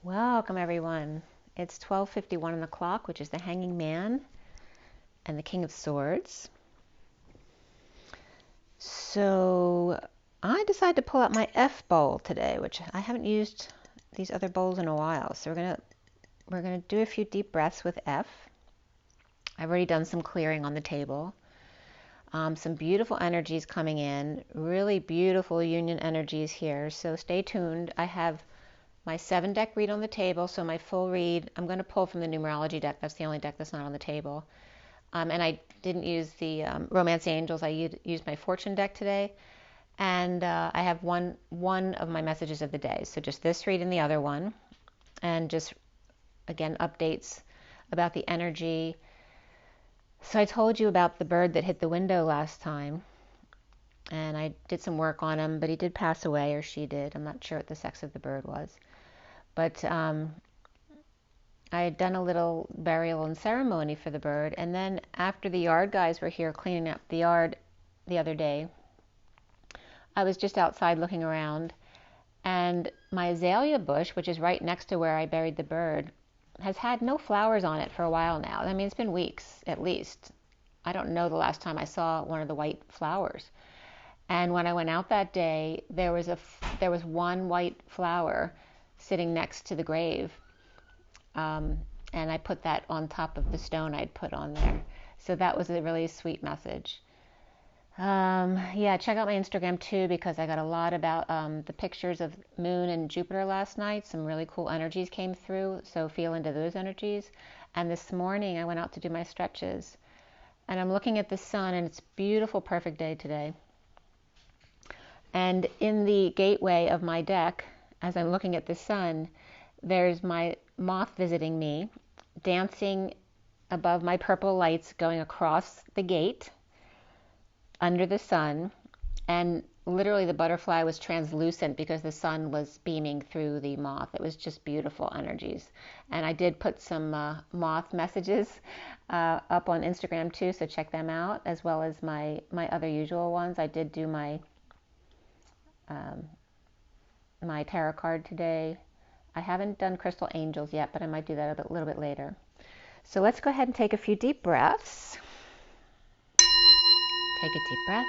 Welcome everyone. It's 12:51 on the clock, which is the Hanging Man and the King of Swords. So I decided to pull out my F bowl today, which I haven't used these other bowls in a while. So we're gonna do a few deep breaths with F. I've already done some clearing on the table. Some beautiful energies coming in, really beautiful union energies here. So stay tuned. I have my 7-deck read on the table, so my full read, I'm going to pull from the numerology deck. That's the only deck that's not on the table. And I didn't use the Romance Angels. I used my Fortune deck today. And I have one of my messages of the day. So just this read and the other one. And just, again, updates about the energy. So I told you about the bird that hit the window last time. And I did some work on him, but he did pass away, or she did. I'm not sure what the sex of the bird was. But I had done a little burial and ceremony for the bird, and then after the yard guys were here cleaning up the yard the other day, I was just outside looking around, and my azalea bush, which is right next to where I buried the bird, has had no flowers on it for a while now. I mean, it's been weeks at least. I don't know the last time I saw one of the white flowers. And when I went out that day, there was one white flower sitting next to the grave, and I put that on top of the stone I'd put on there. So that was a really sweet message. Yeah, check out my Instagram too, because I got a lot about the pictures of Moon and Jupiter last night. Some really cool energies came through, so feel into those energies. And this morning I went out to do my stretches, and I'm looking at the sun, and it's a beautiful, perfect day today. And in the gateway of my deck, as I'm looking at the sun, there's my moth visiting me, dancing above my purple lights going across the gate under the sun. And literally the butterfly was translucent because the sun was beaming through the moth. It was just beautiful energies. And I did put some moth messages up on Instagram too, so check them out, as well as my other usual ones. I did do my tarot card today. I haven't done crystal angels yet, but I might do that a little bit later. So let's go ahead and take a few deep breaths. Take a deep breath.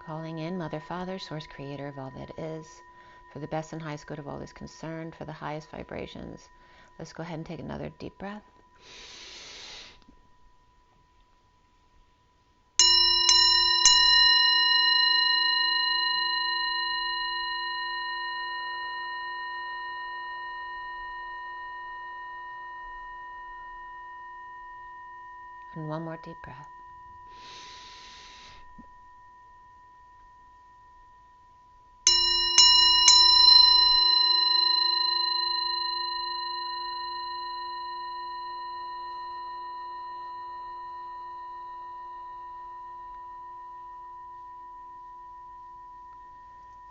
Calling in Mother, Father, Source, Creator of all that is, for the best and highest good of all is concerned, for the highest vibrations. Let's go ahead and take another deep breath. And one more deep breath.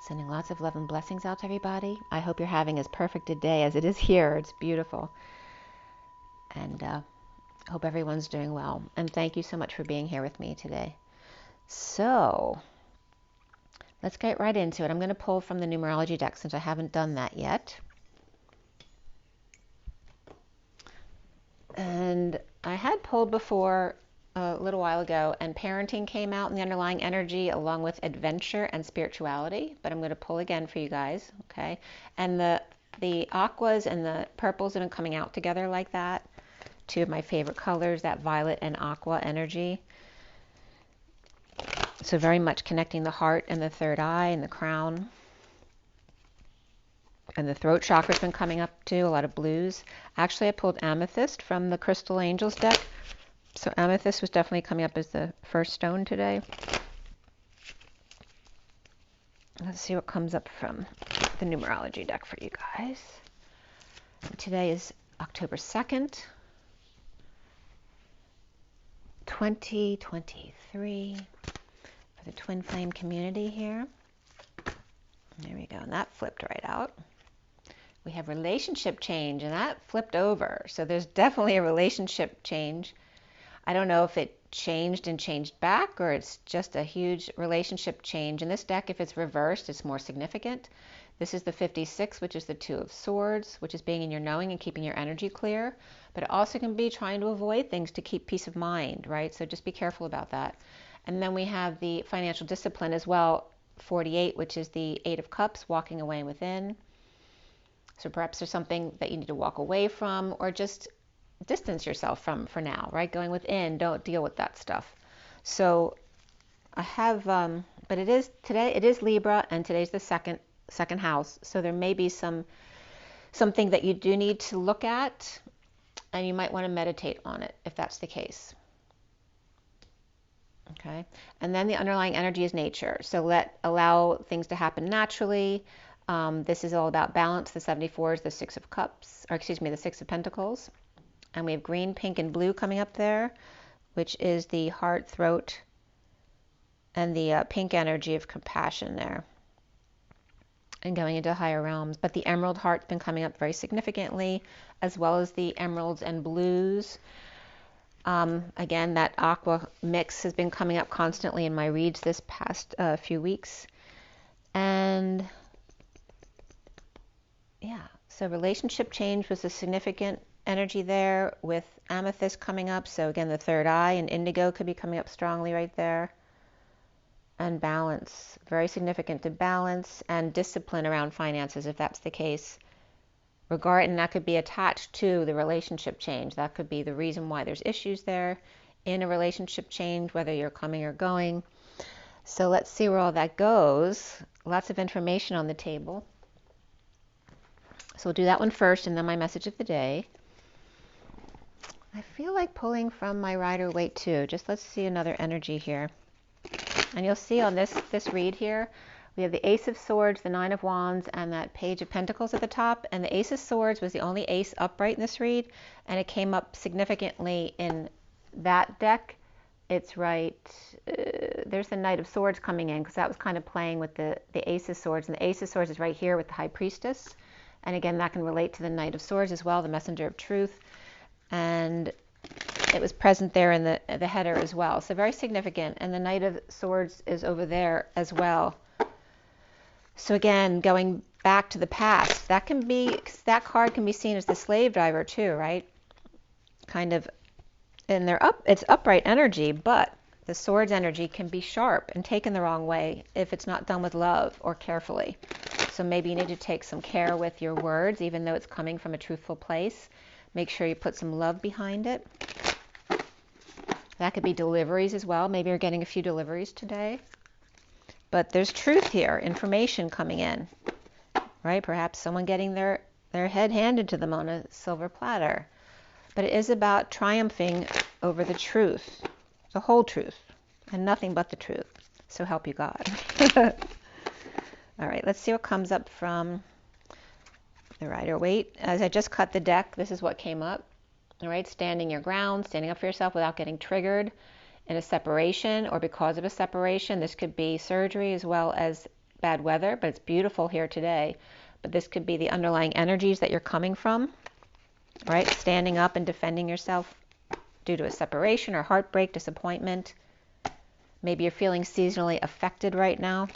Sending lots of love and blessings out to everybody. I hope you're having as perfect a day as it is here. It's beautiful. And hope everyone's doing well. And thank you so much for being here with me today. So let's get right into it. I'm going to pull from the numerology deck since I haven't done that yet. And I had pulled before a little while ago, and parenting came out in the underlying energy along with adventure and spirituality, but I'm going to pull again for you guys, okay? And the aquas and the purples have been coming out together like that. Two of my favorite colors, that violet and aqua energy. So very much connecting the heart and the third eye and the crown. And the throat chakra's been coming up too, a lot of blues. Actually, I pulled amethyst from the Crystal Angels deck. So amethyst was definitely coming up as the first stone today. Let's see what comes up from the numerology deck for you guys. Today is October 2nd, 2023. for the twin flame community here. There we go, and that flipped right out. We have relationship change, and that flipped over. So there's definitely a relationship change. I don't know if it changed and changed back, or it's just a huge relationship change. In this deck, if it's reversed, it's more significant. This is the 56, which is the Two of Swords, which is being in your knowing and keeping your energy clear. But it also can be trying to avoid things to keep peace of mind, right? So just be careful about that. And then we have the financial discipline as well, 48, which is the Eight of Cups, walking away within. So perhaps there's something that you need to walk away from, or just distance yourself from for now, right? Going within, don't deal with that stuff. So I have, but it is today, it is Libra, and today's the second house. So there may be something that you do need to look at, and you might want to meditate on it if that's the case. Okay. And then the underlying energy is nature. So allow things to happen naturally. This is all about balance. The 74 is the Six of Cups, or excuse me, the Six of Pentacles. And we have green, pink, and blue coming up there, which is the heart, throat, and the pink energy of compassion there, and going into higher realms. But the emerald heart's been coming up very significantly, as well as the emeralds and blues. Again, that aqua mix has been coming up constantly in my reads this past few weeks. And yeah, so relationship change was a significant energy there, with amethyst coming up. So again, the third eye and indigo could be coming up strongly right there. And balance, very significant to balance, and discipline around finances if that's the case. And that could be attached to the relationship change. That could be the reason why there's issues there in a relationship change, whether you're coming or going. So let's see where all that goes. Lots of information on the table. So we'll do that one first, and then my message of the day. I feel like pulling from my Rider-Waite too. Just let's see another energy here. And you'll see on this read here, we have the Ace of Swords, the Nine of Wands, and that Page of Pentacles at the top. And the Ace of Swords was the only ace upright in this read, and it came up significantly in that deck. It's right, there's the Knight of Swords coming in, because that was kind of playing with the Ace of Swords. And the Ace of Swords is right here with the High Priestess. And again, that can relate to the Knight of Swords as well, the Messenger of Truth. And it was present there in the header as well. So very significant. And the Knight of Swords is over there as well. So again, going back to the past, that card can be seen as the slave driver too, right? Kind of, and it's upright energy, but the swords energy can be sharp and taken the wrong way if it's not done with love or carefully. So maybe you need to take some care with your words, even though it's coming from a truthful place. Make sure you put some love behind it. That could be deliveries as well. Maybe you're getting a few deliveries today. But there's truth here, information coming in, right? Perhaps someone getting their head handed to them on a silver platter. But it is about triumphing over the truth, the whole truth, and nothing but the truth. So help you God. All right, let's see what comes up from the Rider-Waite. As I just cut the deck, this is what came up. All right, standing your ground, standing up for yourself without getting triggered in a separation or because of a separation. This could be surgery as well as bad weather, but it's beautiful here today. But this could be the underlying energies that you're coming from, right? Standing up and defending yourself due to a separation or heartbreak, disappointment. Maybe you're feeling seasonally affected right now.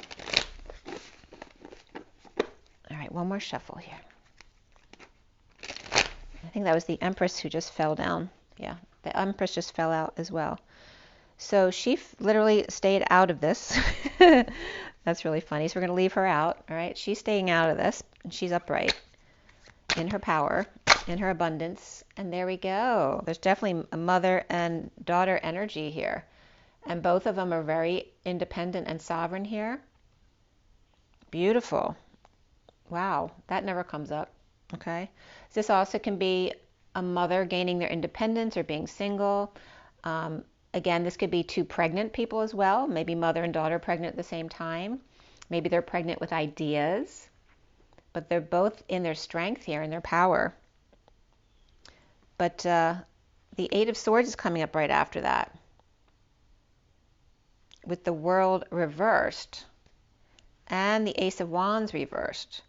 All right, one more shuffle here. I think that was the Empress who just fell down. Yeah, the Empress just fell out as well. So she literally stayed out of this. That's really funny. So we're going to leave her out. All right, she's staying out of this, and she's upright in her power, in her abundance. And there we go. There's definitely a mother and daughter energy here. And both of them are very independent and sovereign here. Beautiful. Wow, that never comes up. Okay. This also can be a mother gaining their independence or being single. Again, this could be two pregnant people as well. Maybe mother and daughter pregnant at the same time. Maybe they're pregnant with ideas, but they're both in their strength here, in their power. But the Eight of Swords is coming up right after that. with the World reversed and the Ace of Wands reversed.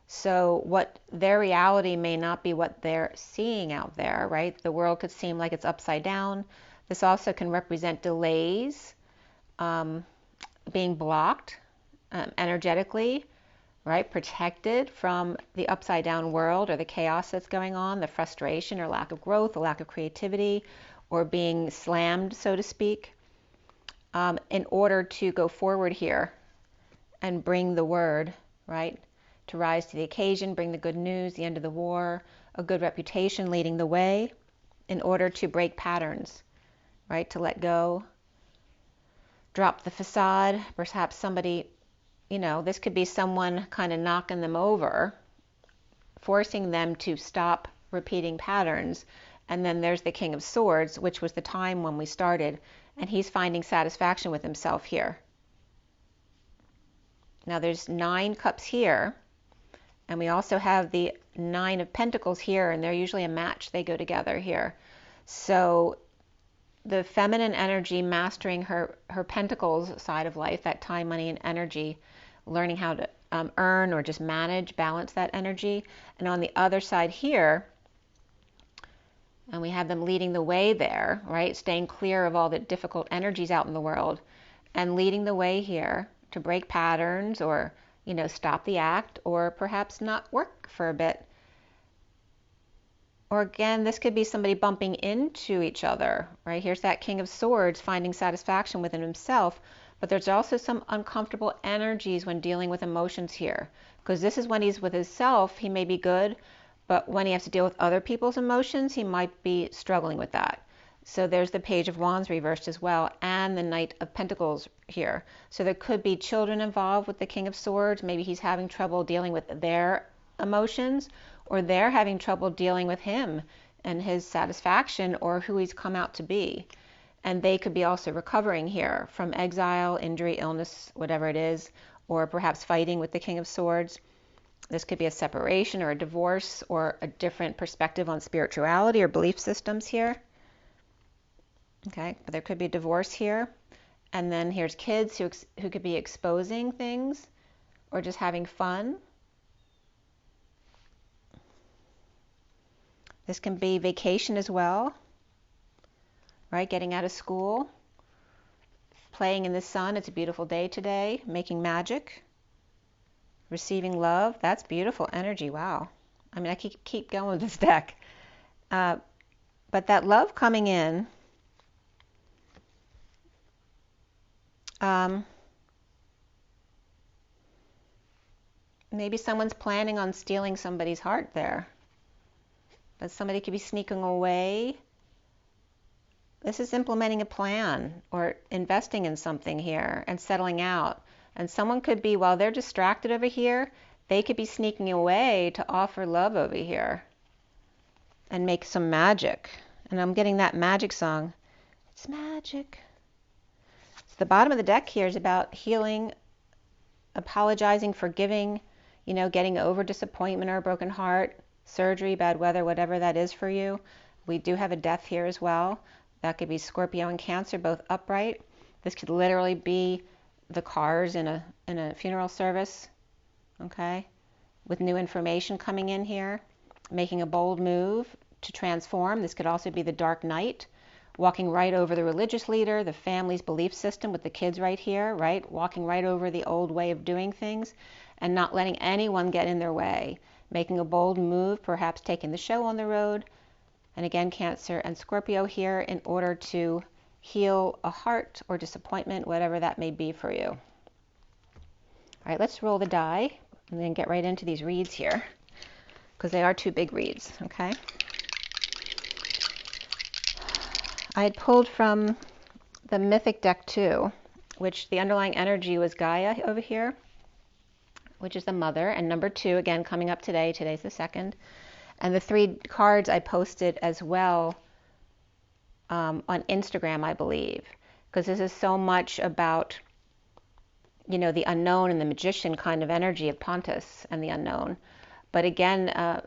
So what their reality may not be what they're seeing out there, right? The world could seem like it's upside down. This also can represent delays, being blocked energetically, right? Protected from the upside down world or the chaos that's going on, the frustration or lack of growth, the lack of creativity, or being slammed, so to speak, in order to go forward here and bring the word, right? To rise to the occasion, bring the good news, the end of the war, a good reputation leading the way in order to break patterns, right? To let go, drop the facade. Perhaps somebody, this could be someone kind of knocking them over, forcing them to stop repeating patterns. And then there's the King of Swords, which was the time when we started, and he's finding satisfaction with himself here. Now there's 9 cups here, and we also have the 9 of Pentacles here, and they're usually a match. They go together here. So the feminine energy mastering her Pentacles side of life, that time, money, and energy, learning how to earn or just manage, balance that energy. And on the other side here, and we have them leading the way there, right? Staying clear of all the difficult energies out in the world and leading the way here to break patterns or, stop the act or perhaps not work for a bit. Or again, this could be somebody bumping into each other, right? Here's that King of Swords finding satisfaction within himself, but there's also some uncomfortable energies when dealing with emotions here, because this is when he's with himself, he may be good, but when he has to deal with other people's emotions, he might be struggling with that. So there's the Page of Wands reversed as well, and the Knight of Pentacles here. So there could be children involved with the King of Swords. Maybe he's having trouble dealing with their emotions, or they're having trouble dealing with him and his satisfaction or who he's come out to be. And they could be also recovering here from exile, injury, illness, whatever it is, or perhaps fighting with the King of Swords. This could be a separation or a divorce or a different perspective on spirituality or belief systems here. Okay, but there could be a divorce here. And then here's kids who could be exposing things or just having fun. This can be vacation as well, right? Getting out of school, playing in the sun. It's a beautiful day today, making magic, receiving love. That's beautiful energy. Wow. I mean, I keep going with this deck. But that love coming in, maybe someone's planning on stealing somebody's heart there. But somebody could be sneaking away. This is implementing a plan or investing in something here and settling out. And someone could be, while they're distracted over here, they could be sneaking away to offer love over here and make some magic. And I'm getting that magic song. It's magic. So the bottom of the deck here is about healing, apologizing, forgiving, getting over disappointment or a broken heart, surgery, bad weather, whatever that is for you. We do have a death here as well. That could be Scorpio and Cancer, both upright. This could literally be the cars in a funeral service, okay, with new information coming in here, making a bold move to transform. This could also be the Dark Knight, walking right over the religious leader, the family's belief system with the kids right here, right, walking right over the old way of doing things and not letting anyone get in their way, making a bold move, perhaps taking the show on the road. And again, Cancer and Scorpio here in order to heal a heart or disappointment, whatever that may be for you. All right, let's roll the die and then get right into these reads here because they are 2 big reads, okay? I had pulled from the Mythic deck 2, which the underlying energy was Gaia over here, which is the mother, and number 2, again, coming up today. Today's the 2nd. And the 3 cards I posted as well on Instagram, I believe, because this is so much about, the unknown and the magician kind of energy of Pontus and the unknown. But again,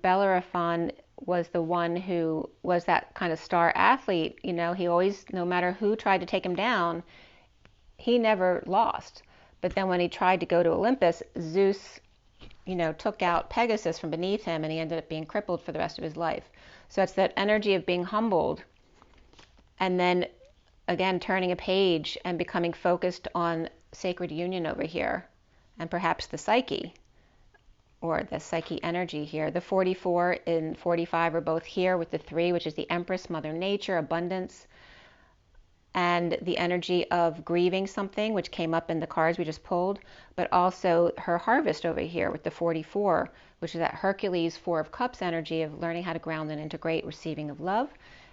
Bellerophon was the one who was that kind of star athlete. He always, no matter who tried to take him down, he never lost. But then when he tried to go to Olympus, Zeus, took out Pegasus from beneath him, and he ended up being crippled for the rest of his life. So it's that energy of being humbled and then again turning a page and becoming focused on sacred union over here, and perhaps the psyche, or the psyche energy here. The 44 and 45 are both here with the 3, which is the Empress, Mother Nature, abundance, and the energy of grieving something, which came up in the cards we just pulled, but also her harvest over here with the 44, which is that Hercules 4 of Cups energy of learning how to ground and integrate, receiving of love.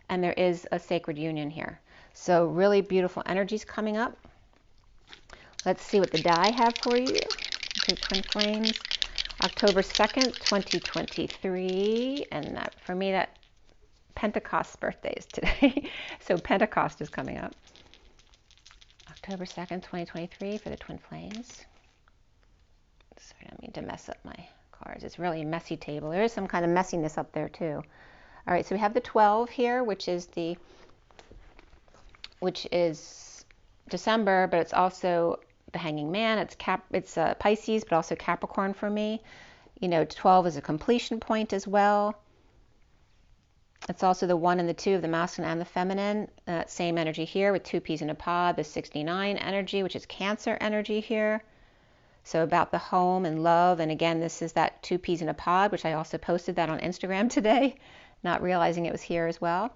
And there is a sacred union here. So really beautiful energies coming up. Let's see what the die have for you. Okay, Twin Flames. October 2nd, 2023. And that, for me, that Pentecost birthday is today. So Pentecost is coming up. October 2nd, 2023 for the Twin Flames. Sorry, I don't mean to mess up my cards. It's really a messy table. There is some kind of messiness up there too. All right, so we have the 12 here, which is December, but it's also the Hanging Man. It's Pisces, but also Capricorn for me. 12 is a completion point as well. It's also the 1 and the 2 of the masculine and the feminine. Same energy here with 2 peas in a pod, the 69 energy, which is Cancer energy here. So about the home and love. And again, this is that 2 peas in a pod, which I also posted that on Instagram today, not realizing it was here as well.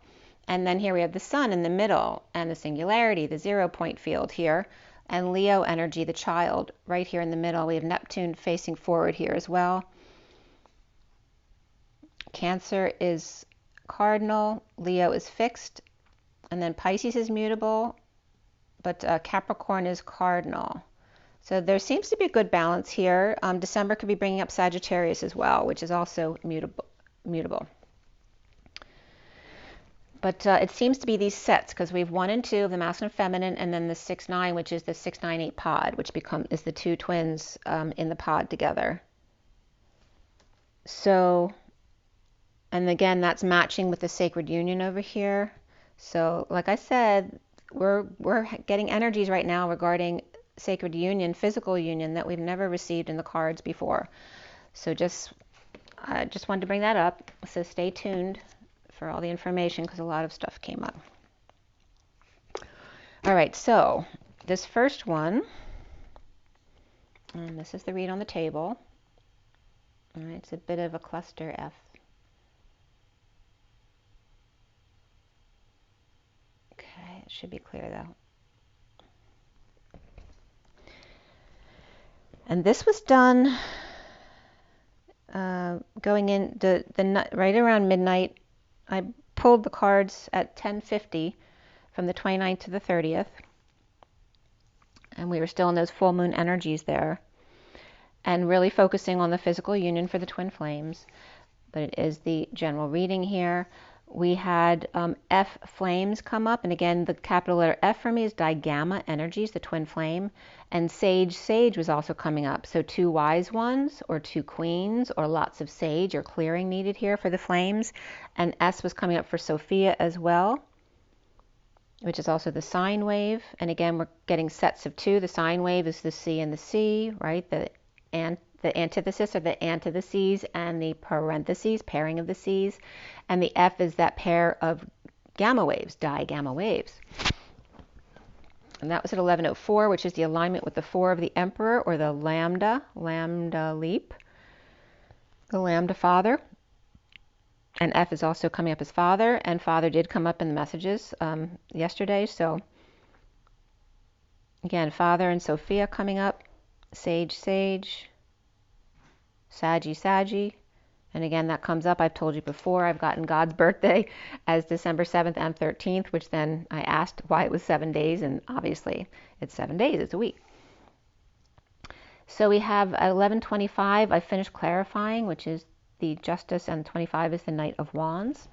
And then here we have the sun in the middle and the singularity, the 0 point field here. And Leo energy, the child, right here in the middle. We have Neptune facing forward here as well. Cancer is cardinal, Leo is fixed, and then Pisces is mutable, but Capricorn is cardinal. So there seems to be a good balance here. December could be bringing up Sagittarius as well, which is also mutable. But it seems to be these sets, because we have 1 and 2 of the masculine and feminine, and then the 6-9, which is the 6-9-8 pod, which is the 2 twins in the pod together. So, and again, that's matching with the sacred union over here. So, like I said, we're getting energies right now regarding sacred union, physical union, that we've never received in the cards before. So I just wanted to bring that up. So stay tuned for all the information, because a lot of stuff came up. All right, so this first one, and this is the read on the table. All right, it's a bit of a cluster F. Okay, it should be clear though. And this was done going in right around midnight. I pulled the cards at 10:50 from the 29th to the 30th. And we were still in those full moon energies there. And really focusing on the physical union for the twin flames. But it is the general reading here. We had F flames come up, and again the capital letter F for me is digamma energies, the twin flame, and sage was also coming up. So 2 wise ones, or 2 queens, or lots of sage or clearing needed here for the flames. And S was coming up for Sophia as well, which is also the sine wave. And again, we're getting sets of 2. The sine wave is the C and the C, right? The antithesis, or the antitheses, and the parentheses, pairing of the C's. And the F is that pair of gamma waves, digamma waves. And that was at 11:04, which is the alignment with the 4 of the Emperor, or the lambda leap, the lambda father. And F is also coming up as father, and father did come up in the messages yesterday. So again, father and Sophia coming up, sage, Saggy. And again, that comes up. I've told you before, I've gotten God's birthday as December 7th and 13th, which then I asked why it was 7 days, and obviously it's 7 days, it's a week. So we have at 11:25, I finished clarifying, which is the Justice, and 25 is the Knight of Wands.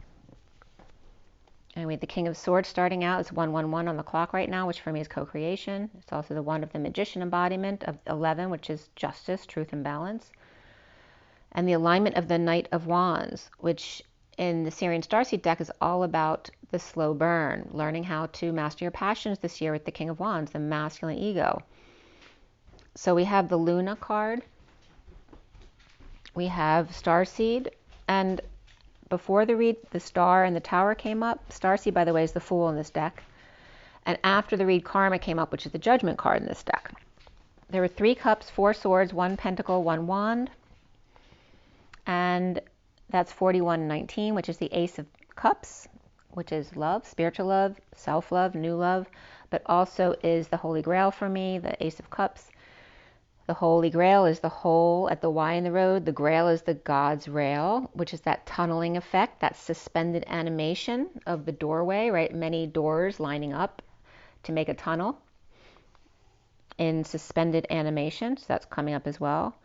And we have the King of Swords starting out. It's 111 on the clock right now, which for me is co-creation. It's also the 1 of the Magician embodiment of 11, which is justice, truth, and balance. And the alignment of the Knight of Wands, which in the SIRIAN Starseed deck is all about the slow burn, learning how to master your passions this year with the King of Wands, the masculine ego. So we have the Luna card, we have Starseed, and before the read, the Star and the Tower came up. Starseed, by the way, is the Fool in this deck. And after the read, Karma came up, which is the Judgment card in this deck. There were 3 cups, 4 swords, 1 pentacle, 1 wand. And that's 4119, which is the Ace of Cups, which is love, spiritual love, self-love, new love, but also is the Holy Grail for me, the Ace of Cups. The Holy Grail is the hole at the Y in the road. The Grail is the God's rail, which is that tunneling effect, that suspended animation of the doorway, right? Many doors lining up to make a tunnel in suspended animation. So that's coming up as well.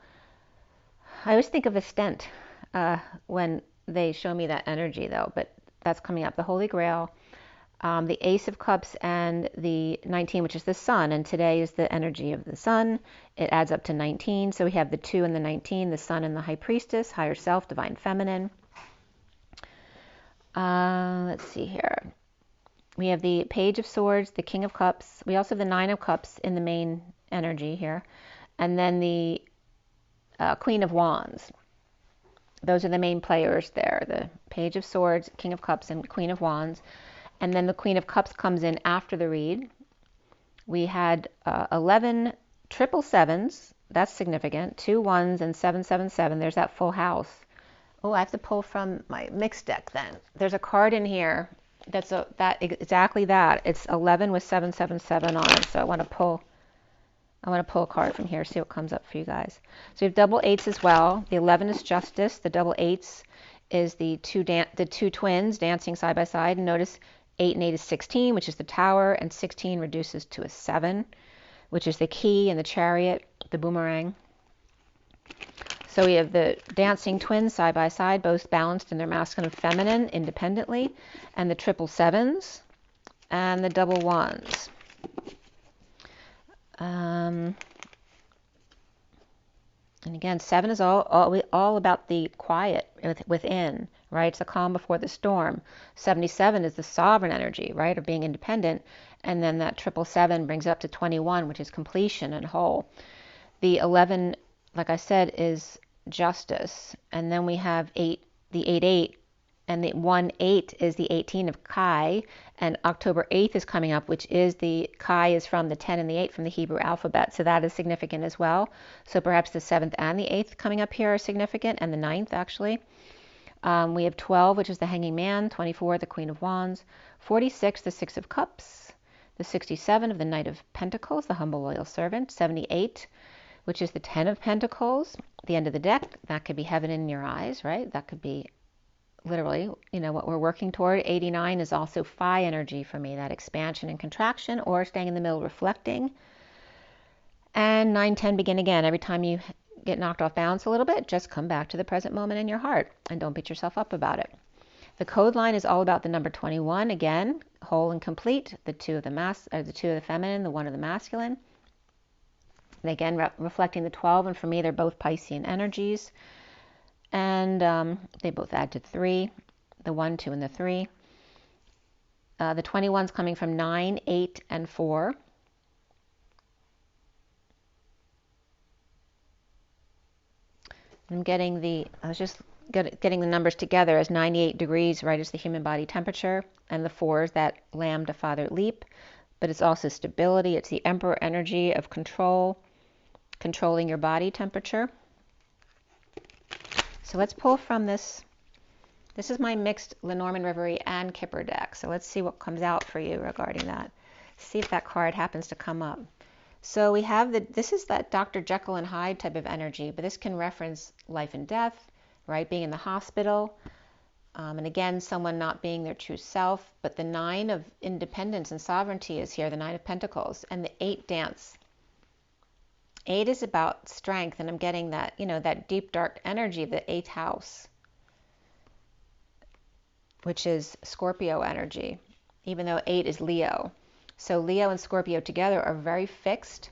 I always think of a stent when they show me that energy, though, but that's coming up. The Holy Grail, the Ace of Cups, and the 19, which is the Sun. And today is the energy of the Sun. It adds up to 19. So we have the 2 and the 19, the Sun and the High Priestess, Higher Self, Divine Feminine. Let's see here. We have the Page of Swords, the King of Cups. We also have the 9 of Cups in the main energy here. And then the Queen of Wands. Those are the main players there. The Page of Swords, King of Cups, and Queen of Wands. And then the Queen of Cups comes in after the read. We had 11 triple sevens. That's significant. 2 1s and 777. There's that full house. Oh, I have to pull from my mixed deck then. There's a card in here that's exactly that. It's 11 with 777 on it. So I want to pull a card from here, see what comes up for you guys. So we have double 8s as well. The 11 is Justice. The double 8s is the two twins dancing side by side. And notice 8 and 8 is 16, which is the Tower, and 16 reduces to a 7, which is the Key and the Chariot, the Boomerang. So we have the dancing twins side by side, both balanced in their masculine and feminine independently, and the triple sevens and the double ones. And again, 7 is all about the quiet within, right? It's the calm before the storm. 77 is the sovereign energy, right, of being independent. And then that 777 brings it up to 21, which is completion and whole. The 11, like I said, is justice. And then we have 8, the 8-8, and the 1-8 is the 18 of Chi. And October 8th is coming up, which is the Chi is from the 10 and the 8 from the Hebrew alphabet. So that is significant as well. So perhaps the 7th and the 8th coming up here are significant, and the 9th actually. We have 12, which is the Hanging Man, 24, the Queen of Wands, 46, the 6 of Cups, the 67 of the Knight of Pentacles, the Humble Loyal Servant, 78, which is the 10 of Pentacles, the end of the deck. That could be heaven in your eyes, right? That could be literally, what we're working toward. 89 is also Phi energy for me, that expansion and contraction, or staying in the middle, reflecting. And 9, 10, begin again. Every time you get knocked off balance a little bit, just come back to the present moment in your heart and don't beat yourself up about it. The code line is all about the number 21. Again, whole and complete. The 2 of the feminine, the 1 of the masculine. And again, reflecting the 12. And for me, they're both Piscean energies. And they both add to 3, the 1, 2, and the 3. The 21's coming from 9, 8, and 4. I'm getting I was just getting the numbers together as 98 degrees, right, is the human body temperature, and the 4 is that lambda father leap, but it's also stability. It's the Emperor energy of control, controlling your body temperature. So let's pull from this. This is my mixed Lenormand, Reverie, and Kipper deck. So let's see what comes out for you regarding that. See if that card happens to come up. So we have this is that Dr. Jekyll and Hyde type of energy, but this can reference life and death, right? Being in the hospital. And again, someone not being their true self. But the 9 of independence and sovereignty is here, the 9 of Pentacles, and the 8 dance. 8 is about strength, and I'm getting that, that deep, dark energy of the 8th house, which is Scorpio energy, even though 8 is Leo. So Leo and Scorpio together are very fixed,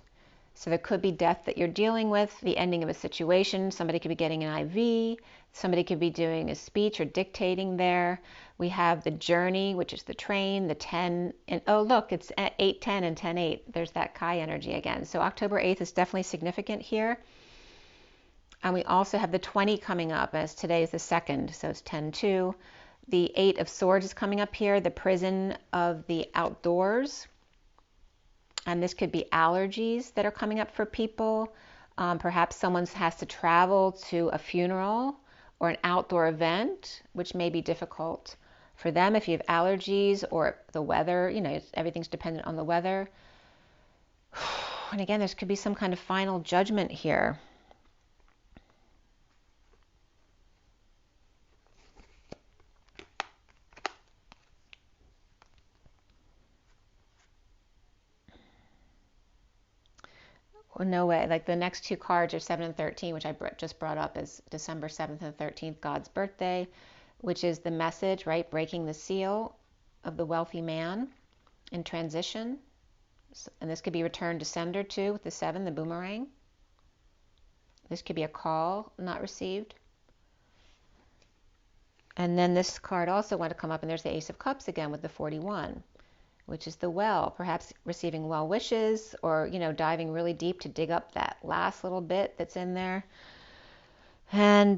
So there could be death that you're dealing with, the ending of a situation. Somebody could be getting an IV. Somebody could be doing a speech or dictating there. We have the journey, which is the train, the 10, and oh, look, it's at 8:10 and 10:8. There's that Chi energy again. So October 8th is definitely significant here. And we also have the 20 coming up, as today is the 2nd, so it's 10-2. The 8 of Swords is coming up here, the prison of the outdoors. And this could be allergies that are coming up for people. Perhaps someone has to travel to a funeral or an outdoor event, which may be difficult for them if you have allergies or the weather. You know, everything's dependent on the weather. And again, there could be some kind of final judgment here. No way. Like the next two cards are 7 and 13, which I just brought up as December 7th and 13th, God's birthday, which is the message, right? Breaking the seal of the wealthy man in transition. And this could be returned to sender too with the 7, the boomerang. This could be a call not received. And then this card also want to come up, and there's the Ace of Cups again with the 41. Which is the well, perhaps receiving well wishes or, you know, diving really deep to dig up that last little bit that's in there. And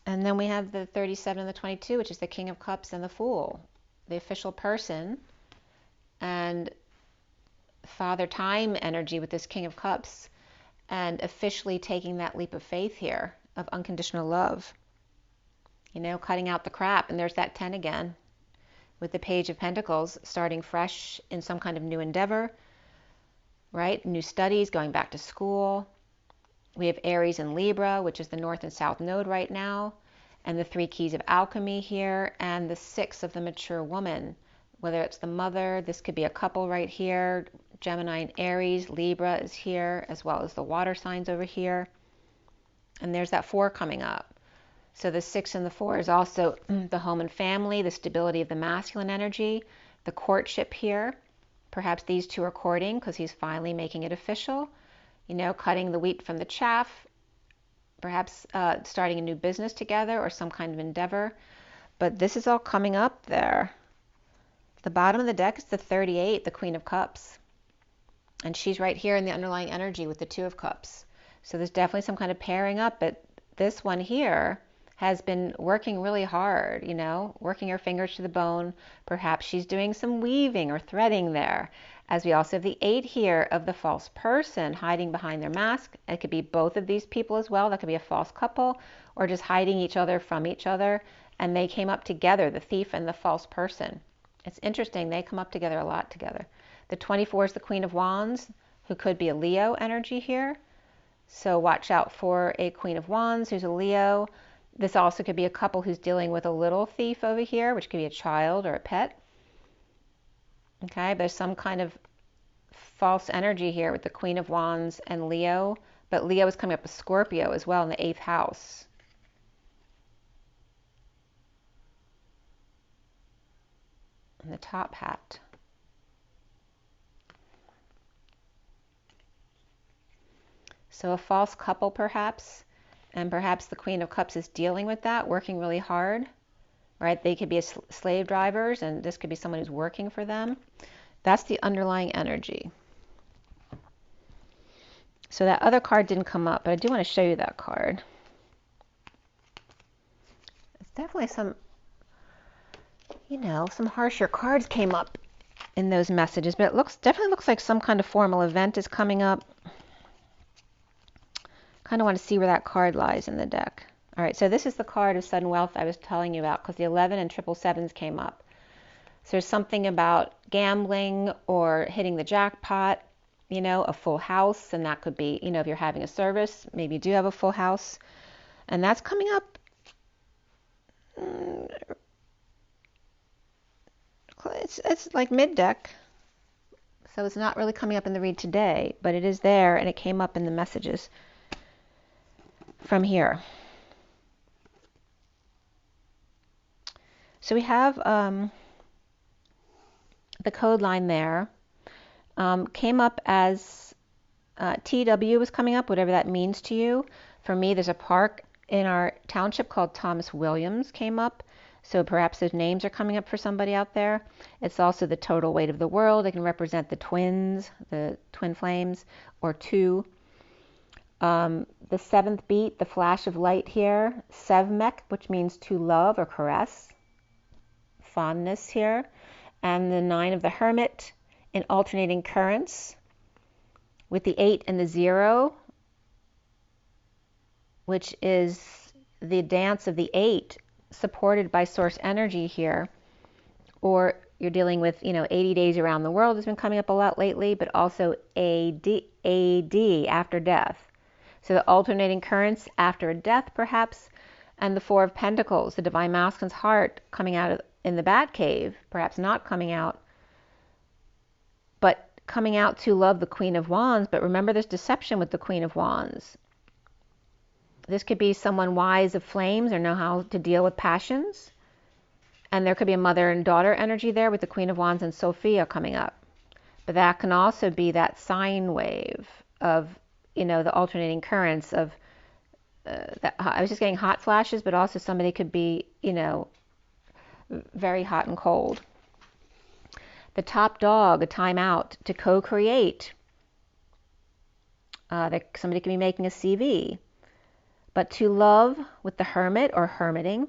then we have the 37 and the 22, which is the King of Cups and the Fool, the official person, and Father Time energy with this King of Cups, and officially taking that leap of faith here of unconditional love. You know, cutting out the crap, and there's that 10 again. With the Page of Pentacles, starting fresh in some kind of new endeavor, right? New studies, going back to school. We have Aries and Libra, which is the North and South Node right now, and the 3 keys of alchemy here, and the 6 of the mature woman. Whether it's the mother, this could be a couple right here, Gemini and Aries, Libra is here, as well as the water signs over here. And there's that 4 coming up. So the 6 and the 4 is also the home and family, the stability of the masculine energy, the courtship here. Perhaps these two are courting because he's finally making it official. You know, cutting the wheat from the chaff. Perhaps starting a new business together or some kind of endeavor. But this is all coming up there. The bottom of the deck is the 38, the Queen of Cups. And she's right here in the underlying energy with the 2 of Cups. So there's definitely some kind of pairing up. But this one here has been working really hard, you know, working her fingers to the bone. Perhaps she's doing some weaving or threading there. As we also have the 8 here of the false person hiding behind their mask. It could be both of these people as well. That could be a false couple or just hiding each other from each other. And they came up together, the thief and the false person. It's interesting. They come up together a lot together. The 24 is the Queen of Wands, who could be a Leo energy here. So watch out for a Queen of Wands who's a Leo. This also could be a couple who's dealing with a little thief over here, which could be a child or a pet. Okay, there's some kind of false energy here with the Queen of Wands and Leo, but Leo is coming up with Scorpio as well in the 8th house. And the top hat. So a false couple perhaps. And perhaps the Queen of Cups is dealing with that, working really hard, right? They could be slave drivers, and this could be someone who's working for them. That's the underlying energy. So that other card didn't come up, but I do want to show you that card. It's definitely some, you know, some harsher cards came up in those messages, but it definitely looks like some kind of formal event is coming up. Kind of want to see where that card lies in the deck. All right, so this is the card of sudden wealth I was telling you about because the 11 and 777s came up. So there's something about gambling or hitting the jackpot, you know, a full house, and that could be, you know, if you're having a service, maybe you do have a full house, and that's coming up. It's like mid-deck, so it's not really coming up in the read today, but it is there, and it came up in the messages from here. So we have the code line there. came up as TW was coming up, whatever that means to you. For me, there's a park in our township called Thomas Williams came up. So perhaps those names are coming up for somebody out there. It's also the total weight of the world. It can represent the twins, the twin flames, or two. The seventh beat, the flash of light here, Sevmek, which means to love or caress, fondness here. And the 9 of the Hermit in alternating currents with the 8 and the 0, which is the dance of the 8 supported by source energy here. Or you're dealing with, 80 days around the world has been coming up a lot lately, but also AD, after death. So the alternating currents after a death, perhaps, and the 4 of Pentacles, the Divine Masculine's heart coming out in the bat cave, perhaps not coming out, but coming out to love the Queen of Wands. But remember, there's deception with the Queen of Wands. This could be someone wise of flames or know how to deal with passions. And there could be a mother and daughter energy there with the Queen of Wands and Sophia coming up. But that can also be that sine wave of, the alternating currents of, I was just getting hot flashes, but also somebody could be, very hot and cold. The top dog, a timeout to co-create. Somebody could be making a CV. But to love with the Hermit or hermiting,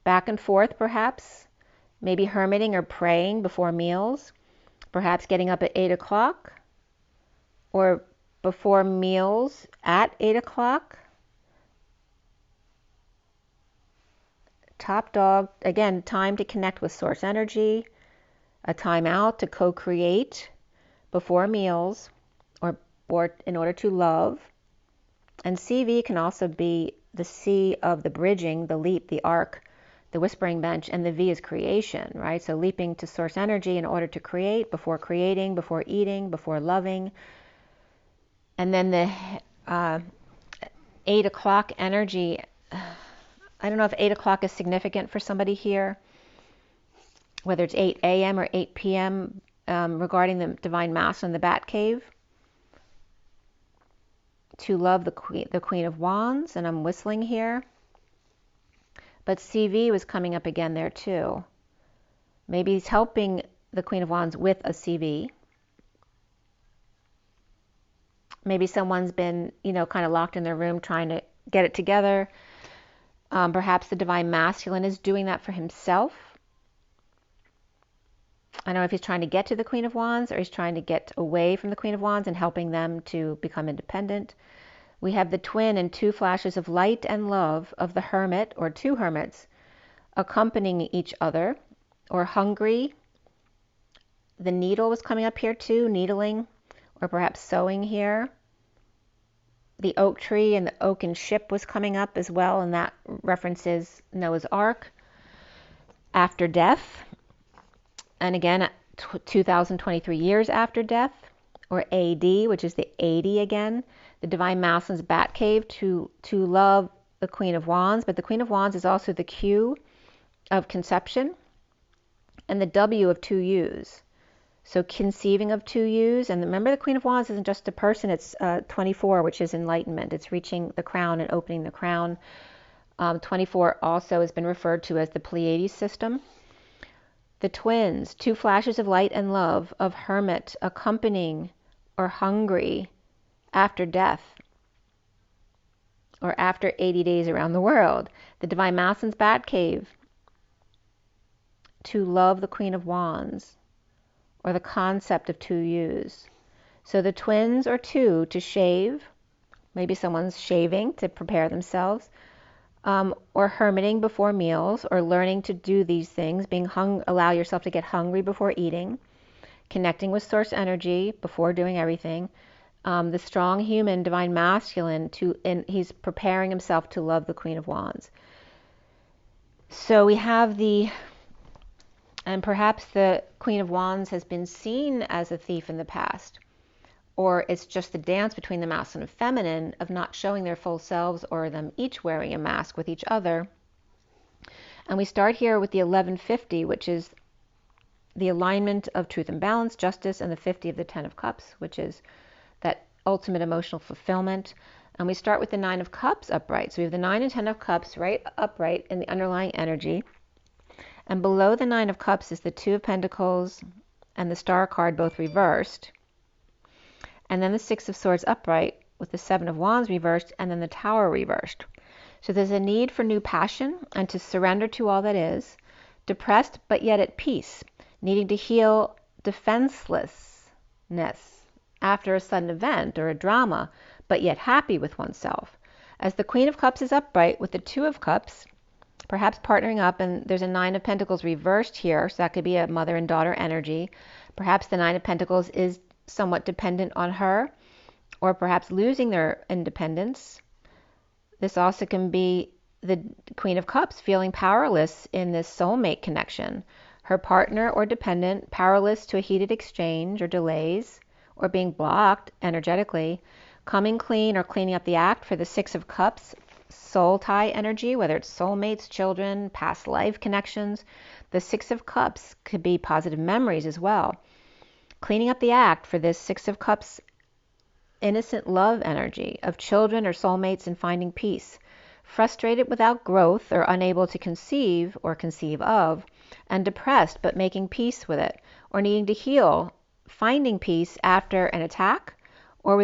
back and forth perhaps, maybe hermiting or praying before meals, perhaps getting up at 8 o'clock, or before meals at 8 o'clock. Top dog, again, time to connect with source energy, a timeout to co-create before meals, or in order to love. And CV can also be the C of the bridging, the leap, the arc, the whispering bench, and the V is creation, right? So leaping to source energy in order to create, before eating, before loving. And then the 8 o'clock energy, I don't know if 8 o'clock is significant for somebody here, whether it's 8 a.m. or 8 p.m. Regarding the Divine Masculine in the Bat Cave. To love the Queen of Wands, and I'm whistling here. But CV was coming up again there too. Maybe he's helping the Queen of Wands with a CV. Maybe someone's been, kind of locked in their room trying to get it together. Perhaps the Divine Masculine is doing that for himself. I don't know if he's trying to get to the Queen of Wands or he's trying to get away from the Queen of Wands and helping them to become independent. We have the twin and 2 flashes of light and love of the Hermit or 2 hermits accompanying each other, or hungry. The needle was coming up here too, needling, or perhaps sewing here. The oak tree and the oaken ship was coming up as well, and that references Noah's Ark. After death, and again, 2023 years after death, or AD, which is the 80 again. The Divine Masculine's Bat Cave to love the Queen of Wands, but the Queen of Wands is also the Q of conception and the W of 2 U's. So conceiving of 2 U's, and remember the Queen of Wands isn't just a person, it's 24, which is enlightenment. It's reaching the crown and opening the crown. 24 also has been referred to as the Pleiades system. The twins, 2 flashes of light and love of Hermit accompanying or hungry after death, or after 80 days around the world. The Divine Masculine's Bat Cave to love the Queen of Wands, or the concept of 2 U's. So the twins or 2 to shave, maybe someone's shaving to prepare themselves, or hermiting before meals, or learning to do these things, allow yourself to get hungry before eating, connecting with source energy before doing everything. The strong human, Divine Masculine, he's preparing himself to love the Queen of Wands. So we have and perhaps the Queen of Wands has been seen as a thief in the past, or it's just the dance between the masculine and feminine of not showing their full selves, or them each wearing a mask with each other. And we start here with the 1150, which is the alignment of truth and balance, justice, and the 50 of the 10 of Cups, which is that ultimate emotional fulfillment. And we start with the 9 of Cups upright. So we have the 9 and 10 of Cups right upright in the underlying energy. And below the 9 of Cups is the 2 of Pentacles and the Star card both reversed. And then the 6 of Swords upright with the 7 of Wands reversed, and then the Tower reversed. So there's a need for new passion and to surrender to all that is, depressed but yet at peace, needing to heal defenselessness after a sudden event or a drama, but yet happy with oneself. As the Queen of Cups is upright with the 2 of Cups, perhaps partnering up, and there's a 9 of Pentacles reversed here, so that could be a mother and daughter energy. Perhaps the 9 of Pentacles is somewhat dependent on her, or perhaps losing their independence. This also can be the Queen of Cups feeling powerless in this soulmate connection. Her partner or dependent powerless to a heated exchange or delays, or being blocked energetically. Coming clean or cleaning up the act for the 6 of Cups, soul tie energy, whether it's soulmates, children, past life connections. The 6 of Cups could be positive memories as well. Cleaning up the act for this 6 of Cups innocent love energy of children or soulmates and finding peace. Frustrated without growth or unable to conceive or conceive of, and depressed but making peace with it, or needing to heal, finding peace after an attack, or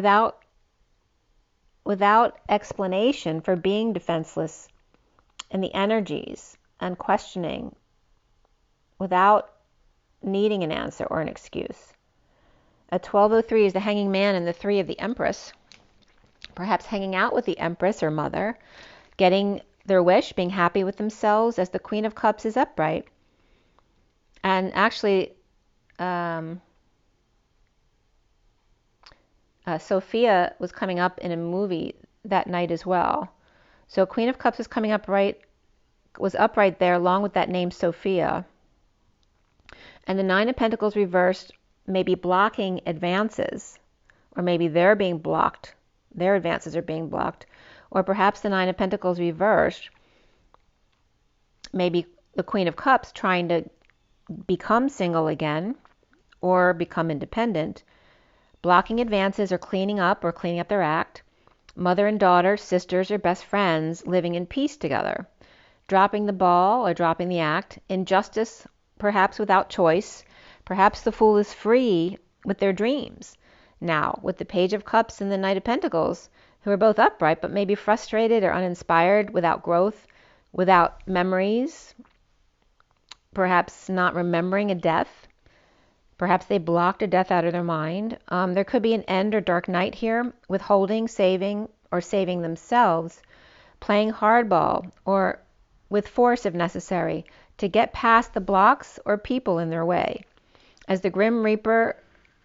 without explanation for being defenseless in the energies and questioning without needing an answer or an excuse. At 1203 is the Hanging Man and the 3 of the Empress. Perhaps hanging out with the Empress or Mother, getting their wish, being happy with themselves as the Queen of Cups is upright. And actually, Sophia was coming up in a movie that night as well. So Queen of Cups is coming upright, was upright there along with that name Sophia. And the 9 of Pentacles reversed may be blocking advances, or maybe they're being blocked. Their advances are being blocked. Or perhaps the 9 of Pentacles reversed, maybe the Queen of Cups trying to become single again or become independent, blocking advances or cleaning up their act. Mother and daughter, sisters or best friends living in peace together. Dropping the ball or dropping the act. Injustice, perhaps without choice. Perhaps the Fool is free with their dreams. Now, with the Page of Cups and the Knight of Pentacles, who are both upright but maybe frustrated or uninspired, without growth, without memories, perhaps not remembering a death. Perhaps they blocked a death out of their mind. There could be an end or dark night here, withholding, saving, or saving themselves, playing hardball, or with force if necessary, to get past the blocks or people in their way. As the Grim Reaper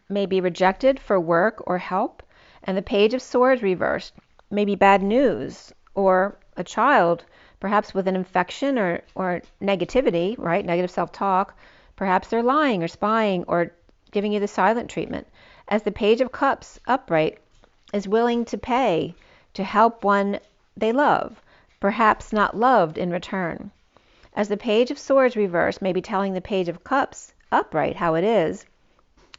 may be rejected for work or help, and the Page of Swords reversed, may be bad news, or a child, perhaps with an infection or negativity, right? Negative self-talk. Perhaps they're lying or spying or giving you the silent treatment. As the Page of Cups upright is willing to pay to help one they love, perhaps not loved in return. As the Page of Swords reversed may be telling the Page of Cups upright how it is.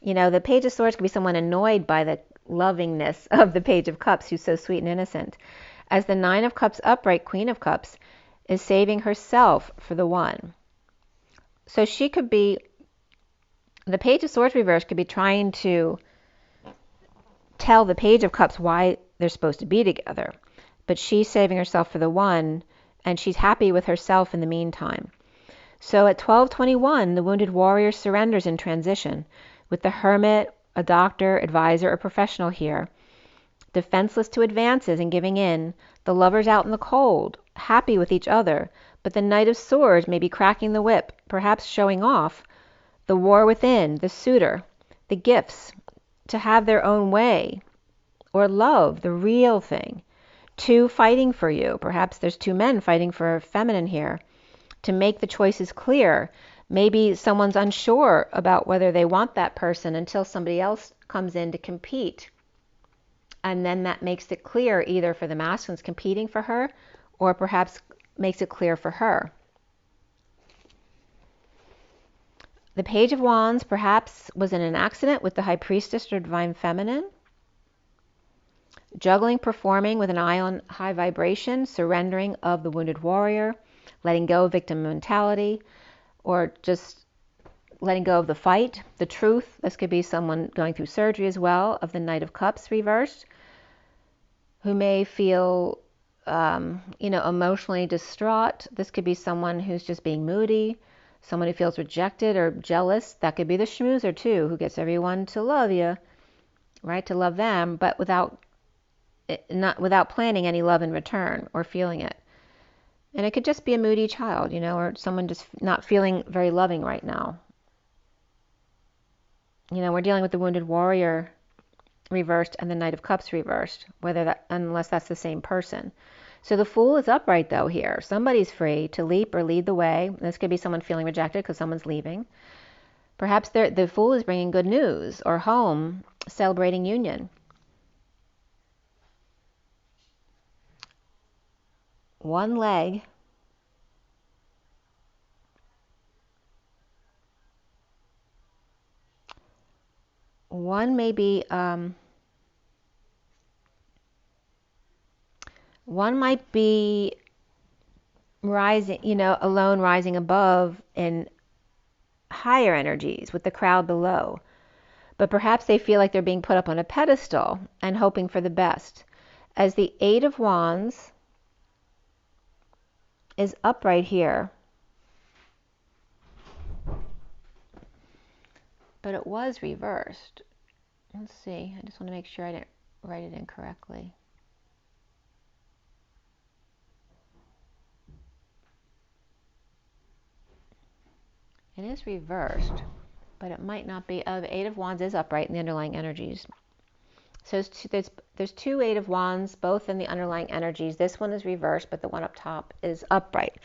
You know, the Page of Swords could be someone annoyed by the lovingness of the Page of Cups, who's so sweet and innocent. As the 9 of Cups upright, Queen of Cups, is saving herself for the one. So she could be, the Page of Swords reverse could be trying to tell the Page of Cups why they're supposed to be together. But she's saving herself for the one, and she's happy with herself in the meantime. So at 1221, the Wounded Warrior surrenders in transition, with the Hermit, a doctor, advisor, or professional here. Defenseless to advances and giving in, the lovers out in the cold, happy with each other, but the Knight of Swords may be cracking the whip, perhaps showing off. The war within, the suitor, the gifts, to have their own way, or love, the real thing. 2 fighting for you. Perhaps there's 2 men fighting for feminine here. To make the choices clear. Maybe someone's unsure about whether they want that person until somebody else comes in to compete. And then that makes it clear either for the masculines competing for her, or perhaps makes it clear for her. The Page of Wands perhaps was in an accident with the High Priestess or Divine Feminine. Juggling, performing with an eye on high vibration, surrendering of the wounded warrior, letting go of victim mentality, or just letting go of the fight, the truth. This could be someone going through surgery as well, of the Knight of Cups reversed, who may feel, emotionally distraught. This could be someone who's just being moody, someone who feels rejected or jealous. That could be the schmoozer too, who gets everyone to love you, right? To love them, but without planning any love in return or feeling it. And it could just be a moody child, or someone just not feeling very loving right now. We're dealing with the wounded warrior reversed and the Knight of Cups reversed, unless that's the same person. So the Fool is upright though here. Somebody's free to leap or lead the way. This could be someone feeling rejected because someone's leaving. Perhaps the Fool is bringing good news, or home, celebrating union. One leg. One may be, one might be rising, alone, rising above in higher energies with the crowd below. But perhaps they feel like they're being put up on a pedestal and hoping for the best. As the Eight of Wands is upright here, but it was reversed. Let's see. I just want to make sure I didn't write it incorrectly. It is reversed, but it might not be. The Eight of Wands is upright in the underlying energies. So there's two Eight of Wands, both in the underlying energies. This one is reversed, but the one up top is upright.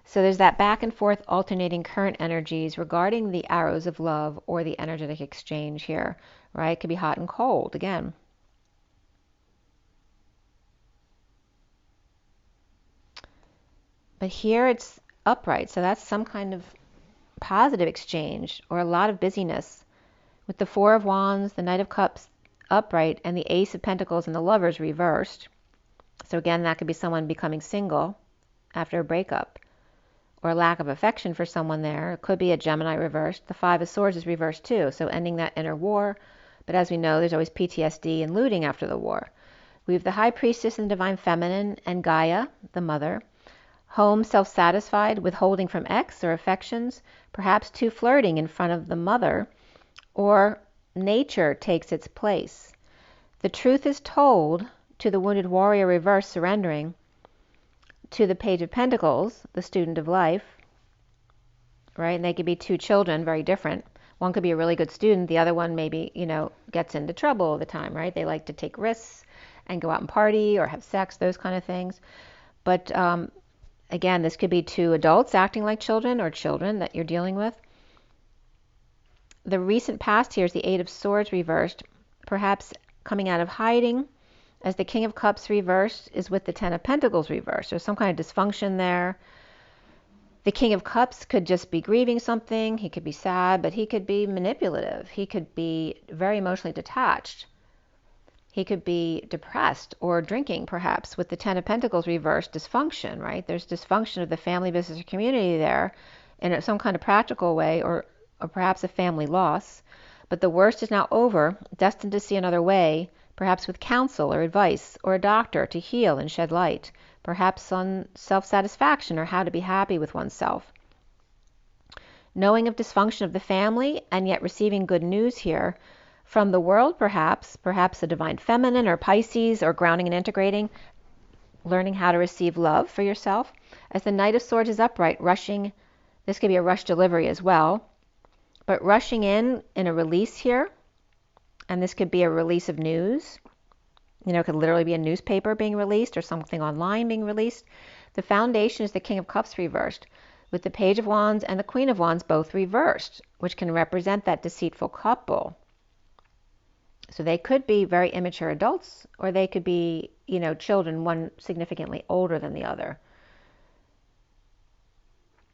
So there's that back and forth alternating current energies regarding the arrows of love or the energetic exchange here, right? It could be hot and cold again. But here it's upright, so that's some kind of positive exchange or a lot of busyness. With the Four of Wands, the Knight of Cups upright, and the Ace of Pentacles and the Lovers reversed. So again, that could be someone becoming single after a breakup, or a lack of affection for someone there. It could be a Gemini reversed. The Five of Swords is reversed too, so ending that inner war. But as we know, there's always PTSD and looting after the war. We have the High Priestess and Divine Feminine, and Gaia, the Mother. Home, self-satisfied, withholding from ex or affections, perhaps too flirting in front of the mother, or nature takes its place. The truth is told to the wounded warrior reverse, surrendering, to the Page of Pentacles, the student of life, right? And they could be two children, very different. One could be a really good student. The other one maybe, gets into trouble all the time, right? They like to take risks and go out and party or have sex, those kind of things. But again, this could be two adults acting like children or children that you're dealing with. The recent past here is the Eight of Swords reversed, perhaps coming out of hiding, as the King of Cups reversed is with the Ten of Pentacles reversed. There's some kind of dysfunction there. The King of Cups could just be grieving something. He could be sad, but he could be manipulative. He could be very emotionally detached. He could be depressed or drinking, perhaps, with the Ten of Pentacles reversed, dysfunction, right? There's dysfunction of the family, business, or community there in some kind of practical way, or perhaps a family loss. But the worst is now over, destined to see another way, perhaps with counsel or advice or a doctor to heal and shed light, perhaps on self-satisfaction or how to be happy with oneself. Knowing of dysfunction of the family and yet receiving good news here from the world, perhaps the Divine Feminine or Pisces, or grounding and integrating, learning how to receive love for yourself. As the Knight of Swords is upright, rushing, this could be a rush delivery as well, but rushing in a release here, and this could be a release of news. It could literally be a newspaper being released or something online being released. The Foundation is the King of Cups reversed, with the Page of Wands and the Queen of Wands both reversed, which can represent that deceitful couple. So they could be very immature adults, or they could be, children, one significantly older than the other.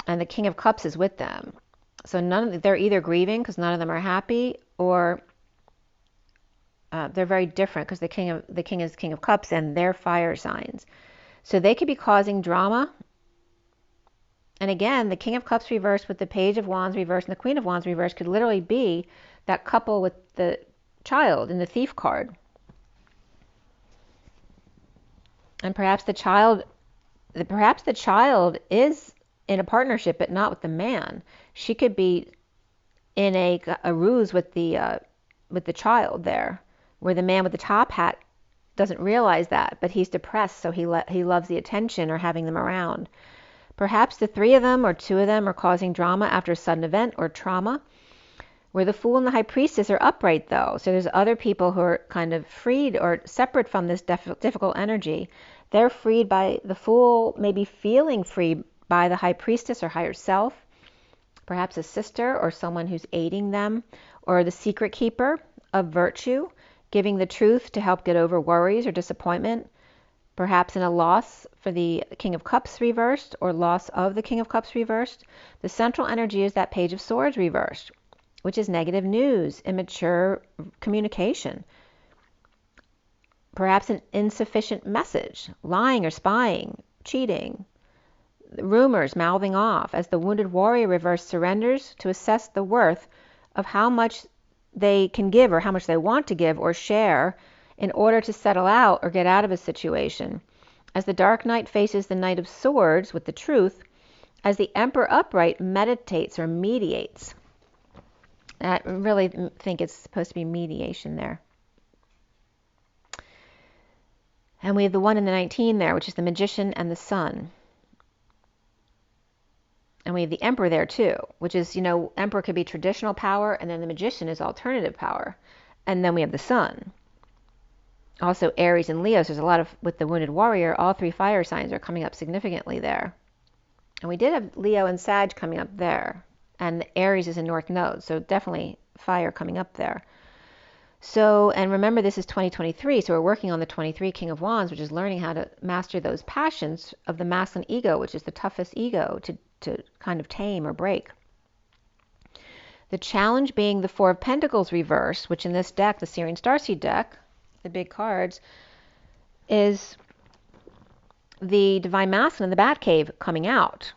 And the King of Cups is with them. So they're either grieving because none of them are happy, or they're very different because the king is King of Cups and they're fire signs. So they could be causing drama. And again, the King of Cups reversed with the Page of Wands reversed and the Queen of Wands reversed could literally be that couple with the child in the Thief card. And perhaps the child is in a partnership, but not with the man. She could be in a ruse with the child there, where the man with the top hat doesn't realize that, but he's depressed, so he loves the attention or having them around. Perhaps the three of them or two of them are causing drama after a sudden event or trauma, where the Fool and the High Priestess are upright, though. So there's other people who are kind of freed or separate from this difficult energy. They're freed by the Fool, maybe feeling free by the High Priestess or higher self, perhaps a sister or someone who's aiding them, or the Secret Keeper of virtue, giving the truth to help get over worries or disappointment, perhaps in a loss for the King of Cups reversed or loss of the King of Cups reversed. The central energy is that Page of Swords reversed, which is negative news, immature communication, perhaps an insufficient message, lying or spying, cheating, rumors mouthing off, as the Wounded Warrior reverse surrenders to assess the worth of how much they can give or how much they want to give or share in order to settle out or get out of a situation. As the Dark Knight faces the Knight of Swords with the truth, as the Emperor upright meditates or mediates. I really think it's supposed to be mediation there. And we have the 1 and the 19 there, which is the Magician and the Sun. And we have the Emperor there too, which is, Emperor could be traditional power, and then the Magician is alternative power. And then we have the Sun. Also Aries and Leo, so there's a lot of, with the Wounded Warrior, all three fire signs are coming up significantly there. And we did have Leo and Sag coming up there. And Aries is a North Node, so definitely fire coming up there. So, and remember this is 2023, so we're working on the 23 King of Wands, which is learning how to master those passions of the masculine ego, which is the toughest ego to kind of tame or break. The challenge being the Four of Pentacles reversed, which in this deck, the SIRIAN Starseed deck, the big cards, is the Divine Masculine, the Batcave, coming out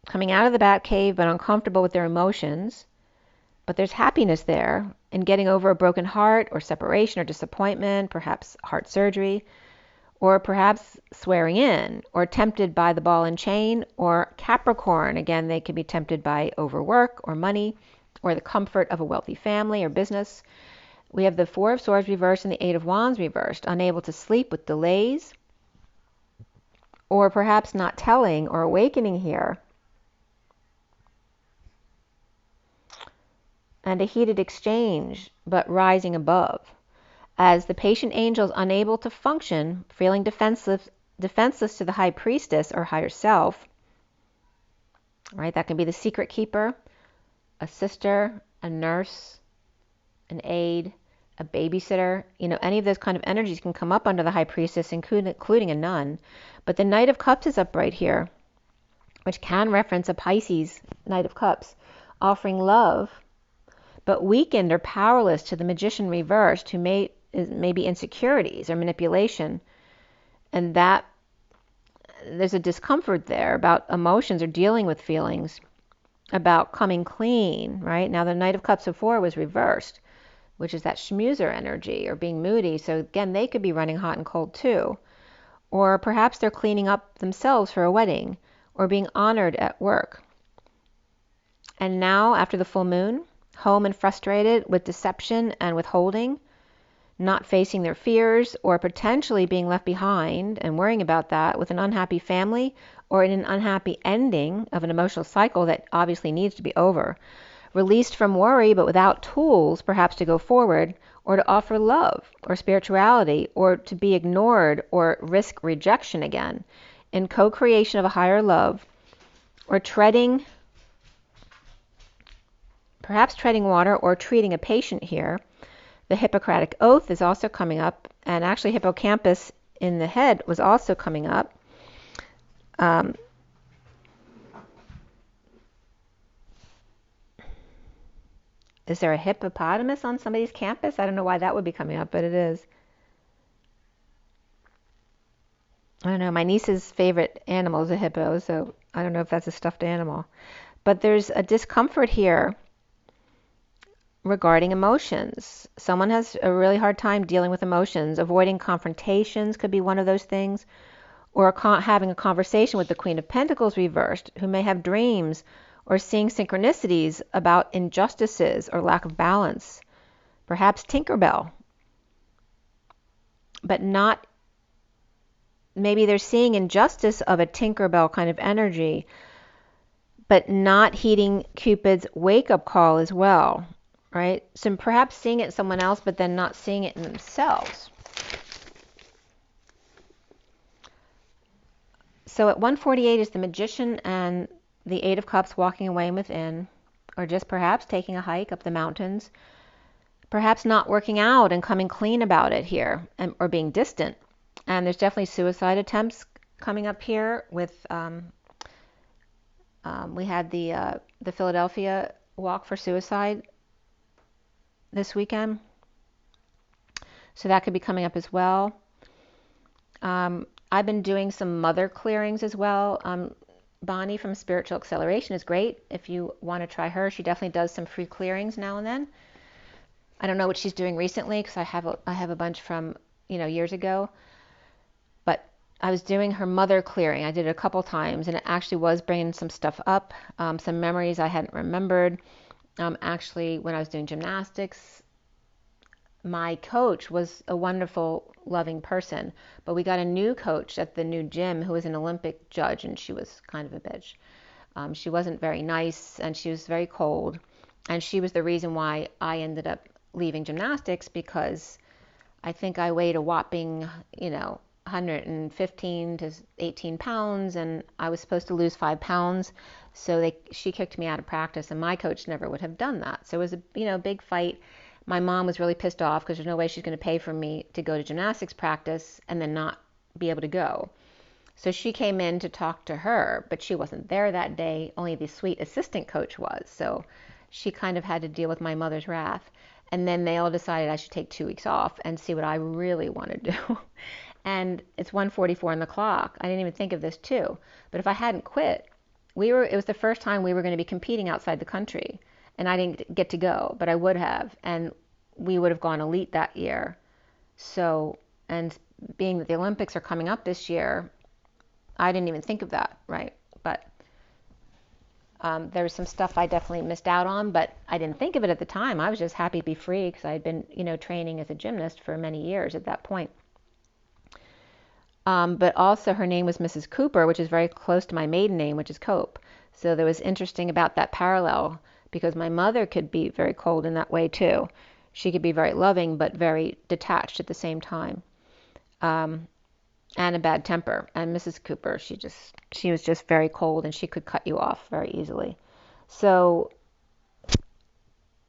of the Batcave, but uncomfortable with their emotions. But there's happiness there in getting over a broken heart or separation or disappointment, perhaps heart surgery, or perhaps swearing in, or tempted by the ball and chain, or Capricorn. Again, they can be tempted by overwork or money, or the comfort of a wealthy family or business. We have the Four of Swords reversed and the Eight of Wands reversed, unable to sleep with delays, or perhaps not telling or awakening here. And a heated exchange, but rising above. As the patient angel is unable to function, feeling defenseless to the High Priestess or higher self, right? That can be the Secret Keeper, a sister, a nurse, an aide, a babysitter. Any of those kind of energies can come up under the High Priestess, including a nun. But the Knight of Cups is up right here, which can reference a Pisces Knight of Cups, offering love, but weakened or powerless to the Magician reversed, who may be insecurities or manipulation. And that there's a discomfort there about emotions or dealing with feelings, about coming clean, right? Now the Knight of Cups before was reversed, which is that schmoozer energy or being moody. So again, they could be running hot and cold too. Or perhaps they're cleaning up themselves for a wedding or being honored at work. And now after the full moon, home and frustrated with deception and withholding, not facing their fears, or potentially being left behind and worrying about that with an unhappy family or in an unhappy ending of an emotional cycle that obviously needs to be over. Released from worry, but without tools perhaps to go forward or to offer love or spirituality, or to be ignored or risk rejection again, in co-creation of a higher love, or perhaps treading water or treating a patient here. The Hippocratic Oath is also coming up, and actually hippocampus in the head was also coming up. Is there a hippopotamus on somebody's campus? I don't know why that would be coming up, but it is. I don't know. My niece's favorite animal is a hippo, so I don't know if that's a stuffed animal. But there's a discomfort here regarding emotions. Someone has a really hard time dealing with emotions. Avoiding confrontations could be one of those things. Or having a conversation with the Queen of Pentacles reversed, who may have dreams or seeing synchronicities about injustices or lack of balance. Perhaps Tinkerbell. But not, maybe they're seeing injustice of a Tinkerbell kind of energy, but not heeding Cupid's wake-up call as well, right? So perhaps seeing it in someone else, but then not seeing it in themselves. So at 148 is the Magician and the Eight of Cups walking away within, or just perhaps taking a hike up the mountains, perhaps not working out and coming clean about it here, or being distant. And there's definitely suicide attempts coming up here with, we had the Philadelphia walk for suicide this weekend. So that could be coming up as well. I've been doing some mother clearings as well. Bonnie from Spiritual Acceleration is great. If you want to try her, she definitely does some free clearings now and then. I don't know what she's doing recently because I have a bunch from years ago. But I was doing her mother clearing. I did it a couple times, and it actually was bringing some stuff up, some memories I hadn't remembered. Actually, when I was doing gymnastics, my coach was a wonderful, loving person, but we got a new coach at the new gym who was an Olympic judge, and she was kind of a bitch. She wasn't very nice, and she was very cold, and she was the reason why I ended up leaving gymnastics, because I think I weighed a whopping, 115 to 18 pounds, and I was supposed to lose 5 pounds, so she kicked me out of practice, and my coach never would have done that. So it was a big fight. My mom was really pissed off because there's no way she's going to pay for me to go to gymnastics practice and then not be able to go. So she came in to talk to her, but she wasn't there that day. Only the sweet assistant coach was. So she kind of had to deal with my mother's wrath. And then they all decided I should take 2 weeks off and see what I really want to do. And it's 1:44 on the clock. I didn't even think of this too. But if I hadn't quit, it was the first time we were going to be competing outside the country. And I didn't get to go, but I would have, and we would have gone elite that year. So, and being that the Olympics are coming up this year, I didn't even think of that, right? But there was some stuff I definitely missed out on, but I didn't think of it at the time. I was just happy to be free because I had been, training as a gymnast for many years at that point. But also her name was Mrs. Cooper, which is very close to my maiden name, which is Cope. So there was interesting about that parallel, because my mother could be very cold in that way too. She could be very loving, but very detached at the same time, and a bad temper. And Mrs. Cooper, she was just very cold, and she could cut you off very easily. So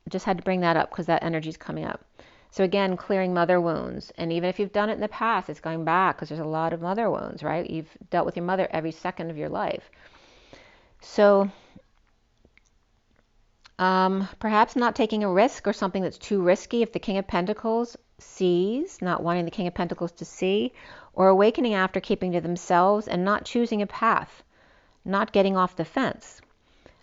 just had to bring that up because that energy is coming up. So again, clearing mother wounds. And even if you've done it in the past, it's going back because there's a lot of mother wounds, right? You've dealt with your mother every second of your life. So perhaps not taking a risk or something that's too risky if the King of Pentacles sees, not wanting the King of Pentacles to see, or awakening after keeping to themselves and not choosing a path, not getting off the fence.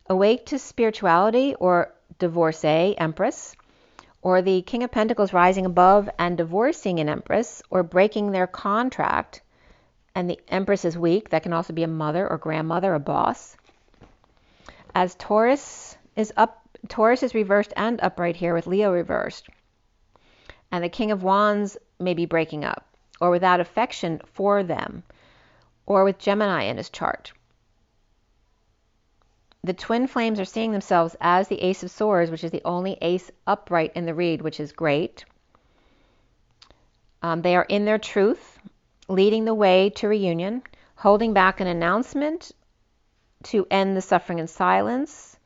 Awake to spirituality or divorcee, Empress, or the King of Pentacles rising above and divorcing an Empress or breaking their contract, and the Empress is weak. That can also be a mother or grandmother, a boss. As Taurus is reversed and upright here with Leo reversed. And the King of Wands may be breaking up, or without affection for them, or with Gemini in his chart. The twin flames are seeing themselves as the Ace of Swords, which is the only ace upright in the read, which is great. They are in their truth, leading the way to reunion, holding back an announcement to end the suffering and silence,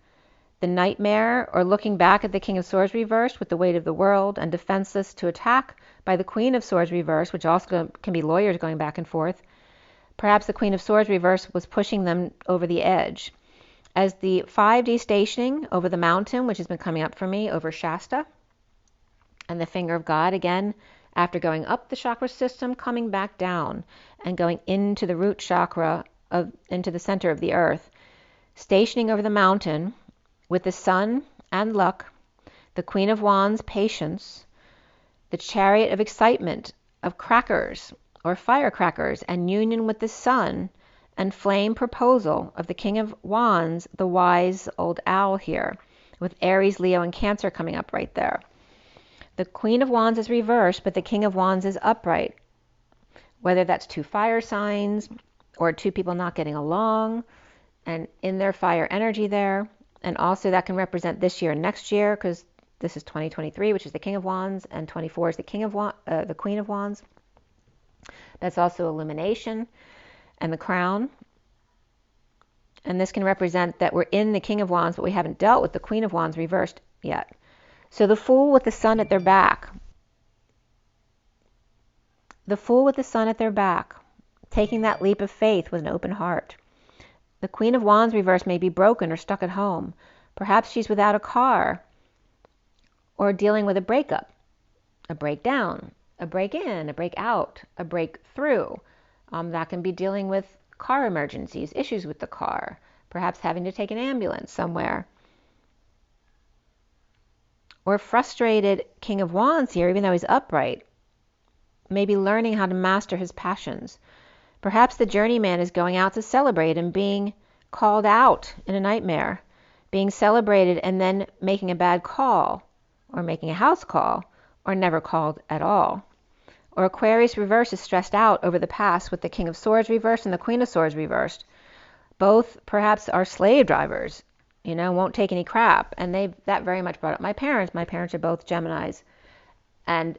the nightmare, or looking back at the King of Swords reversed with the weight of the world and defenseless to attack by the Queen of Swords reversed, which also can be lawyers going back and forth. Perhaps the Queen of Swords reversed was pushing them over the edge. as the 5D stationing over the mountain, which has been coming up for me over Shasta, and the finger of God, again, after going up the chakra system, coming back down and going into the root chakra, into the center of the earth, stationing over the mountain with the sun and luck, the Queen of Wands, patience, the Chariot of excitement, of crackers or firecrackers, and union with the sun, and flame proposal of the King of Wands, the wise old owl here, with Aries, Leo, and Cancer coming up right there. The Queen of Wands is reversed, but the King of Wands is upright. Whether that's two fire signs or two people not getting along and in their fire energy there. And also that can represent this year and next year, because this is 2023, which is the King of Wands, and 24 is the the Queen of Wands. That's also illumination and the crown. And this can represent that we're in the King of Wands, but we haven't dealt with the Queen of Wands reversed yet. So the Fool with the sun at their back. The Fool with the sun at their back, taking that leap of faith with an open heart. The Queen of Wands reversed may be broken or stuck at home. Perhaps she's without a car, or dealing with a breakup, a breakdown, a break-in, a break-out, a breakthrough. That can be dealing with car emergencies, issues with the car, perhaps having to take an ambulance somewhere. Or frustrated King of Wands here, even though he's upright, maybe learning how to master his passions. Perhaps the journeyman is going out to celebrate and being called out in a nightmare, being celebrated and then making a bad call, or making a house call, or never called at all. Or Aquarius reverse is stressed out over the past with the King of Swords reversed and the Queen of Swords reversed. Both perhaps are slave drivers, won't take any crap. And that very much brought up my parents. My parents are both Geminis, and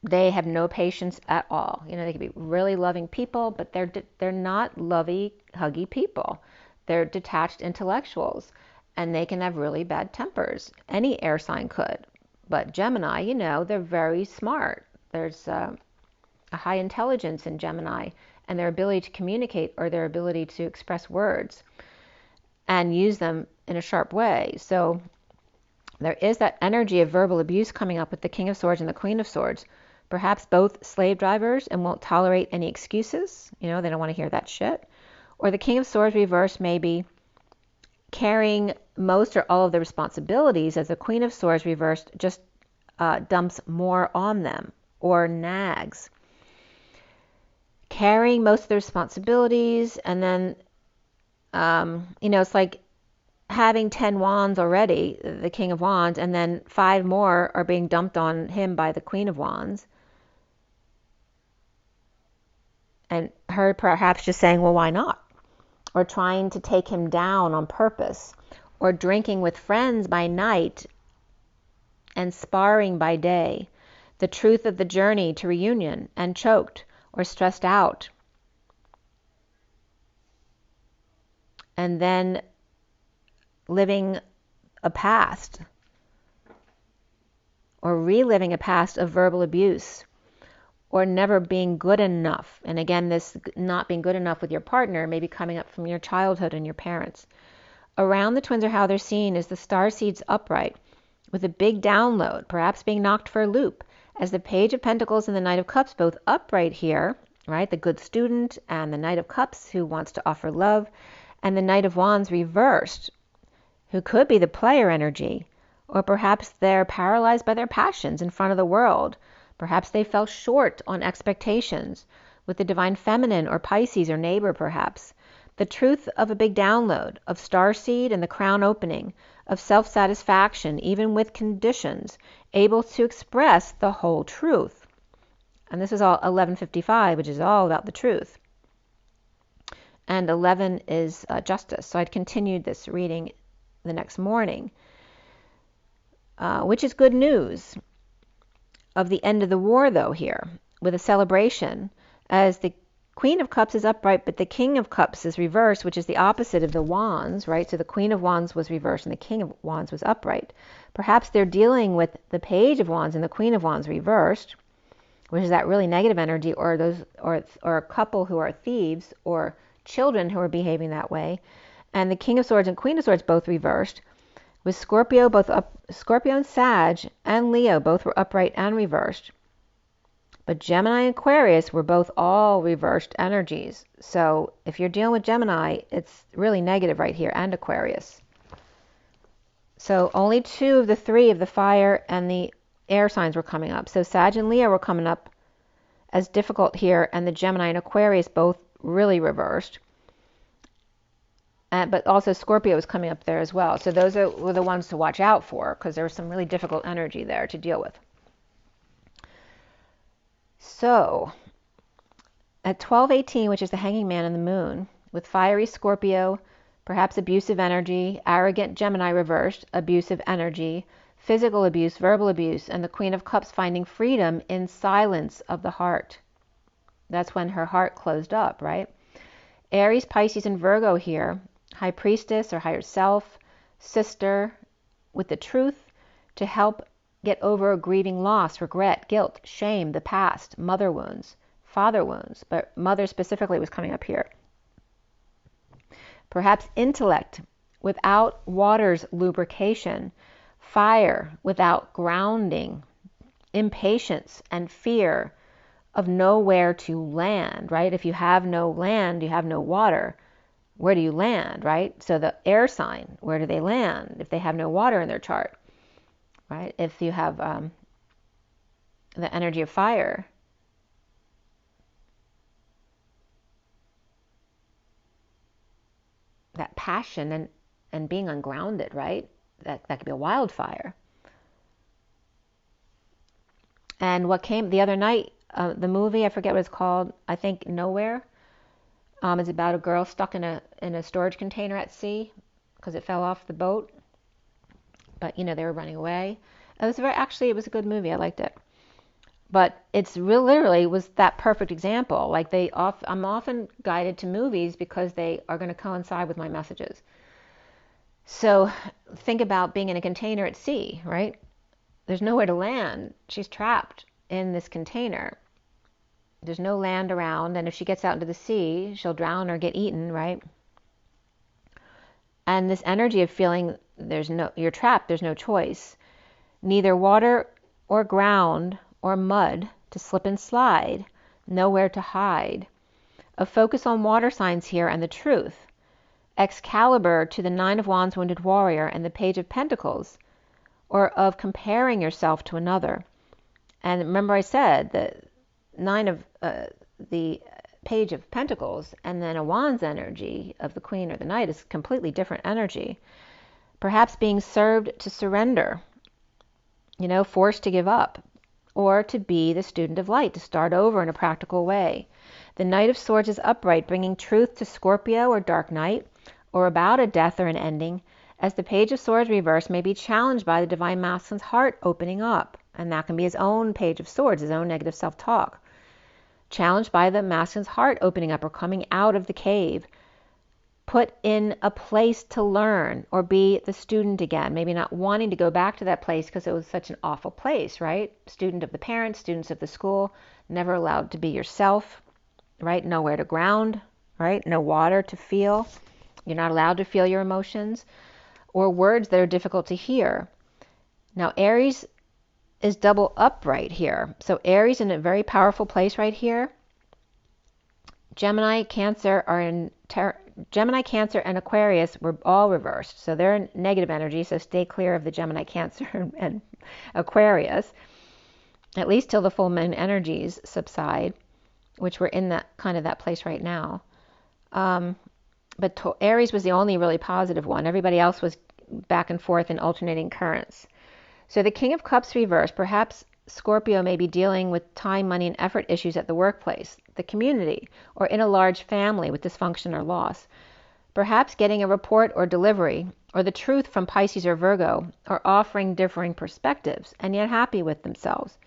they have no patience at all. They can be really loving people, but they're not lovey, huggy people. They're detached intellectuals, and they can have really bad tempers. Any air sign could. But Gemini, they're very smart. There's a high intelligence in Gemini, and their ability to communicate, or their ability to express words and use them in a sharp way. So there is that energy of verbal abuse coming up with the King of Swords and the Queen of Swords. Perhaps both slave drivers and won't tolerate any excuses. They don't want to hear that shit. Or the King of Swords reversed may be carrying most or all of the responsibilities, as the Queen of Swords reversed just dumps more on them or nags. Carrying most of the responsibilities, and then, it's like having 10 wands already, the King of Wands, and then 5 more are being dumped on him by the Queen of Wands. And her perhaps just saying, well, why not? Or trying to take him down on purpose, or drinking with friends by night and sparring by day. The truth of the journey to reunion, and choked or stressed out. And then living a past, or reliving a past of verbal abuse, or never being good enough. And again, this not being good enough with your partner may be coming up from your childhood and your parents. Around the twins, or how they're seen, is the starseeds upright with a big download, perhaps being knocked for a loop, as the Page of Pentacles and the Knight of Cups both upright here, right? The good student and the Knight of Cups who wants to offer love, and the Knight of Wands reversed, who could be the player energy, or perhaps they're paralyzed by their passions in front of the world. Perhaps they fell short on expectations with the Divine Feminine or Pisces or neighbor perhaps. The truth of a big download, of starseed and the crown opening, of self-satisfaction even with conditions, able to express the whole truth. And this is all 1155, which is all about the truth. And 11 is justice. So I'd continued this reading the next morning, which is good news of the end of the war, though, here, with a celebration, as the Queen of Cups is upright, but the King of Cups is reversed, which is the opposite of the Wands, right? So the Queen of Wands was reversed and the King of Wands was upright. Perhaps they're dealing with the Page of Wands and the Queen of Wands reversed, which is that really negative energy, or a couple who are thieves, or children who are behaving that way. and the King of Swords and Queen of Swords both reversed, with Scorpio Scorpio and Sag and Leo both were upright and reversed. But Gemini and Aquarius were both all reversed energies. So if you're dealing with Gemini, it's really negative right here, and Aquarius. So only 2 of the 3 of the fire and the air signs were coming up. So Sag and Leo were coming up as difficult here, and the Gemini and Aquarius both really reversed. But also Scorpio was coming up there as well. So those were the ones to watch out for, because there was some really difficult energy there to deal with. So at 12:18, which is the Hanging Man and the Moon, with fiery Scorpio, perhaps abusive energy, arrogant Gemini reversed, abusive energy, physical abuse, verbal abuse, and the Queen of Cups finding freedom in silence of the heart. That's when her heart closed up, right? Aries, Pisces, and Virgo here, High Priestess or Higher Self, Sister, with the truth to help get over a grieving loss, regret, guilt, shame, the past, mother wounds, father wounds, but mother specifically was coming up here. Perhaps intellect without water's lubrication, fire without grounding, impatience and fear of nowhere to land, right? If you have no land, you have no water. Where do you land, right? So the air sign, where do they land if they have no water in their chart, right? If you have the energy of fire, that passion and being ungrounded, right? That could be a wildfire. And what came the other night, the movie, I forget what it's called, I think Nowhere, is about a girl stuck in a storage container at sea because it fell off the boat. But, you know, they were running away. It was it was a good movie. I liked it. But it's literally was that perfect example. Like I'm often guided to movies because they are going to coincide with my messages. So think about being in a container at sea, right? There's nowhere to land. She's trapped in this container. There's no land around, and if she gets out into the sea, she'll drown or get eaten, right? And this energy of feeling you're trapped, there's no choice. Neither water or ground or mud to slip and slide, nowhere to hide. A focus on water signs here and the truth. Excalibur to the 9 of Wands wounded warrior and the Page of Pentacles, or of comparing yourself to another. And remember I said that the Page of Pentacles and then a Wands energy of the Queen or the Knight is completely different energy. Perhaps being served to surrender, forced to give up, or to be the student of light, to start over in a practical way. The Knight of Swords is upright, bringing truth to Scorpio or Dark Night, or about a death or an ending, as the Page of Swords reverse may be challenged by the Divine Masculine's heart opening up. And that can be his own Page of Swords, his own negative self-talk. Challenged by the masculine's heart opening up or coming out of the cave. Put in a place to learn or be the student again. Maybe not wanting to go back to that place because it was such an awful place, right? Student of the parents, students of the school, never allowed to be yourself, right? Nowhere to ground, right? No water to feel. You're not allowed to feel your emotions or words that are difficult to hear. Now, Aries is double upright here. So Aries in a very powerful place right here. Gemini, Cancer, and Aquarius were all reversed. So they're in negative energy, so stay clear of the Gemini, Cancer, and Aquarius, at least till the full moon energies subside, which we're in that place right now. But Aries was the only really positive one. Everybody else was back and forth in alternating currents. So the King of Cups reversed. Perhaps Scorpio may be dealing with time, money, and effort issues at the workplace, the community, or in a large family with dysfunction or loss. Perhaps getting a report or delivery, or the truth from Pisces or Virgo, or offering differing perspectives, and yet happy with themselves.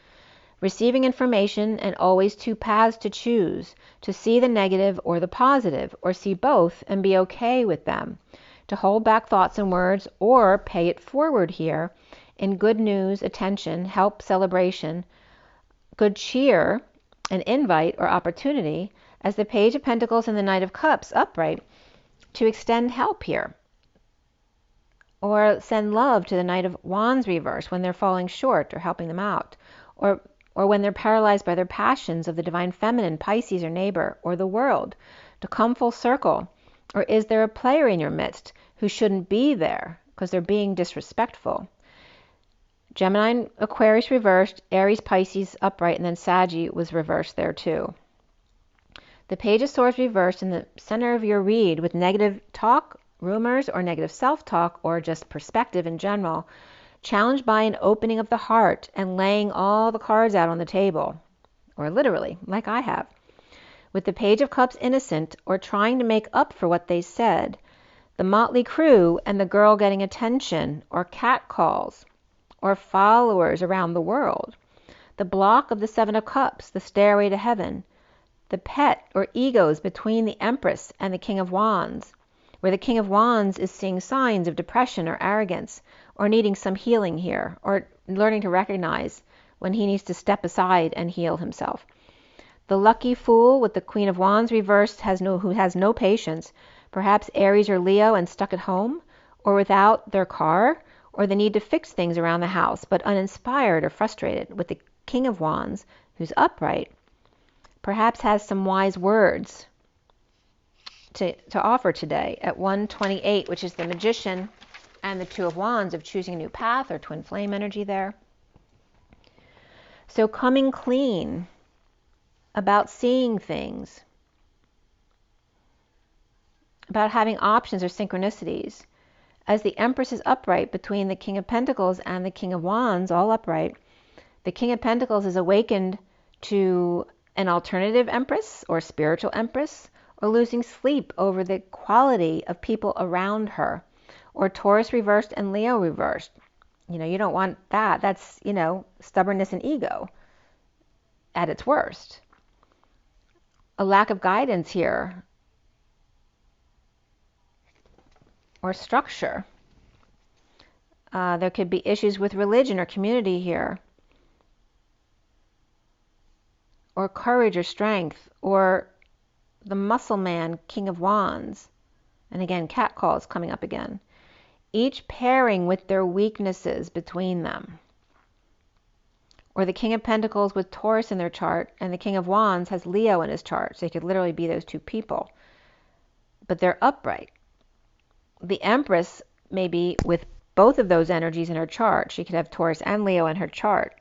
Receiving information and always 2 paths to choose, to see the negative or the positive, or see both and be okay with them. To hold back thoughts and words, or pay it forward here, in good news, attention, help, celebration, good cheer, an invite or opportunity, as the Page of Pentacles and the Knight of Cups upright to extend help here. Or send love to the Knight of Wands reverse when they're falling short or helping them out. Or when they're paralyzed by their passions of the divine feminine, Pisces or neighbor, or the world, to come full circle. Or is there a player in your midst who shouldn't be there because they're being disrespectful? Gemini, Aquarius reversed, Aries, Pisces upright, and then Saggy was reversed there too. The Page of Swords reversed in the center of your read with negative talk, rumors, or negative self-talk, or just perspective in general, challenged by an opening of the heart and laying all the cards out on the table, or literally, like I have. With the Page of Cups innocent, or trying to make up for what they said, the motley crew and the girl getting attention, or cat calls, or followers around the world. The block of the Seven of Cups, the stairway to heaven. The pet or egos between the Empress and the King of Wands, where the King of Wands is seeing signs of depression or arrogance, or needing some healing here, or learning to recognize when he needs to step aside and heal himself. The lucky fool with the Queen of Wands reversed who has no patience, perhaps Aries or Leo and stuck at home, or without their car, or the need to fix things around the house, but uninspired or frustrated, with the King of Wands, who's upright, perhaps has some wise words to offer today at 128, which is the Magician and the Two of Wands of choosing a new path, or twin flame energy there. So coming clean about seeing things, about having options or synchronicities. As the Empress is upright between the King of Pentacles and the King of Wands, all upright, the King of Pentacles is awakened to an alternative Empress or spiritual Empress, or losing sleep over the quality of people around her, or Taurus reversed and Leo reversed. You don't want that. That's, stubbornness and ego at its worst. A lack of guidance here, or structure. There could be issues with religion or community here, or courage or strength, or the muscle man, King of Wands. And again, cat calls coming up again. Each pairing with their weaknesses between them. Or the King of Pentacles with Taurus in their chart, and the King of Wands has Leo in his chart. So it could literally be those two people. But they're upright. The Empress may be with both of those energies in her chart. She could have Taurus and Leo in her chart.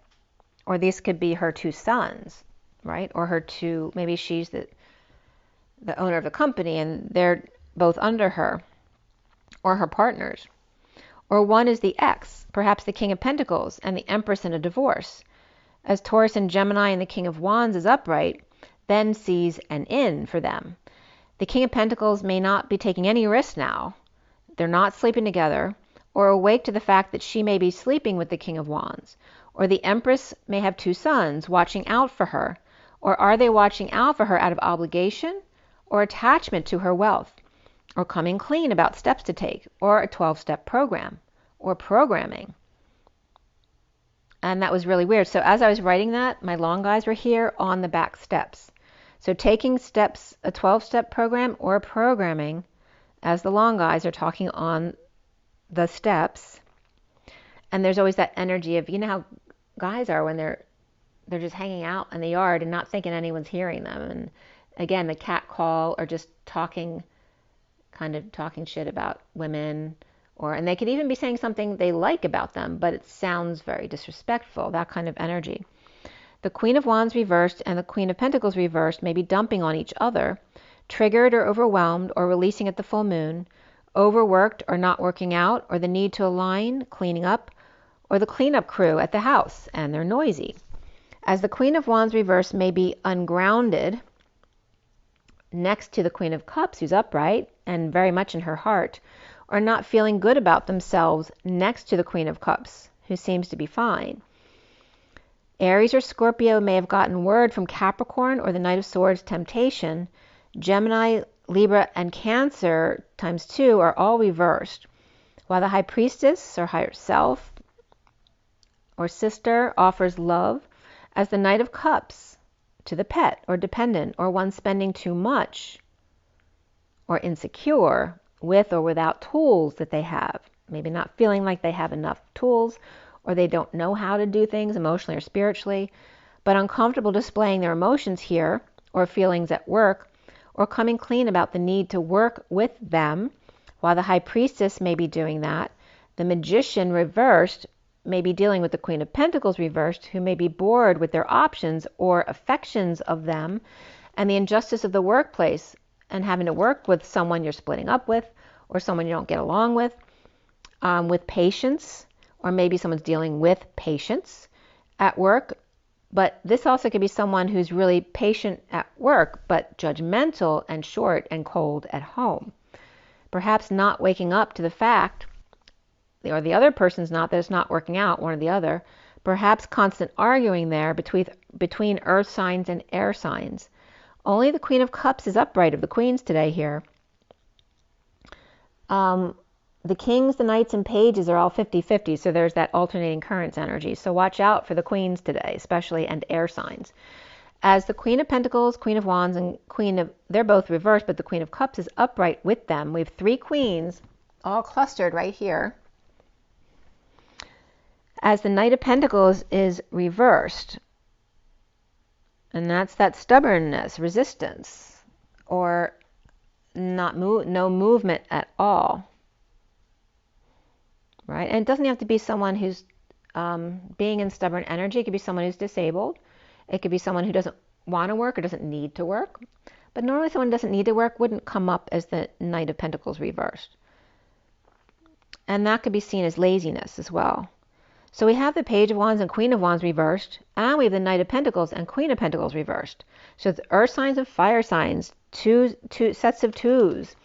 Or these could be her two sons, right? Or her two, maybe she's the owner of the company and they're both under her, or her partners. Or one is the ex, perhaps the King of Pentacles and the Empress in a divorce. As Taurus and Gemini and the King of Wands is upright, then sees an in for them. The King of Pentacles may not be taking any risks now. They're not sleeping together, or awake to the fact that she may be sleeping with the King of Wands. Or the Empress may have two sons watching out for her. Or are they watching out for her out of obligation or attachment to her wealth? Or coming clean about steps to take, or a 12-step program, or programming. And that was really weird. So as I was writing that, my long guys were here on the back steps. So taking steps, a 12-step program or programming, as the long guys are talking on the steps. And there's always that energy of, how guys are when they're just hanging out in the yard and not thinking anyone's hearing them. And again, the cat call, or just talking shit about women, and they could even be saying something they like about them, but it sounds very disrespectful, that kind of energy. The Queen of Wands reversed and the Queen of Pentacles reversed may be dumping on each other, triggered or overwhelmed, or releasing at the full moon, overworked or not working out, or the need to align, cleaning up, or the cleanup crew at the house, and they're noisy. As the Queen of Wands reversed may be ungrounded next to the Queen of Cups, who's upright and very much in her heart, or not feeling good about themselves next to the Queen of Cups, who seems to be fine. Aries or Scorpio may have gotten word from Capricorn or the Knight of Swords temptation. Gemini, Libra, and Cancer times 2 are all reversed, while the High Priestess or higher self or sister offers love as the Knight of Cups to the pet or dependent, or one spending too much or insecure with or without tools that they have. Maybe not feeling like they have enough tools, or they don't know how to do things emotionally or spiritually, but uncomfortable displaying their emotions here or feelings at work, or coming clean about the need to work with them. While the High Priestess may be doing that, the Magician reversed may be dealing with the Queen of Pentacles reversed, who may be bored with their options or affections of them, and the injustice of the workplace, and having to work with someone you're splitting up with, or someone you don't get along with patience, or maybe someone's dealing with patience at work. But this also could be someone who's really patient at work, but judgmental and short and cold at home. Perhaps not waking up to the fact, or the other person's not, that it's not working out, one or the other. Perhaps constant arguing there between earth signs and air signs. Only the Queen of Cups is upright of the queens today here. The kings, the knights, and pages are all 50-50, so there's that alternating currents energy. So watch out for the queens today, especially, and air signs. As the Queen of Pentacles, Queen of Wands, and they're both reversed, but the Queen of Cups is upright with them. We have three queens all clustered right here. As the Knight of Pentacles is reversed, and that's that stubbornness, resistance, or no movement at all. Right? And it doesn't have to be someone who's being in stubborn energy. It could be someone who's disabled. It could be someone who doesn't want to work or doesn't need to work. But normally someone who doesn't need to work wouldn't come up as the Knight of Pentacles reversed. And that could be seen as laziness as well. So we have the Page of Wands and Queen of Wands reversed, and we have the Knight of Pentacles and Queen of Pentacles reversed. So it's earth signs and fire signs, two sets of twos.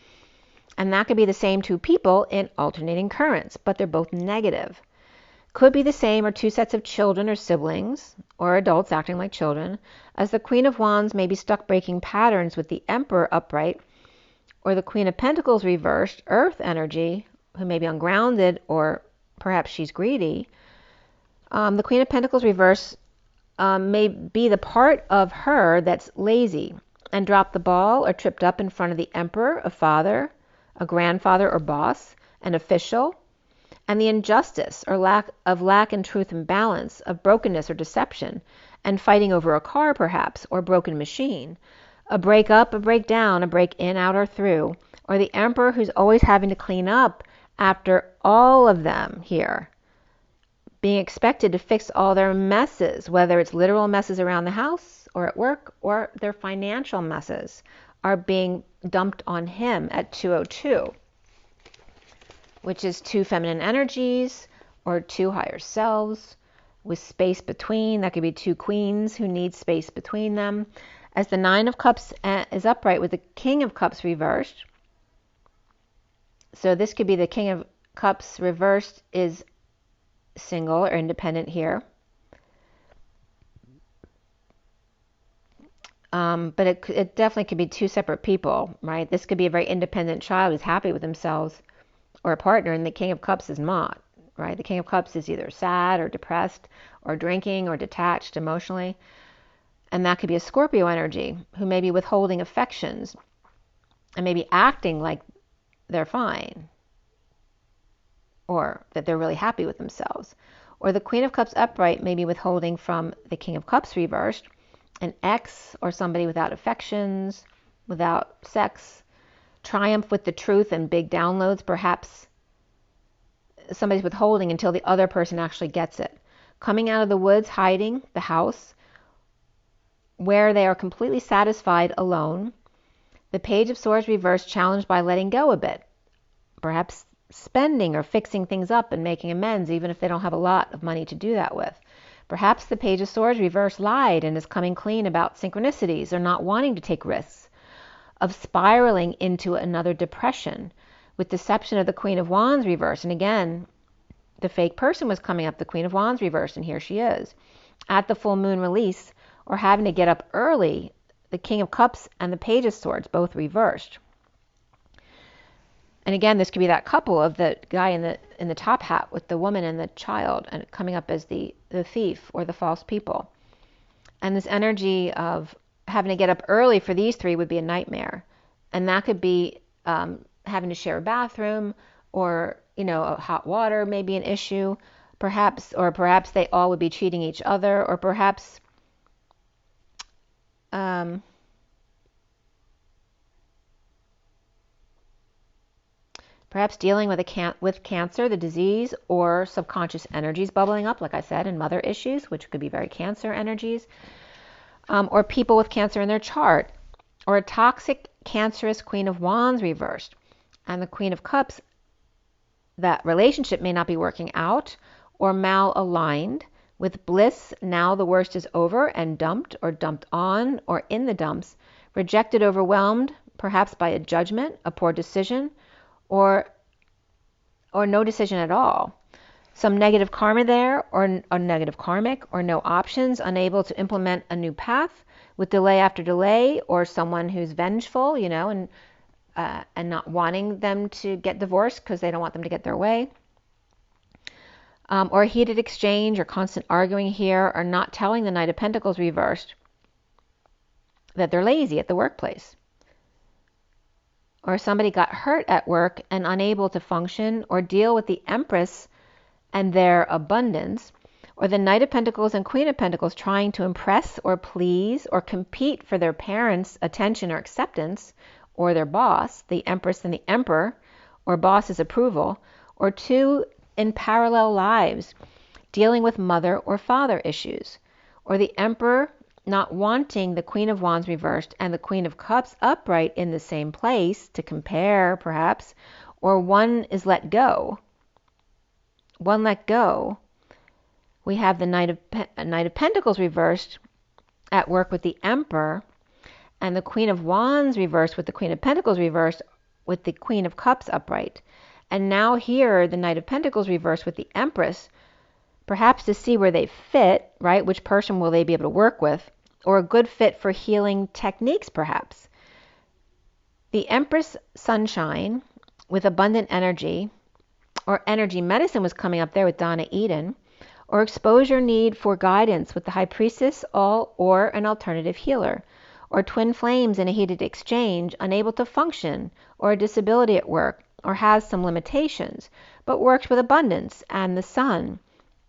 And that could be the same two people in alternating currents, but they're both negative. Could be the same or two sets of children or siblings, or adults acting like children, as the Queen of Wands may be stuck breaking patterns with the Emperor upright, or the Queen of Pentacles reversed, earth energy, who may be ungrounded, or perhaps she's greedy. The Queen of Pentacles reverse may be the part of her that's lazy and dropped the ball or tripped up in front of the Emperor, a father, a grandfather or boss, an official, and the injustice or lack in truth and balance, of brokenness or deception, and fighting over a car perhaps, or broken machine, a break up, a break down, a break in, out, or through, or the Emperor who's always having to clean up after all of them here, being expected to fix all their messes, whether it's literal messes around the house or at work, or their financial messes are being dumped on him at 202, which is two feminine energies or two higher selves with space between. That could be two queens who need space between them. As the Nine of Cups is upright with the King of Cups reversed. So this could be the King of Cups reversed is single or independent here. But it definitely could be two separate people, right? This could be a very independent child who's happy with themselves, or a partner, and the King of Cups is not, right? The King of Cups is either sad or depressed or drinking or detached emotionally. And that could be a Scorpio energy who may be withholding affections and maybe acting like they're fine or that they're really happy with themselves. Or the Queen of Cups upright may be withholding from the King of Cups reversed, an ex or somebody without affections, without sex, triumph with the truth and big downloads. Perhaps somebody's withholding until the other person actually gets it. Coming out of the woods, hiding the house, where they are completely satisfied alone. The Page of Swords reversed, challenged by letting go a bit. Perhaps spending or fixing things up and making amends, even if they don't have a lot of money to do that with. Perhaps the Page of Swords reverse lied and is coming clean about synchronicities or not wanting to take risks, of spiraling into another depression with deception of the Queen of Wands reverse. And again, the fake person was coming up, the Queen of Wands reverse, and here she is. At the full moon release, or having to get up early, the King of Cups and the Page of Swords, both reversed. And again, this could be that couple of the guy in the top hat with the woman and the child, and coming up as the thief or the false people. And this energy of having to get up early for these three would be a nightmare. And that could be having to share a bathroom, or, hot water may be an issue, perhaps they all would be cheating each other, or perhaps dealing with cancer, the disease, or subconscious energies bubbling up, like I said, and mother issues, which could be very cancer energies, or people with cancer in their chart, or a toxic, cancerous Queen of Wands reversed, and the Queen of Cups. That relationship may not be working out, or malaligned. With bliss, now the worst is over and dumped, or dumped on, or in the dumps, rejected, overwhelmed, perhaps by a judgment, a poor decision, or no decision at all. Some negative karma there, or a negative karmic, or no options, unable to implement a new path, with delay after delay, or someone who's vengeful, and not wanting them to get divorced because they don't want them to get their way. Or a heated exchange, or constant arguing here, or not telling the Knight of Pentacles reversed that they're lazy at the workplace. Or somebody got hurt at work and unable to function or deal with the Empress and their abundance. Or the Knight of Pentacles and Queen of Pentacles trying to impress or please or compete for their parents' attention or acceptance, or their boss, the Empress and the Emperor, or boss's approval. Or two in parallel lives, dealing with mother or father issues. Or the Emperor not wanting the Queen of Wands reversed and the Queen of Cups upright in the same place to compare, perhaps. Or one is let go. One let go. We have the Knight of Pentacles reversed at work with the Emperor, and the Queen of Wands reversed with the Queen of Pentacles reversed with the Queen of Cups upright. And now here, the Knight of Pentacles reversed with the Empress, perhaps to see where they fit, right? Which person will they be able to work with? Or a good fit for healing techniques, perhaps. The Empress Sunshine with abundant energy, or energy medicine was coming up there with Donna Eden, or exposure need for guidance with the High Priestess, or an alternative healer. Or twin flames in a heated exchange, unable to function, or a disability at work, or has some limitations, but works with abundance and the sun,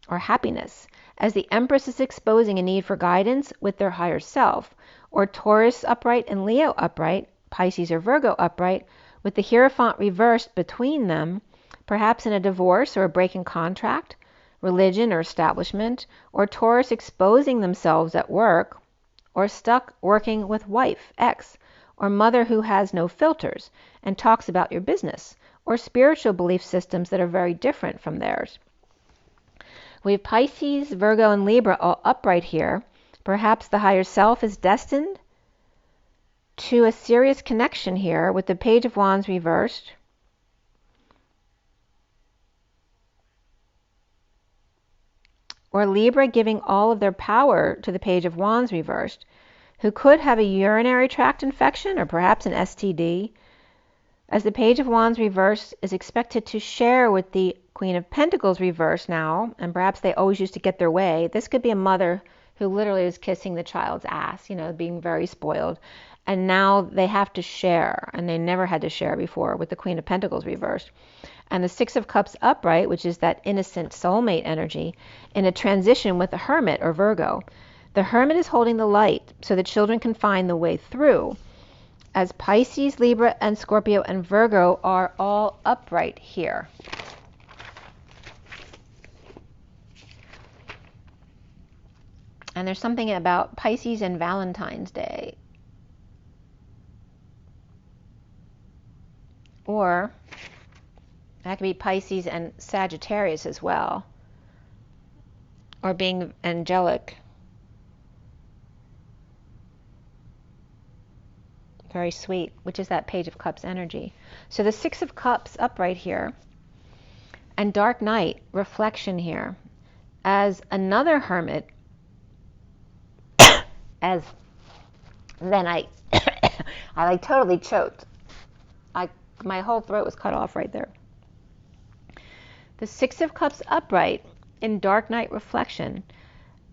or happiness, as the Empress is exposing a need for guidance with their higher self. Or Taurus upright and Leo upright, Pisces or Virgo upright, with the Hierophant reversed between them, perhaps in a divorce or a break in contract, religion or establishment. Or Taurus exposing themselves at work, or stuck working with wife, ex, or mother who has no filters and talks about your business, or spiritual belief systems that are very different from theirs. We have Pisces, Virgo, and Libra all upright here. Perhaps the higher self is destined to a serious connection here with the Page of Wands reversed. Or Libra giving all of their power to the Page of Wands reversed, who could have a urinary tract infection or perhaps an STD, as the Page of Wands reversed is expected to share with the Queen of Pentacles reversed now, and perhaps they always used to get their way. This could be a mother who literally is kissing the child's ass, being very spoiled, and now they have to share, and they never had to share before with the Queen of Pentacles reversed. And the Six of Cups upright, which is that innocent soulmate energy, in a transition with the Hermit or Virgo. The Hermit is holding the light so the children can find the way through, as Pisces, Libra, and Scorpio, and Virgo are all upright here. And there's something about Pisces and Valentine's Day. Or that could be Pisces and Sagittarius as well. Or being angelic. Very sweet, which is that Page of Cups energy. So the Six of Cups upright here, and Dark Night reflection here, as another Hermit, as then I totally choked. My whole throat was cut off right there. The Six of Cups upright in Dark Night reflection,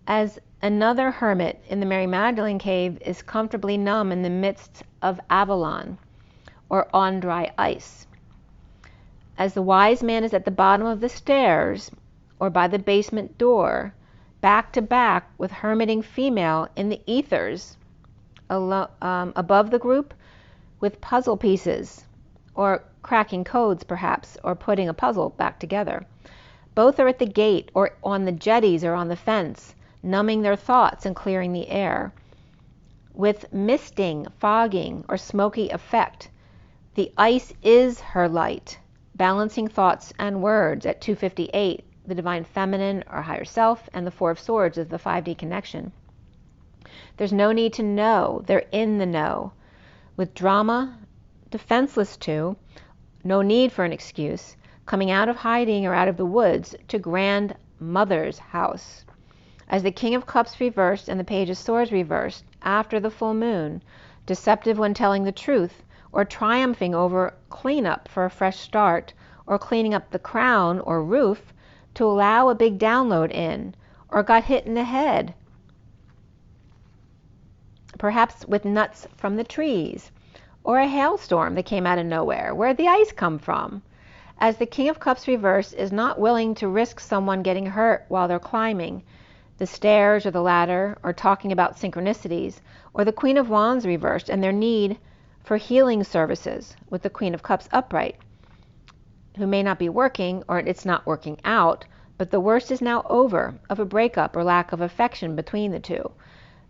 as another hermit in the Mary Magdalene cave is comfortably numb in the midst of Avalon, or on dry ice. As the wise man is at the bottom of the stairs or by the basement door, back to back with hermiting female in the ethers, above the group with puzzle pieces, or cracking codes perhaps, or putting a puzzle back together. Both are at the gate or on the jetties or on the fence, numbing their thoughts and clearing the air. With misting, fogging, or smoky effect, the ice is her light, balancing thoughts and words at 258, the divine feminine or higher self, and the Four of Swords is the 5D connection. There's no need to know, they're in the know. With drama, defenseless too, no need for an excuse, coming out of hiding or out of the woods to grandmother's house. As the King of Cups reversed and the Page of Swords reversed, after the full moon, deceptive when telling the truth, or triumphing over cleanup for a fresh start, or cleaning up the crown or roof to allow a big download in, or got hit in the head, perhaps with nuts from the trees, or a hailstorm that came out of nowhere. Where'd the ice come from? As the King of Cups reversed is not willing to risk someone getting hurt while they're climbing the stairs or the ladder, or talking about synchronicities, or the Queen of Wands reversed and their need for healing services with the Queen of Cups upright, who may not be working, or it's not working out, but the worst is now over, of a breakup or lack of affection between the two.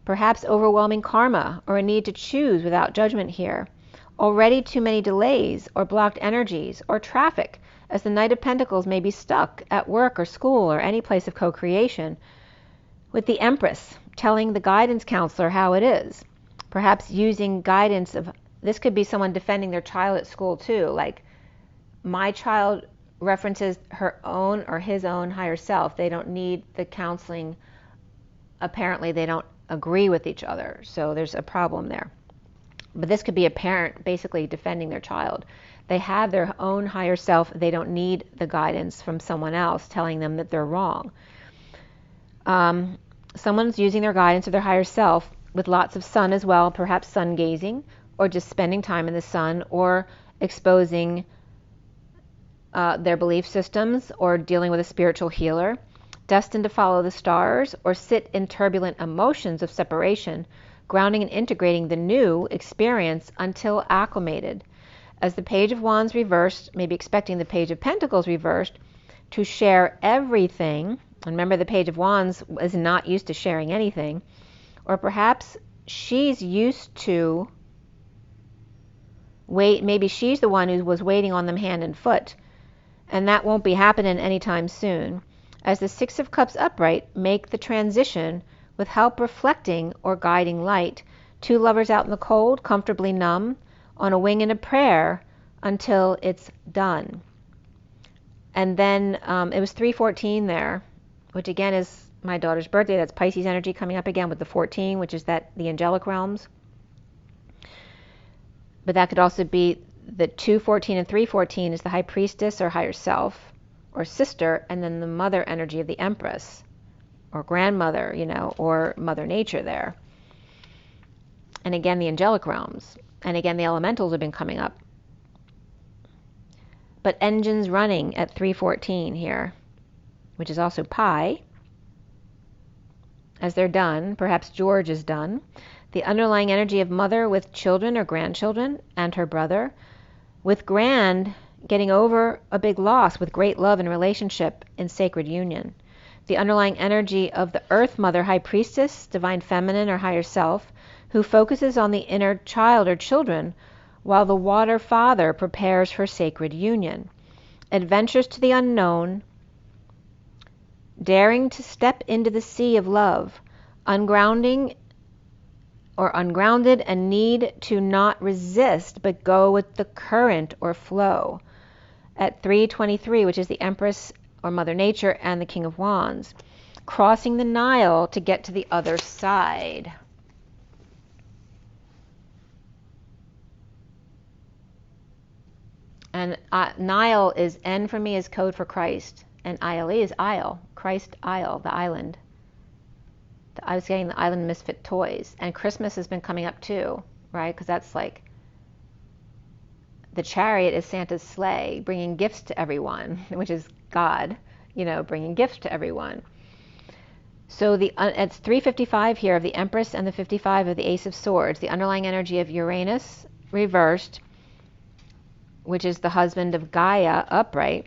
Perhaps overwhelming karma, or a need to choose without judgment here. Already too many delays, or blocked energies, or traffic, as the Knight of Pentacles may be stuck at work or school or any place of co-creation, with the Empress telling the guidance counselor how it is. Perhaps using guidance of, this could be someone defending their child at school too, like, my child references her own or his own higher self. They don't need the counseling. Apparently they don't agree with each other, so there's a problem there. But this could be a parent basically defending their child. They have their own higher self. They don't need the guidance from someone else telling them that they're wrong. Someone's using their guidance of their higher self with lots of sun as well, perhaps sun gazing, or just spending time in the sun, or exposing their belief systems, or dealing with a spiritual healer, destined to follow the stars, or sit in turbulent emotions of separation, grounding and integrating the new experience until acclimated. As the Page of Wands reversed, maybe expecting the Page of Pentacles reversed to share everything. And remember, the Page of Wands is not used to sharing anything. Or perhaps she's used to wait. Maybe she's the one who was waiting on them hand and foot. And that won't be happening anytime soon. As the Six of Cups upright make the transition with help reflecting or guiding light. Two lovers out in the cold, comfortably numb, on a wing and a prayer until it's done. And then it was 314 there, which again is my daughter's birthday. That's Pisces energy coming up again with the 14, which is that the angelic realms. But that could also be the 214 and 314 is the high priestess or higher self or sister, and then the mother energy of the empress or grandmother, or mother nature there. And again, the angelic realms. And again, the elementals have been coming up. But engines running at 314 here, which is also pi. As they're done, perhaps George is done. The underlying energy of mother with children or grandchildren and her brother. With grand, getting over a big loss with great love and relationship in sacred union. The underlying energy of the Earth Mother High Priestess, Divine Feminine or Higher Self, who focuses on the inner child or children, while the Water Father prepares for sacred union. Adventures to the unknown, daring to step into the sea of love, ungrounding or ungrounded, and need to not resist but go with the current or flow. At 323, which is the Empress or Mother Nature and the King of Wands, crossing the Nile to get to the other side. And Nile is, N for me is code for Christ, and ILE is Isle, Christ Isle, the island. I was getting the Island Misfit toys, and Christmas has been coming up too, right? Because that's like the chariot is Santa's sleigh, bringing gifts to everyone, which is God, bringing gifts to everyone. So it's 355 here of the Empress and the 55 of the Ace of Swords, the underlying energy of Uranus reversed, which is the husband of Gaia upright,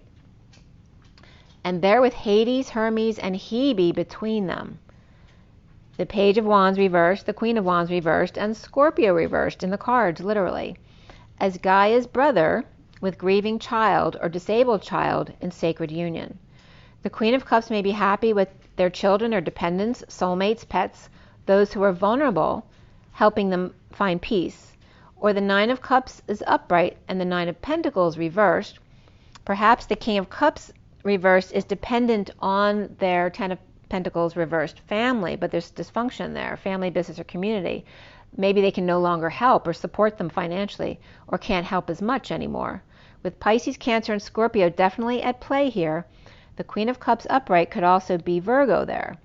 and there with Hades, Hermes, and Hebe between them. The Page of Wands reversed, the Queen of Wands reversed, and Scorpio reversed in the cards, literally, as Gaia's brother with grieving child or disabled child in sacred union. The Queen of Cups may be happy with their children or dependents, soulmates, pets, those who are vulnerable, helping them find peace. Or the Nine of Cups is upright and the Nine of Pentacles reversed. Perhaps the King of Cups reversed is dependent on their Ten of Pentacles reversed family, but there's dysfunction there, family, business, or community. Maybe they can no longer help or support them financially, or can't help as much anymore. With Pisces, Cancer, and Scorpio definitely at play here, the Queen of Cups upright could also be Virgo there.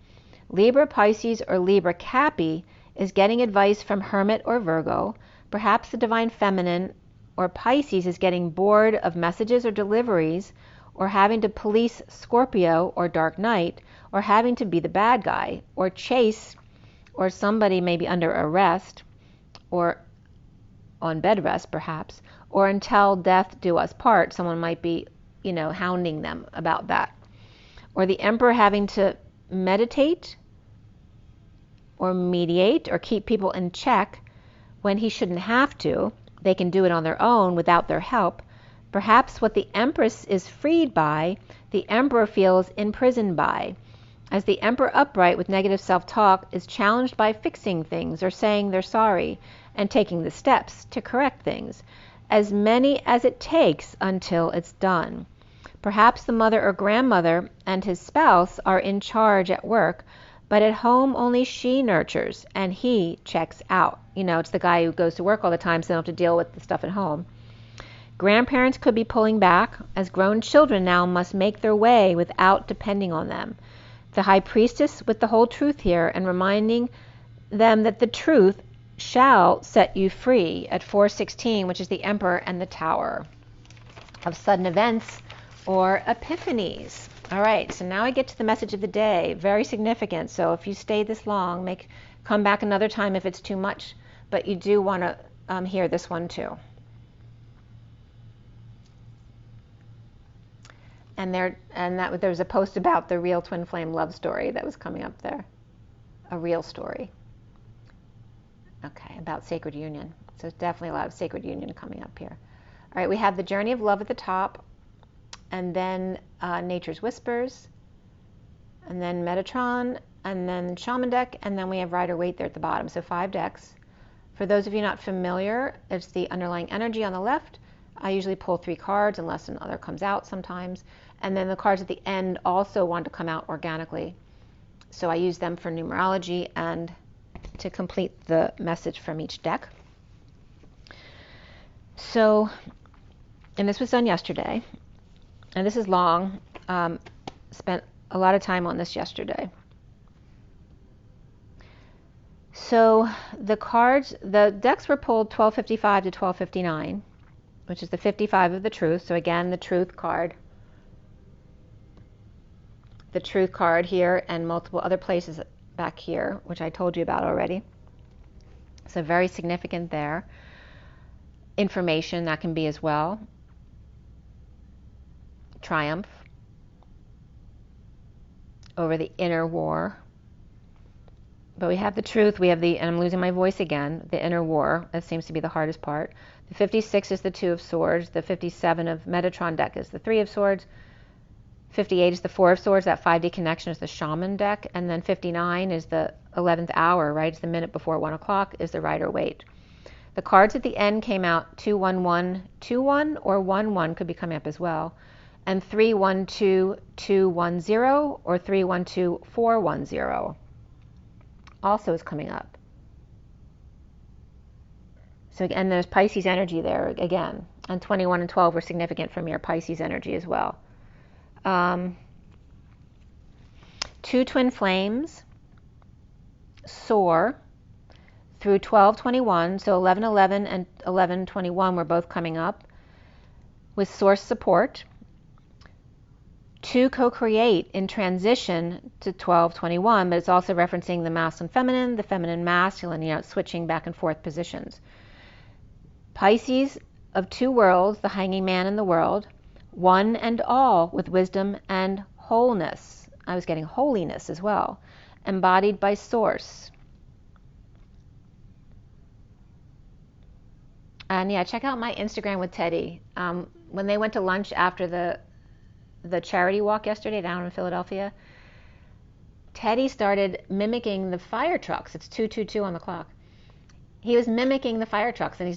Libra, Pisces, or Libra Cappy is getting advice from Hermit or Virgo. Perhaps the Divine Feminine or Pisces is getting bored of messages or deliveries, or having to police Scorpio or Dark Knight, or having to be the bad guy, or chase, or somebody may be under arrest, or on bed rest perhaps, or until death do us part, someone might be, hounding them about that. Or the Emperor having to meditate, or mediate, or keep people in check when he shouldn't have to. They can do it on their own without their help. Perhaps what the Empress is freed by, the Emperor feels imprisoned by, as the Emperor upright with negative self-talk is challenged by fixing things or saying they're sorry and taking the steps to correct things, as many as it takes until it's done. Perhaps the mother or grandmother and his spouse are in charge at work, but at home only she nurtures and he checks out. It's the guy who goes to work all the time, so they don't have to deal with the stuff at home. Grandparents could be pulling back, as grown children now must make their way without depending on them. The High Priestess with the whole truth here and reminding them that the truth shall set you free at 416, which is the Emperor and the Tower of sudden events or epiphanies. All right, so now I get to the message of the day. Very significant. So if you stay this long, come back another time if it's too much, but you do want to hear this one too. And there was a post about the real twin flame love story that was coming up there. A real story. Okay, about sacred union. So definitely a lot of sacred union coming up here. All right, we have the journey of love at the top, and then Nature's Whispers, and then Metatron, and then Shaman deck, and then we have Rider-Waite there at the bottom. So 5 decks. For those of you not familiar, it's the underlying energy on the left. I usually pull 3 cards unless another comes out sometimes. And then the cards at the end also want to come out organically. So I use them for numerology and to complete the message from each deck. So, and this was done yesterday. And this is long. Spent a lot of time on this yesterday. So the decks were pulled 1255 to 1259. Which is the 55 of the truth. So again, the truth card. The truth card here and multiple other places back here, which I told you about already. So very significant there. Information that can be as well. Triumph over the inner war. But we have the truth, and I'm losing my voice again, the inner war. That seems to be the hardest part. The 56 is the 2 of Swords. The 57 of Metatron deck is the 3 of Swords. 58 is the 4 of Swords. That 5D connection is the Shaman deck. And then 59 is the 11th hour, right? It's the minute before 1 o'clock is the Rider-Waite. The cards at the end came out 21121 or 11 could be coming up as well. And 312210 or 312410 also is coming up. So again, there's Pisces energy there again. And 21 and 12 were significant from your Pisces energy as well. 2 twin flames soar through 1221. So 1111 and 1121 were both coming up. with source support to co-create in transition to 1221, but it's also referencing the masculine feminine, the feminine masculine, it's switching back and forth positions. Pisces of two worlds, the hanging man and the world, one and all with wisdom and wholeness. I was getting holiness as well, embodied by source. And yeah, check out my Instagram with Teddy. When they went to lunch after the charity walk yesterday down in Philadelphia, Teddy started mimicking the fire trucks. It's 2:22 on the clock. He was mimicking the fire trucks, and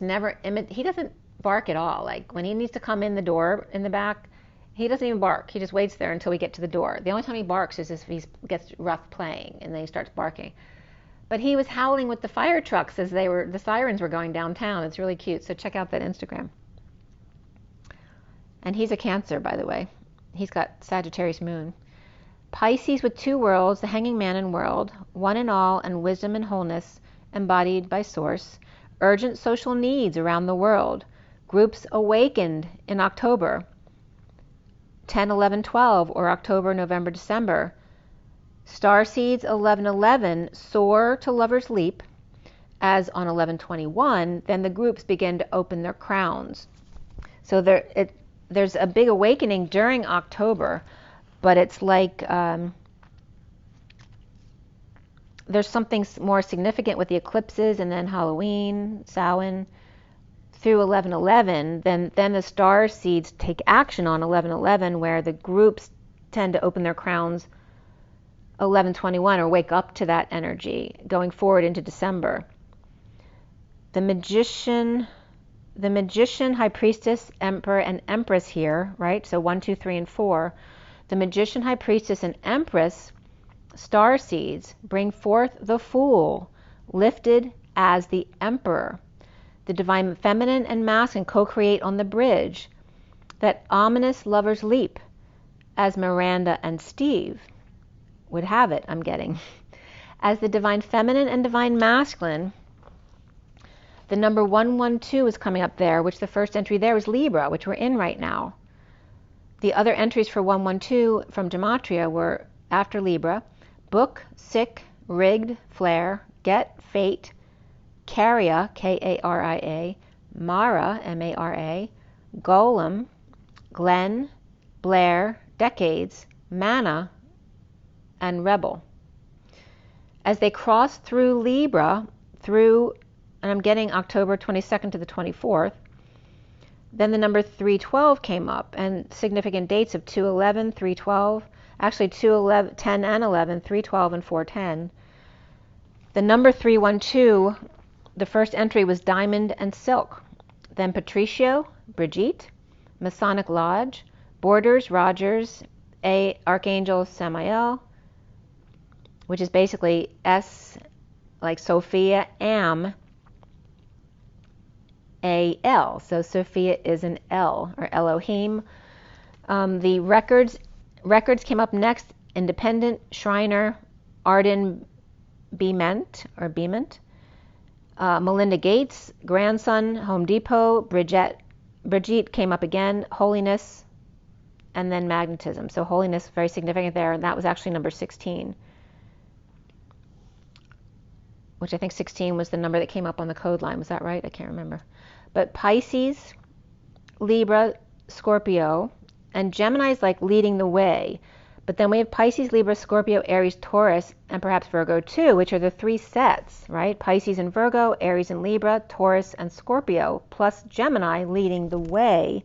he doesn't bark at all. Like when he needs to come in the door in the back, he doesn't even bark. He just waits there until we get to the door. The only time he barks is if he gets rough playing, and then he starts barking. But he was howling with the fire trucks as the sirens were going downtown. It's really cute. So check out that Instagram. And he's a Cancer, by the way. He's got Sagittarius moon. Pisces with two worlds, the hanging man and world, one and all, and wisdom and wholeness, embodied by source. Urgent social needs around the world. Groups awakened in October. 10, 11, 12, or October, November, December. Starseeds 11:11 soar to lover's leap, as on 11:21, then the groups begin to open their crowns. So there's a big awakening during October, but it's like there's something more significant with the eclipses and then Halloween, Samhain, through 11:11. Then the star seeds take action on 11:11, where the groups tend to open their crowns 11:21 or wake up to that energy going forward into December. The magician, high priestess, emperor, and empress here, right? So 1, 2, 3, and 4. The magician, high priestess, and empress, star seeds, bring forth the fool, lifted as the emperor. The divine feminine and masculine co-create on the bridge. That ominous lover's leap, as Miranda and Steve would have it, I'm getting. As the divine feminine and divine masculine, the number 112 is coming up there, which the first entry there is Libra, which we're in right now. The other entries for 112 from Gematria were after Libra: book, sick, rigged, flare, get, fate, Caria, K-A-R-I-A, Mara, M-A-R-A, Golem, Glen, Blair, decades, Mana, and Rebel. As they cross through Libra, and I'm getting October 22nd to the 24th, then the number 312 came up, and significant dates of 211, 312, actually 211, 10 and 11, 312 and 410. The number 312, the first entry was Diamond and Silk, then Patricio, Brigitte, Masonic Lodge, Borders, Rogers, Archangel Samael, which is basically S like Sophia, Am, A-L. So Sophia is an L, or Elohim. The records came up next: Independent, Shriner, Arden Bement, Melinda Gates, Grandson, Home Depot, Brigitte came up again, Holiness, and then Magnetism. So Holiness, very significant there, and that was actually number 16. Which I think 16 was the number that came up on the code line. Was that right? I can't remember. But Pisces, Libra, Scorpio, and Gemini is like leading the way. But then we have Pisces, Libra, Scorpio, Aries, Taurus, and perhaps Virgo too, which are the three sets, right? Pisces and Virgo, Aries and Libra, Taurus and Scorpio, plus Gemini leading the way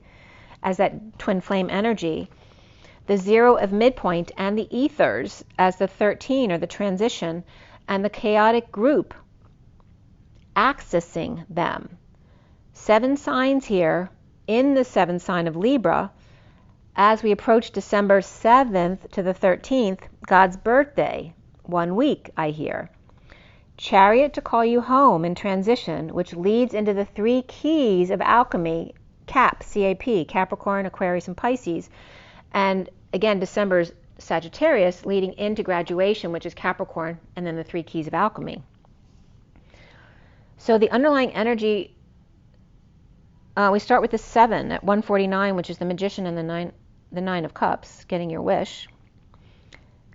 as that twin flame energy. The zero of midpoint and the ethers as the 13 or the transition, and the chaotic group accessing them. 7 signs here in the 7th sign of Libra. As we approach December 7th to the 13th, God's birthday, 1 week, I hear. Chariot to call you home in transition, which leads into the 3 keys of alchemy, CAP, C-A-P, Capricorn, Aquarius, and Pisces. And again, December's Sagittarius leading into graduation, which is Capricorn, and then the 3 keys of alchemy. So the underlying energy We start with the 7 at 149, which is the Magician, and the 9 of Cups, getting your wish.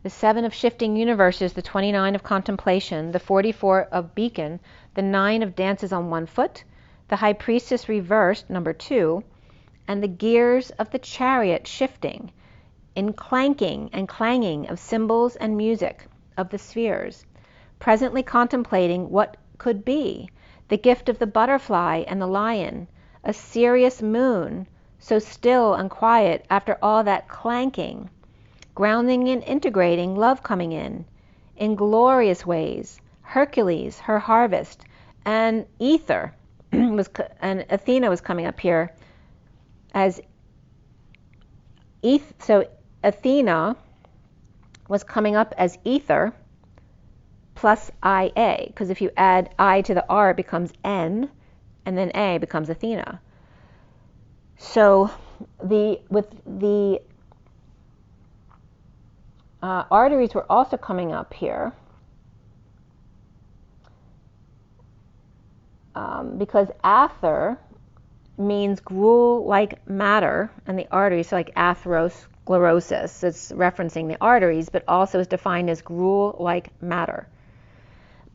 The 7 of Shifting Universes, the 29 of Contemplation, the 44 of Beacon, the 9 of Dances on One Foot, the High Priestess reversed, number 2, and the gears of the Chariot shifting in clanking and clanging of cymbals and music of the spheres, presently contemplating what could be, the gift of the butterfly and the lion, a serious moon, so still and quiet after all that clanking, grounding and integrating love coming in glorious ways, Hercules, her harvest, and ether and Athena was coming up here as so Athena was coming up as ether plus IA, because if you add I to the R, it becomes N, and then A becomes Athena. So with the arteries were also coming up here because ather means gruel-like matter, and the arteries, so like atherosclerosis, it's referencing the arteries, but also is defined as gruel-like matter.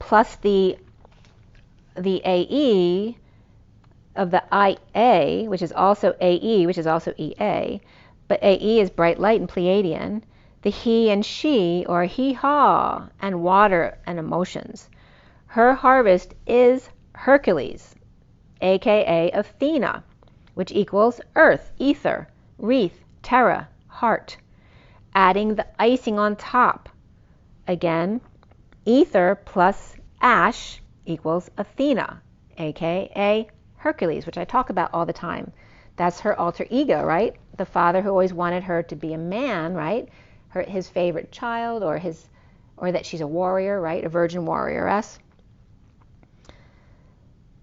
Plus the AE of the IA, which is also AE, which is also EA, but AE is bright light and Pleiadian, the he and she, or hee-haw, and water and emotions. Her harvest is Hercules, aka Athena, which equals earth, ether, wreath, terra, heart. Adding the icing on top. Again, ether plus ash equals Athena, aka Hercules, which I talk about all the time. That's her alter ego, right? The father who always wanted her to be a man, right? His favorite child, or that she's a warrior, right? A virgin warrioress.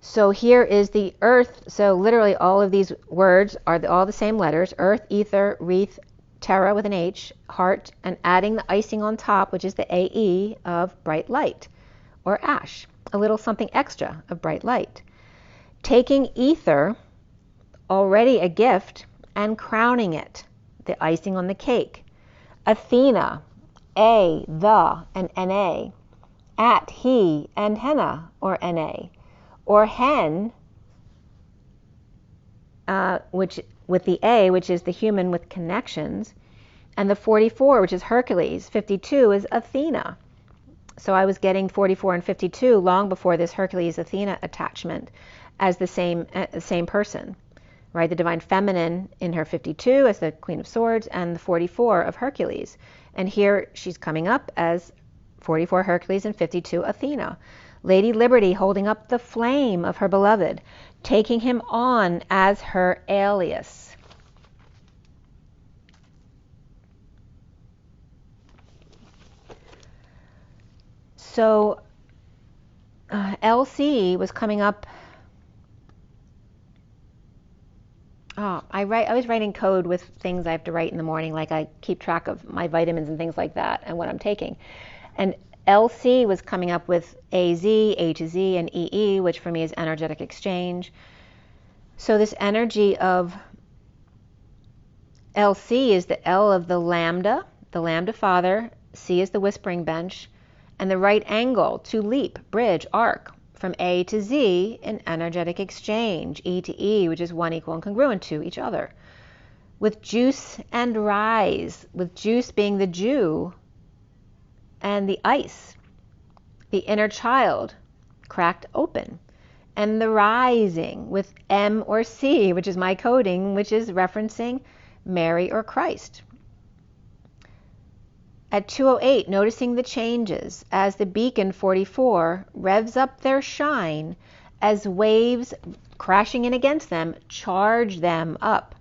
So here is the earth. So literally all of these words are all the same letters: earth, ether, wreath, terra with an H, heart, and adding the icing on top, which is the AE of bright light, or ash, a little something extra of bright light. Taking ether, already a gift, and crowning it, the icing on the cake. Athena, A, the, and NA, at, he, and henna, or NA, or hen, which with the A, which is the human with connections, and the 44, which is Hercules. 52 is Athena. So I was getting 44 and 52 long before this Hercules-Athena attachment as the same person, right? The divine feminine in her 52 as the Queen of Swords, and the 44 of Hercules. And here she's coming up as 44 Hercules and 52 Athena. Lady Liberty holding up the flame of her beloved, taking him on as her alias. So LC was coming up. I was writing code with things I have to write in the morning, like I keep track of my vitamins and things like that and what I'm taking. And LC was coming up with AZ, A to Z, and EE, which for me is energetic exchange. So this energy of LC is the L of the lambda father, C is the whispering bench, and the right angle to leap, bridge, arc, from A to Z in energetic exchange, E to E, which is one, equal, and congruent to each other. With juice and rise, with juice being the Jew and the ice, the inner child cracked open, and the rising with M or C, which is my coding, which is referencing Mary or Christ. At 2:08, noticing the changes as the beacon 44 revs up their shine as waves crashing in against them charge them up,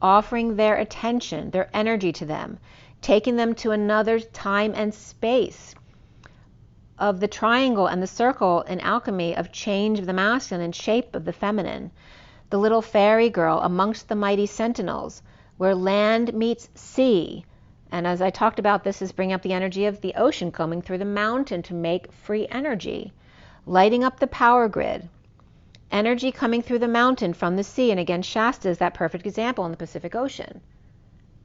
offering their attention, their energy to them, taking them to another time and space of the triangle and the circle in alchemy of change of the masculine and shape of the feminine. The little fairy girl amongst the mighty sentinels, where land meets sea. And as I talked about, this is bringing up the energy of the ocean coming through the mountain to make free energy, lighting up the power grid. energy coming through the mountain from the sea. And again, Shasta is that perfect example in the Pacific Ocean,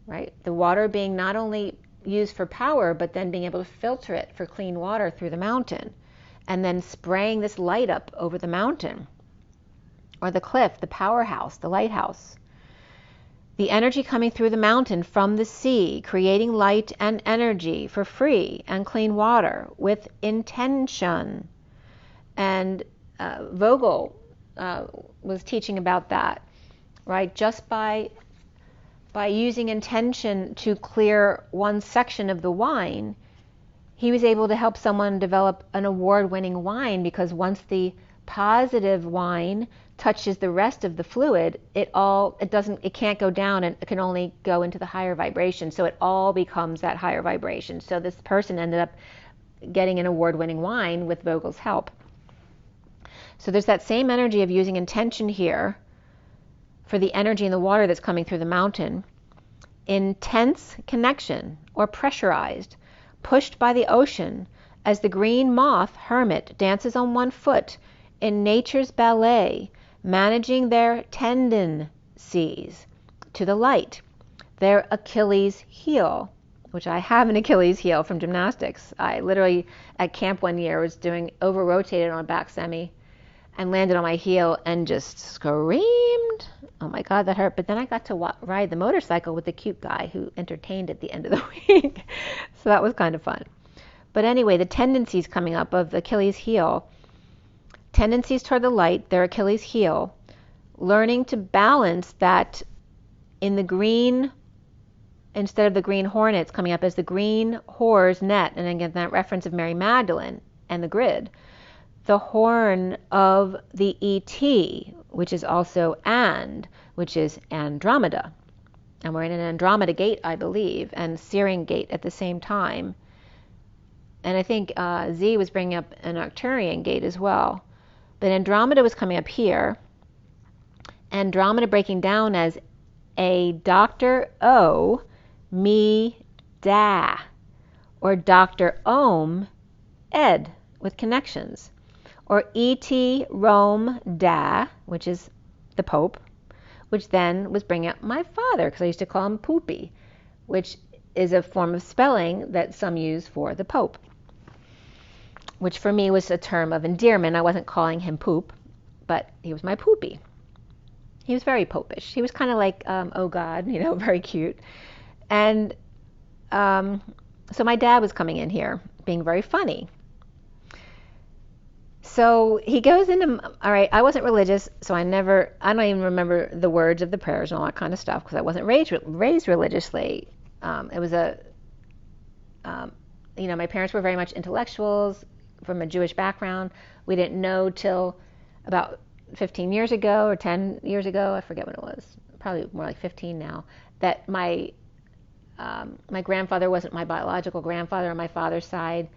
right? The water being not only used for power, but then being able to filter it for clean water through the mountain, and then spraying this light up over the mountain or the cliff, the powerhouse, the lighthouse. The energy coming through the mountain from the sea, creating light and energy for free and clean water with intention. And Vogel was teaching about that, right? Just by using intention to clear one section of the wine, he was able to help someone develop an award-winning wine, because once the positive wine touches the rest of the fluid, it can't go down, and it can only go into the higher vibration. So it all becomes that higher vibration. So this person ended up getting an award-winning wine with Vogel's help. So there's that same energy of using intention here for the energy in the water that's coming through the mountain. Intense connection, or pressurized, pushed by the ocean, as the green moth hermit dances on one foot in nature's ballet, managing their tendencies to the light, their Achilles heel, which I have an Achilles heel from gymnastics. I literally, at camp one year, was over-rotated on a back semi and landed on my heel and just screamed. Oh my God, that hurt. But then I got to ride the motorcycle with the cute guy who entertained at the end of the week. So that was kind of fun. But anyway, the tendencies coming up of the Achilles heel, tendencies toward the light, their Achilles heel, learning to balance that in the green, instead of the green hornets coming up as the green whore's net, and again that reference of Mary Magdalene and the grid, the horn of the ET, which is also which is Andromeda. And we're in an Andromeda gate, I believe, and SIRIAN gate at the same time. And I think Z was bringing up an Arcturian gate as well. But Andromeda was coming up here. Andromeda breaking down as a Dr. O, me, da, or Dr. Ohm, ed, with connections. Or E.T. Rome Da, which is the Pope, which then was bringing up my father, because I used to call him Poopy, which is a form of spelling that some use for the Pope, which for me was a term of endearment. I wasn't calling him Poop, but he was my Poopy. He was very popish. He was kind of like, oh God, very cute. And so my dad was coming in here, being very funny. So he goes into, all right, I wasn't religious, so I don't even remember the words of the prayers and all that kind of stuff, because I wasn't raised religiously. It was my parents were very much intellectuals from a Jewish background. We didn't know till about 15 years ago or 10 years ago, I forget when it was, probably more like 15 now, that my grandfather wasn't my biological grandfather on my father's side.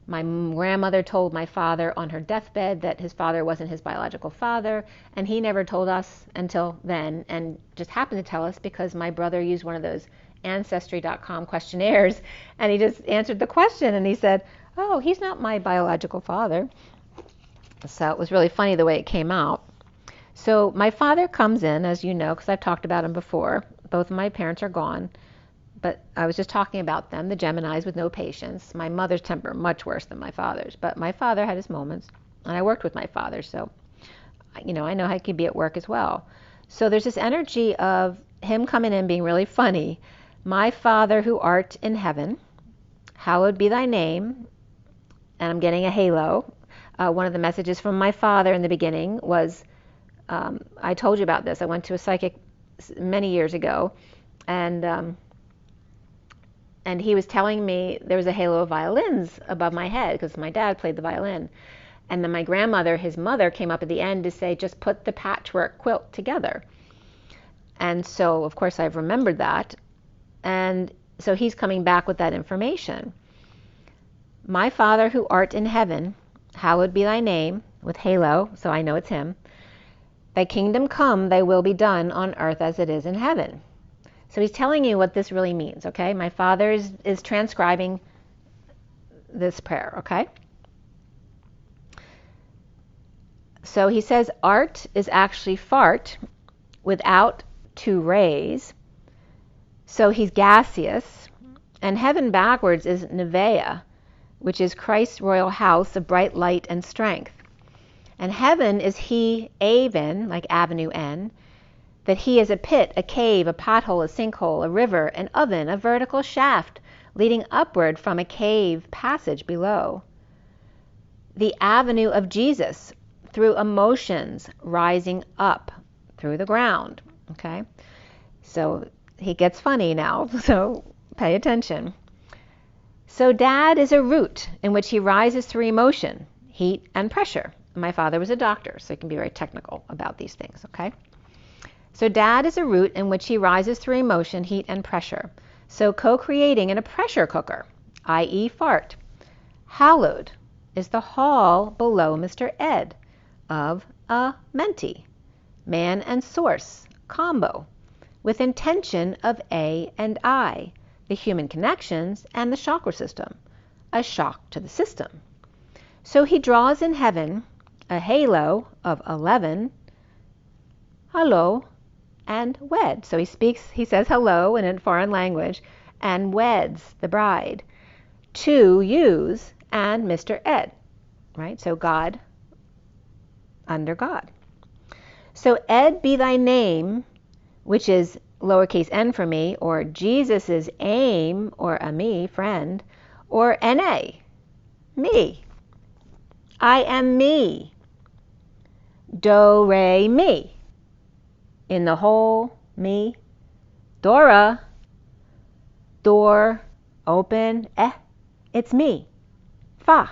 My grandmother told my father on her deathbed that his father wasn't his biological father, and he never told us until then, and just happened to tell us because my brother used one of those Ancestry.com questionnaires, and he just answered the question, and he said, oh, he's not my biological father. So it was really funny the way it came out. So my father comes in, as you know, because I've talked about him before. Both of my parents are gone. But I was just talking about them, the Geminis with no patience. My mother's temper, much worse than my father's. But my father had his moments, and I worked with my father, so, I know how he could be at work as well. So there's this energy of him coming in being really funny. My Father who art in heaven, hallowed be thy name. And I'm getting a halo. One of the messages from my father in the beginning was, I told you about this. I went to a psychic many years ago, and he was telling me there was a halo of violins above my head because my dad played the violin. And then my grandmother, his mother, came up at the end to say, just put the patchwork quilt together. And so, of course, I've remembered that. And so he's coming back with that information. My Father who art in heaven, hallowed be thy name, with halo, so I know it's him. Thy kingdom come, thy will be done on earth as it is in heaven. So he's telling you what this really means, okay? My father is transcribing this prayer, okay? So he says art is actually fart without two rays. So he's gaseous. And heaven backwards is Nevea, which is Christ's royal house of bright light and strength. And heaven is he, Avon, like Avenue N, that he is a pit, a cave, a pothole, a sinkhole, a river, an oven, a vertical shaft leading upward from a cave passage below. The avenue of Jesus through emotions rising up through the ground. Okay? So he gets funny now, so pay attention. So dad is a root in which he rises through emotion, heat, and pressure. My father was a doctor, so he can be very technical about these things, okay? So dad is a root in which he rises through emotion, heat, and pressure. So co-creating in a pressure cooker, i.e. fart. Hallowed is the hall below Mr. Ed of a mentee, man and source, combo, with intention of A and I, the human connections and the chakra system, a shock to the system. So he draws in heaven a halo of 11, hello, and wed. So he says hello in a foreign language, and weds the bride, two U's and Mr. Ed, right? So God under God. So Ed be thy name, which is lowercase n for me, or Jesus's aim, or a me, friend, or N-A, me. I am me. Do, re, mi. In the whole, me. Dora, door, open, it's me. Fa,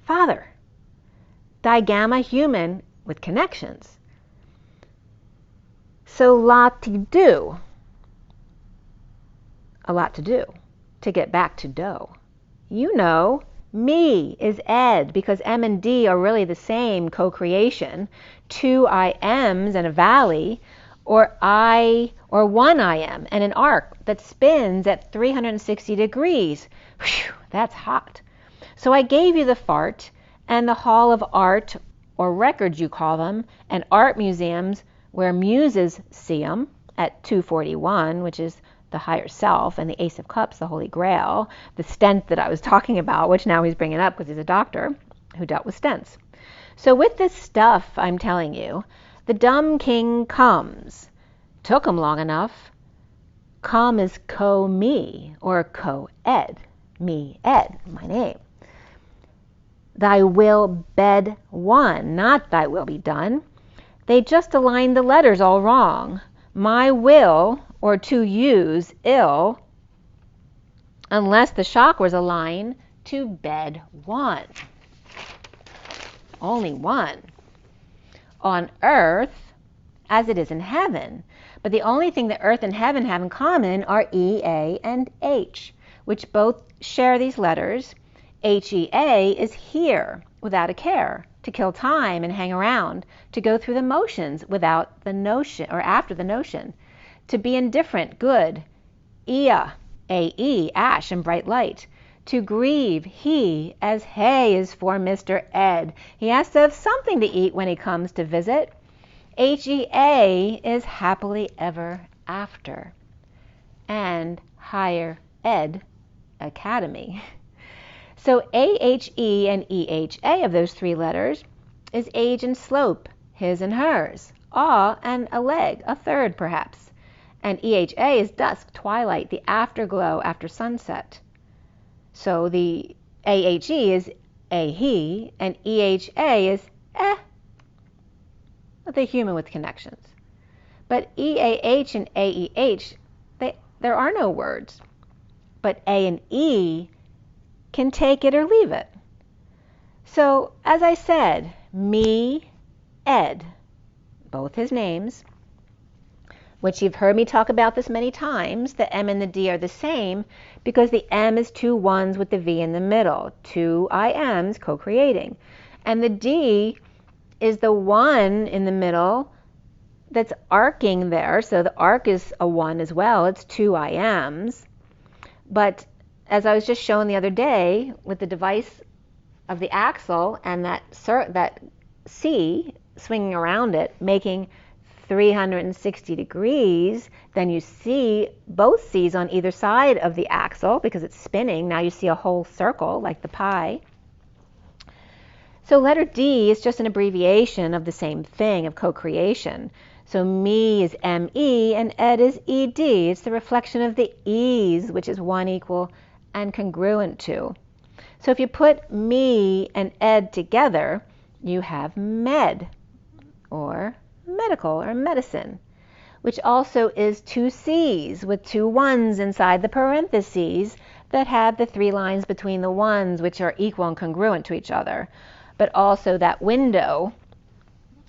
father. Digamma, human, with connections. So lot to do. A lot to do to get back to do. You know, me is Ed because M and D are really the same co-creation. Two I M's and a valley, or one I am and an arc that spins at 360 degrees. Whew, that's hot. So I gave you the fart and the hall of art, or records you call them, and art museums where muses see them at 241, which is the higher self, and the Ace of Cups, the Holy Grail, the stent that I was talking about, which now he's bringing up because he's a doctor who dealt with stents. So with this stuff, I'm telling you, the dumb king comes. Took him long enough. Come is co-me, or co-ed. Me, Ed, my name. Thy will bed one, not thy will be done. They just aligned the letters all wrong. My will, or to use, ill, unless the chakras align to bed one. Only one. On earth, as it is in heaven. But the only thing that earth and heaven have in common are E, A, and H, which both share these letters. H-E-A is here, without a care, to kill time and hang around, to go through the motions without the notion, or after the notion, to be indifferent, good, Ea, A-E, ash and bright light, to grieve, he, as hay is for Mr. Ed. He has to have something to eat when he comes to visit. H-E-A is happily ever after, and higher ed, academy. So A-H-E and E-H-A of those three letters is age and slope, his and hers, awe and a leg, a third perhaps. And E-H-A is dusk, twilight, the afterglow after sunset. So the A-H-E is a-he, and E-H-A is the human with connections. But E-A-H and A-E-H, there are no words. But A and E can take it or leave it. So, as I said, me, Ed, both his names, which you've heard me talk about this many times, the M and the D are the same because the M is two ones with the V in the middle, two I M's co-creating. And the D is the one in the middle that's arcing there, so the arc is a one as well, it's two I M's. But as I was just showing the other day with the device of the axle and that C, swinging around it, making 360 degrees, then you see both C's on either side of the axle because it's spinning. Now you see a whole circle like the pie. So letter D is just an abbreviation of the same thing, of co-creation. So me is M-E and ed is E-D. It's the reflection of the E's, which is one, equal, and congruent to. So if you put me and ed together, you have med, or medical, or medicine, which also is two C's with two ones inside the parentheses that have the three lines between the ones, which are equal and congruent to each other. But also that window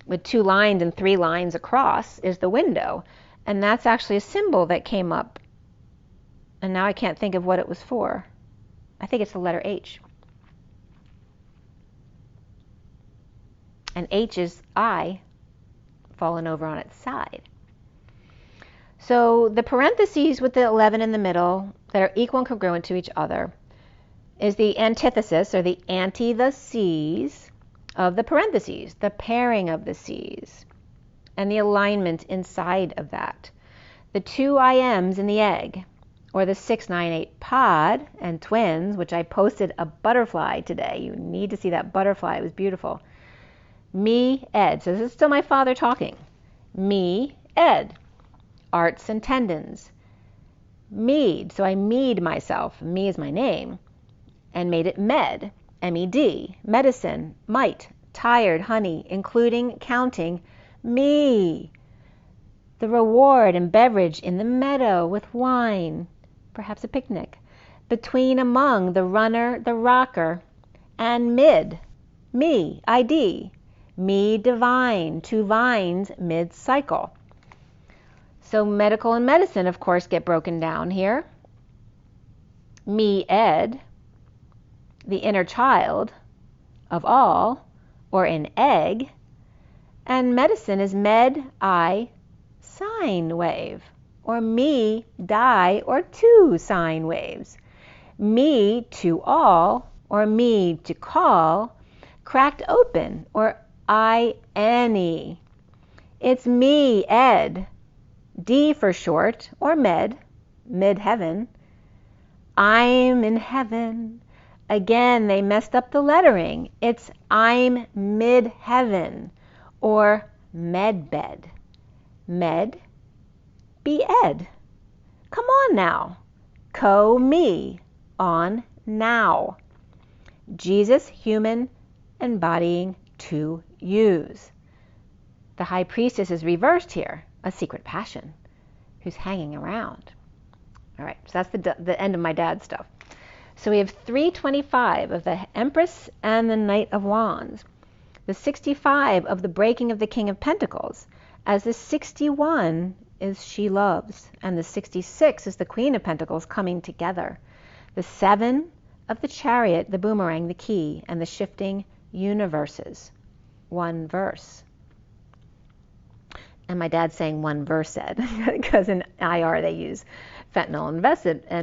with two lines and three lines across is the window. And that's actually a symbol that came up. And now I can't think of what it was for. I think it's the letter H. And H is I, fallen over on its side. So the parentheses with the 11 in the middle that are equal and congruent to each other is the antithesis, or the the C's of the parentheses, the pairing of the C's, and the alignment inside of that. The two IMs in the egg, or the 698 pod and twins, which I posted a butterfly today. You need to see that butterfly. It was beautiful. Me, ed. So this is still my father talking. Me, ed. Arts and tendons. Mead. So I mead myself. Me is my name. And made it med. M-E-D. Medicine. Might. Tired. Honey. Including, counting. Me. The reward and beverage in the meadow with wine. Perhaps a picnic. Between, among, the runner, the rocker. And mid. Me. ID. Me divine, two vines, mid-cycle. So medical and medicine, of course, get broken down here. Me ed, the inner child of all, or an egg. And medicine is med, I, sine wave, or me, die, or two sine waves. Me to all, or me to call, cracked open, or I-N-E. It's me, ed, D for short, or med, mid-heaven. I'm in heaven. Again, they messed up the lettering. It's I'm mid-heaven, or med-bed. Med, be ed. Come on now. Co-me, on now. Jesus, human, embodying to use. The high priestess is reversed here, a secret passion, who's hanging around. All right, so that's the end of my dad's stuff. So we have 325 of the Empress and the Knight of Wands, the 65 of the breaking of the King of Pentacles, as the 61 is She Loves, and the 66 is the Queen of Pentacles coming together, the 7 of the Chariot, the boomerang, the key, and the shifting universes. One verse. And my dad's saying one versed, because in IR they use fentanyl and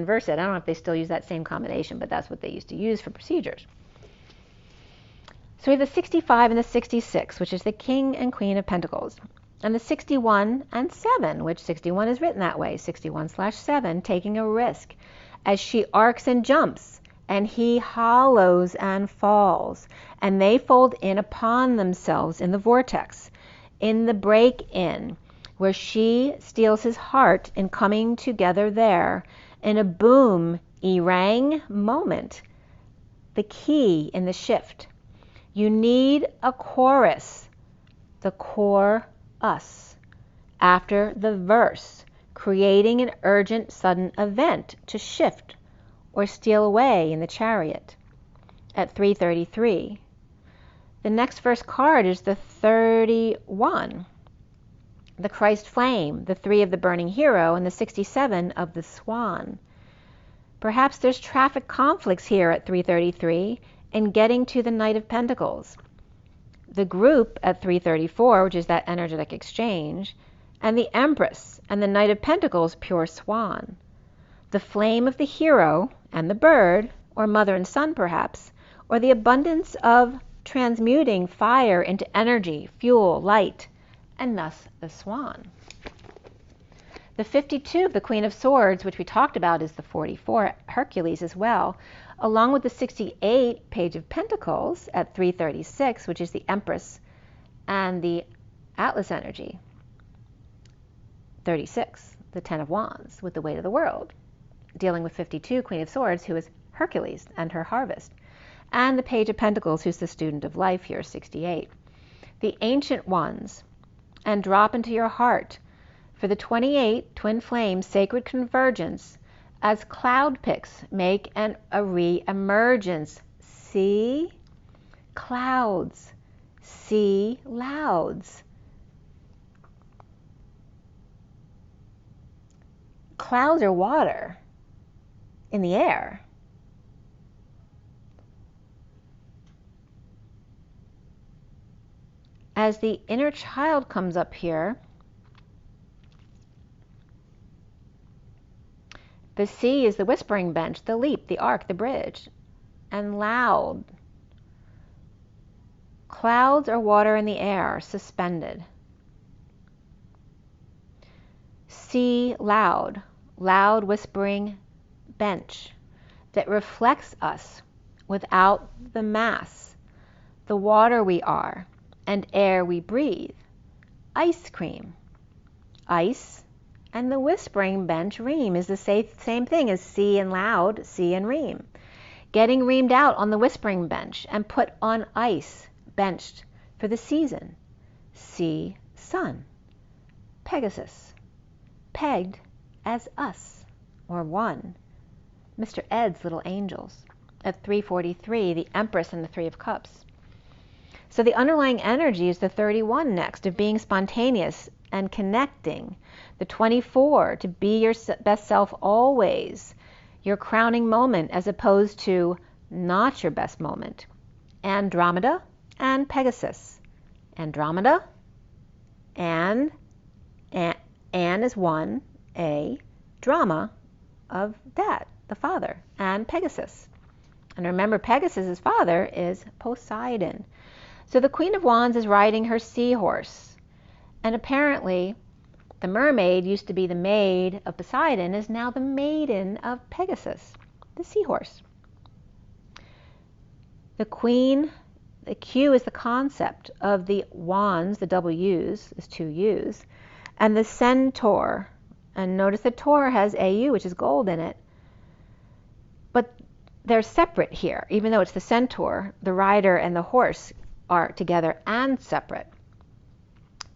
versed. I don't know if they still use that same combination, but that's what they used to use for procedures. So we have the 65 and the 66, which is the King and Queen of Pentacles. And the 61 and 7, which 61 is written that way, 61/7, taking a risk, as she arcs and jumps, and he hollows and falls, and they fold in upon themselves in the vortex, in the break-in, where she steals his heart in coming together there, in a boom-erang moment, the key in the shift. You need a chorus, the core us, after the verse, creating an urgent sudden event to shift or steal away in the chariot at 333. The next verse card is the 31, the Christ flame, the 3 of the burning hero, and the 67 of the swan. Perhaps there's traffic conflicts here at 333 in getting to the Knight of Pentacles. The group at 334, which is that energetic exchange, and the Empress and the Knight of Pentacles, pure swan. The flame of the hero and the bird, or mother and son perhaps, or the abundance of transmuting fire into energy, fuel, light, and thus the swan. The 52 of the Queen of Swords, which we talked about, is the 44, Hercules as well, along with the 68, Page of Pentacles at 336, which is the Empress, and the Atlas energy, 36, the 10 of Wands, with the weight of the world, dealing with 52, Queen of Swords, who is Hercules and her harvest, and the Page of Pentacles, who's the student of life here, 68. The Ancient Ones, and drop into your heart for the 28, Twin Flames, Sacred Convergence, as cloud picks make a re-emergence. See? Clouds. See? Louds. Clouds are water in the air. As the inner child comes up here, the sea is the whispering bench, the leap, the arc, the bridge, and loud. Clouds are water in the air, suspended. Sea, loud, loud whispering bench that reflects us without the mass, the water we are, and air we breathe. Ice cream. Ice and the whispering bench ream is the same thing as sea and loud, sea and ream. Getting reamed out on the whispering bench and put on ice, benched for the season. Sea, sun. Pegasus. Pegged as us, or one. Mr. Ed's little angels. At 343, the Empress and the Three of Cups. So the underlying energy is the 31 next, of being spontaneous and connecting. The 24, to be your best self always, your crowning moment as opposed to not your best moment. Andromeda and Pegasus. Andromeda, and is one, a drama of dad, the father, and Pegasus. And remember, Pegasus's father is Poseidon. So the Queen of Wands is riding her seahorse. And apparently, the mermaid used to be the maid of Poseidon, is now the maiden of Pegasus, the seahorse. The Queen, the Q is the concept of the wands, the double U's, is two U's, and the centaur. And notice the Taur has AU, which is gold in it. But they're separate here, even though it's the centaur, the rider and the horse are together and separate.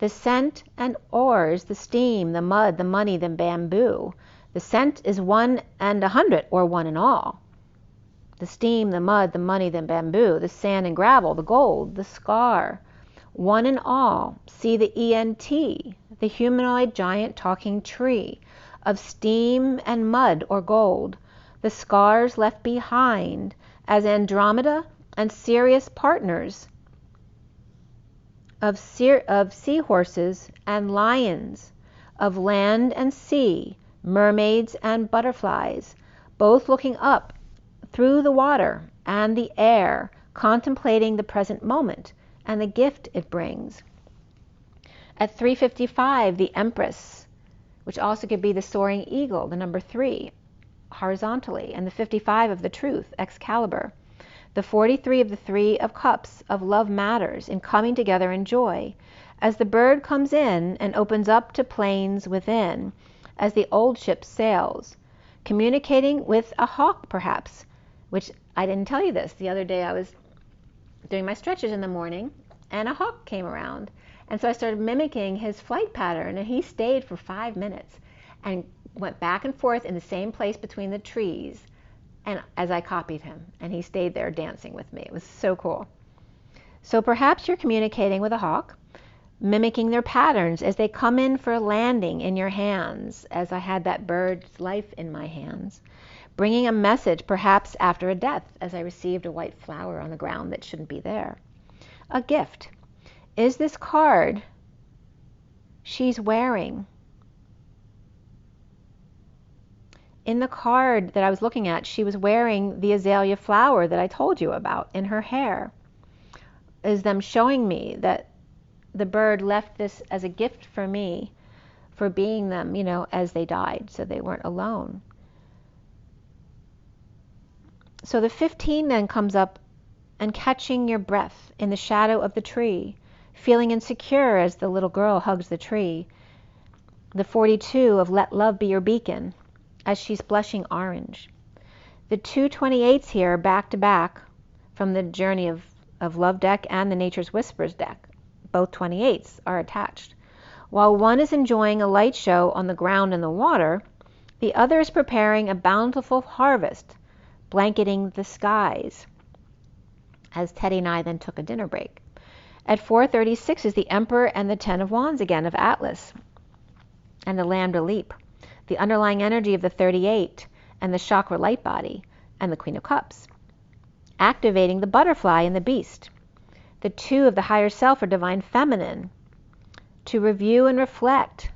The scent and oars, the steam, the mud, the money, the bamboo. The scent is 1 and 100, or one and all. The steam, the mud, the money, the bamboo, the sand and gravel, the gold, the scar. One and all. See the ENT, the humanoid giant talking tree, of steam and mud or gold. The scars left behind as Andromeda and Sirius partners of seahorses and lions, of land and sea, mermaids and butterflies, both looking up through the water and the air, contemplating the present moment and the gift it brings. At 355, the Empress, which also could be the soaring eagle, the number 3, horizontally, and the 55 of the Truth, Excalibur. The 43 of the Three of Cups, of love matters in coming together in joy, as the bird comes in and opens up to plains within, as the old ship sails, communicating with a hawk perhaps, which I didn't tell you this. The other day I was doing my stretches in the morning and a hawk came around. And so I started mimicking his flight pattern, and he stayed for 5 minutes and went back and forth in the same place between the trees, and as I copied him, and he stayed there dancing with me. It was so cool. So perhaps you're communicating with a hawk, mimicking their patterns as they come in for a landing in your hands, as I had that bird's life in my hands, bringing a message perhaps after a death, as I received a white flower on the ground that shouldn't be there. A gift. Is this card she's wearing? In the card that I was looking at, she was wearing the azalea flower that I told you about in her hair. is them showing me that the bird left this as a gift for me, for being them, you know, as they died, so they weren't alone. So the 15 then comes up, and catching your breath in the shadow of the tree, feeling insecure as the little girl hugs the tree. The 42 of let love be your beacon, as she's blushing orange. The two 28s here are back to back from the Journey of Love deck and the Nature's Whispers deck. Both 28s are attached. While one is enjoying a light show on the ground and the water, the other is preparing a bountiful harvest, blanketing the skies, as Teddy and I then took a dinner break. At 4:36 is the Emperor and the 10 of Wands again of Atlas, and the Lambda Leap, the underlying energy of the 38, and the Chakra Light Body, and the Queen of Cups, activating the Butterfly and the Beast. The 2 of the Higher Self or Divine Feminine, to review and reflect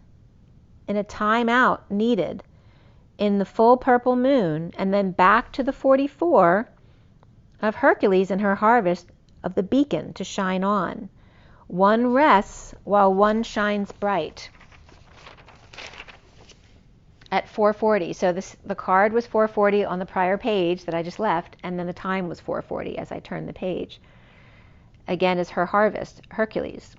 in a time out needed in the full purple moon, and then back to the 44 of Hercules and her harvest of the beacon to shine on. One rests while one shines bright. At 4:40. So the card was 4:40 on the prior page that I just left, and then the time was 4:40 as I turned the page. Again is her harvest, Hercules,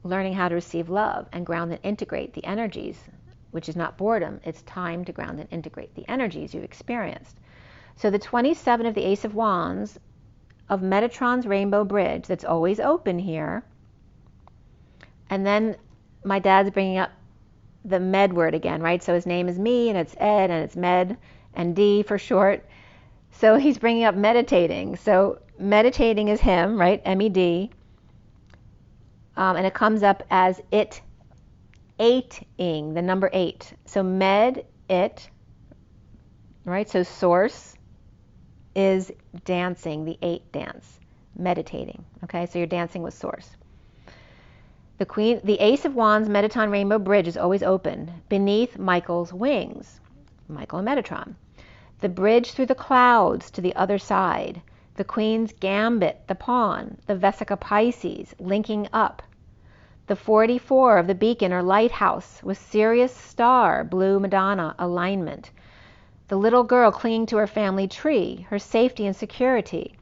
learning how to receive love and ground and integrate the energies, which is not boredom, it's time to ground and integrate the energies you've experienced. So the 27 of the Ace of Wands of Metatron's Rainbow Bridge, that's always open here. And then my dad's bringing up the med word again, right? So his name is me, and it's Ed, and it's med, and D for short. So he's bringing up meditating. So meditating is him, right? MED. And it comes up as eighting, the number 8. So med, it, right? So source is dancing, the 8 dance, meditating. Okay, so you're dancing with source. The Ace of Wands, Metatron Rainbow Bridge is always open beneath Michael's wings, Michael and Metatron. The bridge through the clouds to the other side. The Queen's Gambit, the pawn, the Vesica Pisces, linking up. The 44 of the beacon or lighthouse with Sirius star, blue Madonna, alignment. The little girl clinging to her family tree, her safety and security.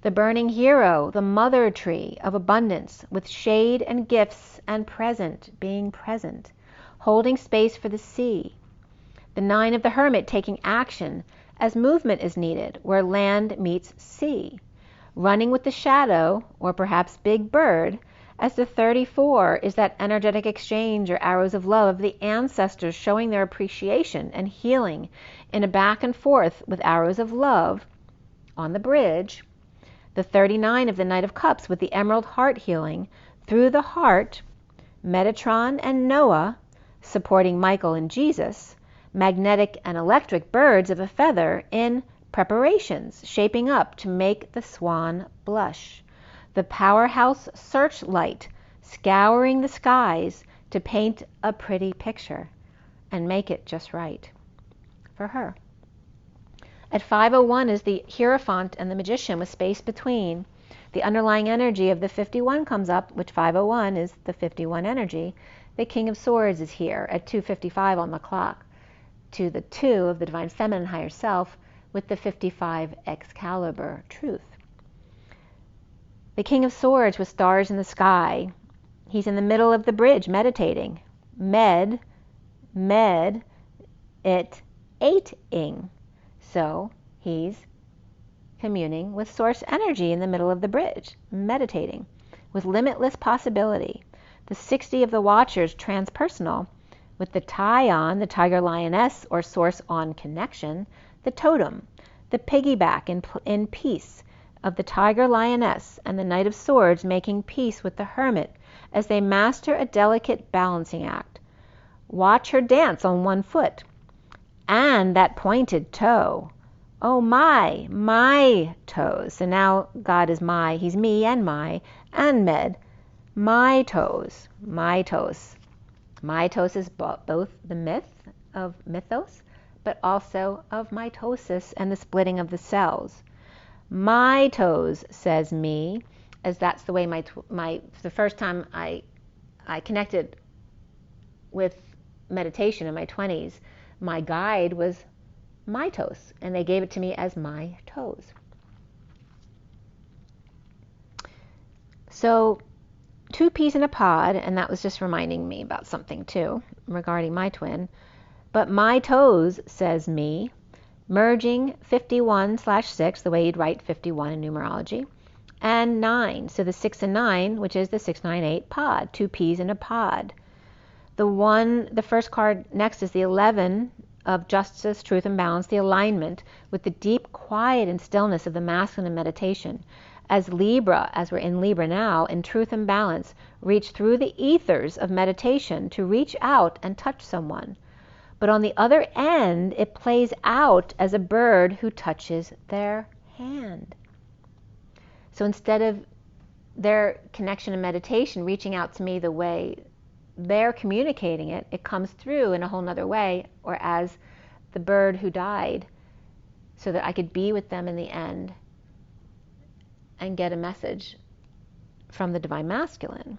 The burning hero, the mother tree of abundance with shade and gifts and being present, holding space for the sea. The 9 of the Hermit taking action as movement is needed where land meets sea. Running with the shadow, or perhaps big bird, as the 34 is that energetic exchange or arrows of love of the ancestors showing their appreciation and healing in a back and forth with arrows of love on the bridge. The 39 of the Knight of Cups with the Emerald Heart healing through the heart, Metatron and Noah supporting Michael and Jesus, magnetic and electric birds of a feather in preparations, shaping up to make the swan blush. The powerhouse searchlight scouring the skies to paint a pretty picture and make it just right for her. At 5:01 is the Hierophant and the Magician with space between. The underlying energy of the 51 comes up, which 5:01 is the 51 energy. The King of Swords is here at 2:55 on the clock to the 2 of the Divine Feminine Higher Self with the 55 Excalibur Truth. The King of Swords with stars in the sky. He's in the middle of the bridge meditating. Med, it, 8ing. So he's communing with source energy in the middle of the bridge, meditating with limitless possibility. The 60 of the Watchers transpersonal with the Tyon, the Tiger Lioness or source on connection, the Totem, the piggyback in peace of the Tiger Lioness and the Knight of Swords making peace with the Hermit as they master a delicate balancing act. Watch her dance on one foot. And that pointed toe. Oh my toes. So now God is my, he's me and my, and med. My toes, my toes. Mitosis is both the myth of mythos, but also of mitosis and the splitting of the cells. My toes, says me, as that's the way the first time I connected with meditation in my 20s, my guide was my toes, and they gave it to me as my toes. So 2 peas in a pod, and that was just reminding me about something too regarding my twin. But my toes, says me, merging 51/6, the way you'd write 51 in numerology, and 9, so the 6 and 9, which is the 698 pod, 2 peas in a pod. The first card next is the 11 of justice, truth, and balance, the alignment with the deep quiet and stillness of the masculine in meditation. As Libra, as we're in Libra now, in truth and balance, reach through the ethers of meditation to reach out and touch someone. But on the other end, it plays out as a bird who touches their hand. So instead of their connection in meditation reaching out to me the way they're communicating it, it comes through in a whole nother way, or as the bird who died, so that I could be with them in the end and get a message from the Divine Masculine.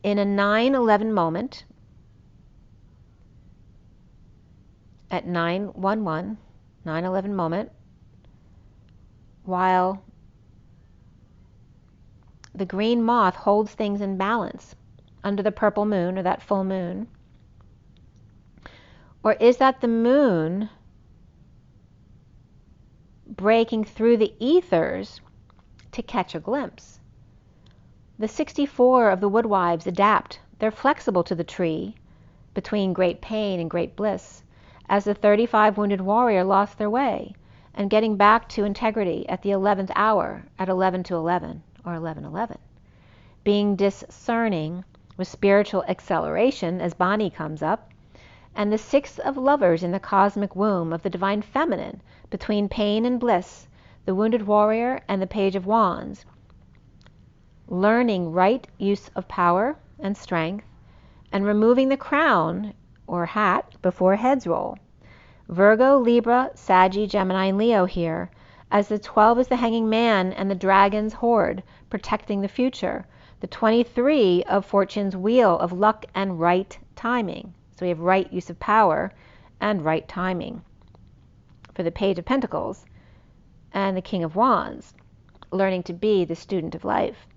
In a 9/11 moment, at 9/11, 9/11 moment, while the green moth holds things in balance under the purple moon, or that full moon, or is that the moon breaking through the ethers to catch a glimpse? The 64 of the woodwives adapt. They're flexible to the tree between great pain and great bliss, as the 35 wounded warrior lost their way, and getting back to integrity at the 11th hour, at 11 to 11, or 11:11. Being discerning with spiritual acceleration as Bonnie comes up, and the 6 of lovers in the cosmic womb of the divine feminine, between pain and bliss, the wounded warrior and the page of wands, learning right use of power and strength, and removing the crown or hat before heads roll. Virgo, Libra, Saggy, Gemini, and Leo here, as the 12 is the hanging man and the dragon's horde, protecting the future. The 23 of fortune's wheel of luck and right timing. So we have right use of power and right timing for the page of pentacles, and the king of wands, learning to be the student of life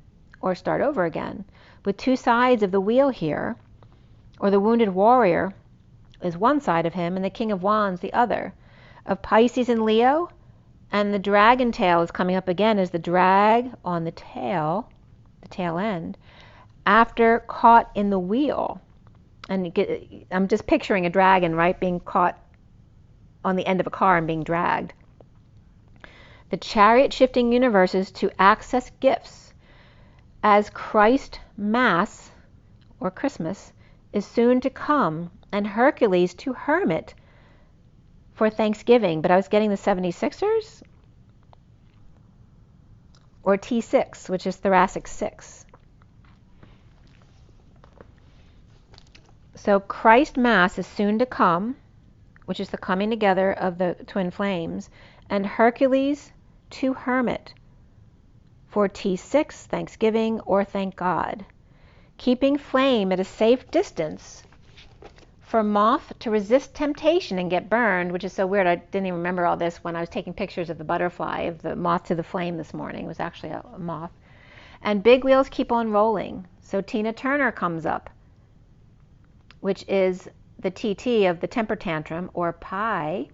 or start over again, with 2 sides of the wheel here, or the wounded warrior is one side of him and the king of wands the other, of Pisces and Leo, and the dragon tail is coming up again as the drag on the tail end, after caught in the wheel. And I'm just picturing a dragon, right, being caught on the end of a car and being dragged. The chariot shifting universes to access gifts, as Christ Mass, or Christmas, is soon to come, and Hercules to hermit for Thanksgiving. But I was getting the 76ers, or T6, which is thoracic 6. So Christ Mass is soon to come, which is the coming together of the twin flames, and Hercules to hermit for T6, Thanksgiving, or thank God. Keeping flame at a safe distance for moth to resist temptation and get burned, which is so weird. I didn't even remember all this when I was taking pictures of the butterfly, of the moth to the flame this morning. It was actually a moth. And big wheels keep on rolling. So Tina Turner comes up, which is the TT of the temper tantrum, or Pi,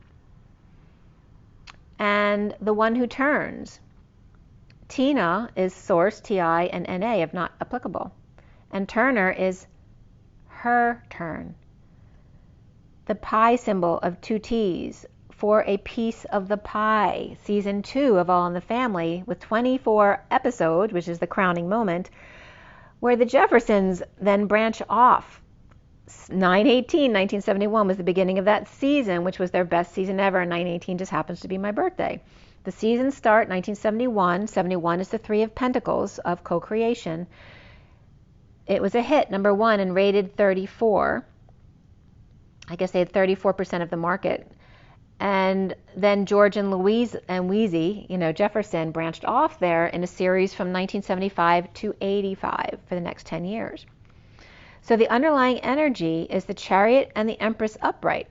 and the one who turns. Tina is source, TI, and NA if not applicable. And Turner is her turn. The pie symbol of 2 T's, for a piece of the pie. Season 2 of All in the Family, with 24 episodes, which is the crowning moment, where the Jeffersons then branch off. 9/18, 1971 was the beginning of that season, which was their best season ever, and 9/18 just happens to be my birthday. The seasons start 1971. 71 is the 3 of Pentacles of co-creation. It was a hit, #1, and rated 34. I guess they had 34% of the market. And then George and Louise and Wheezy, Jefferson, branched off there in a series from 1975 to 85 for the next 10 years. So the underlying energy is the Chariot and the Empress upright.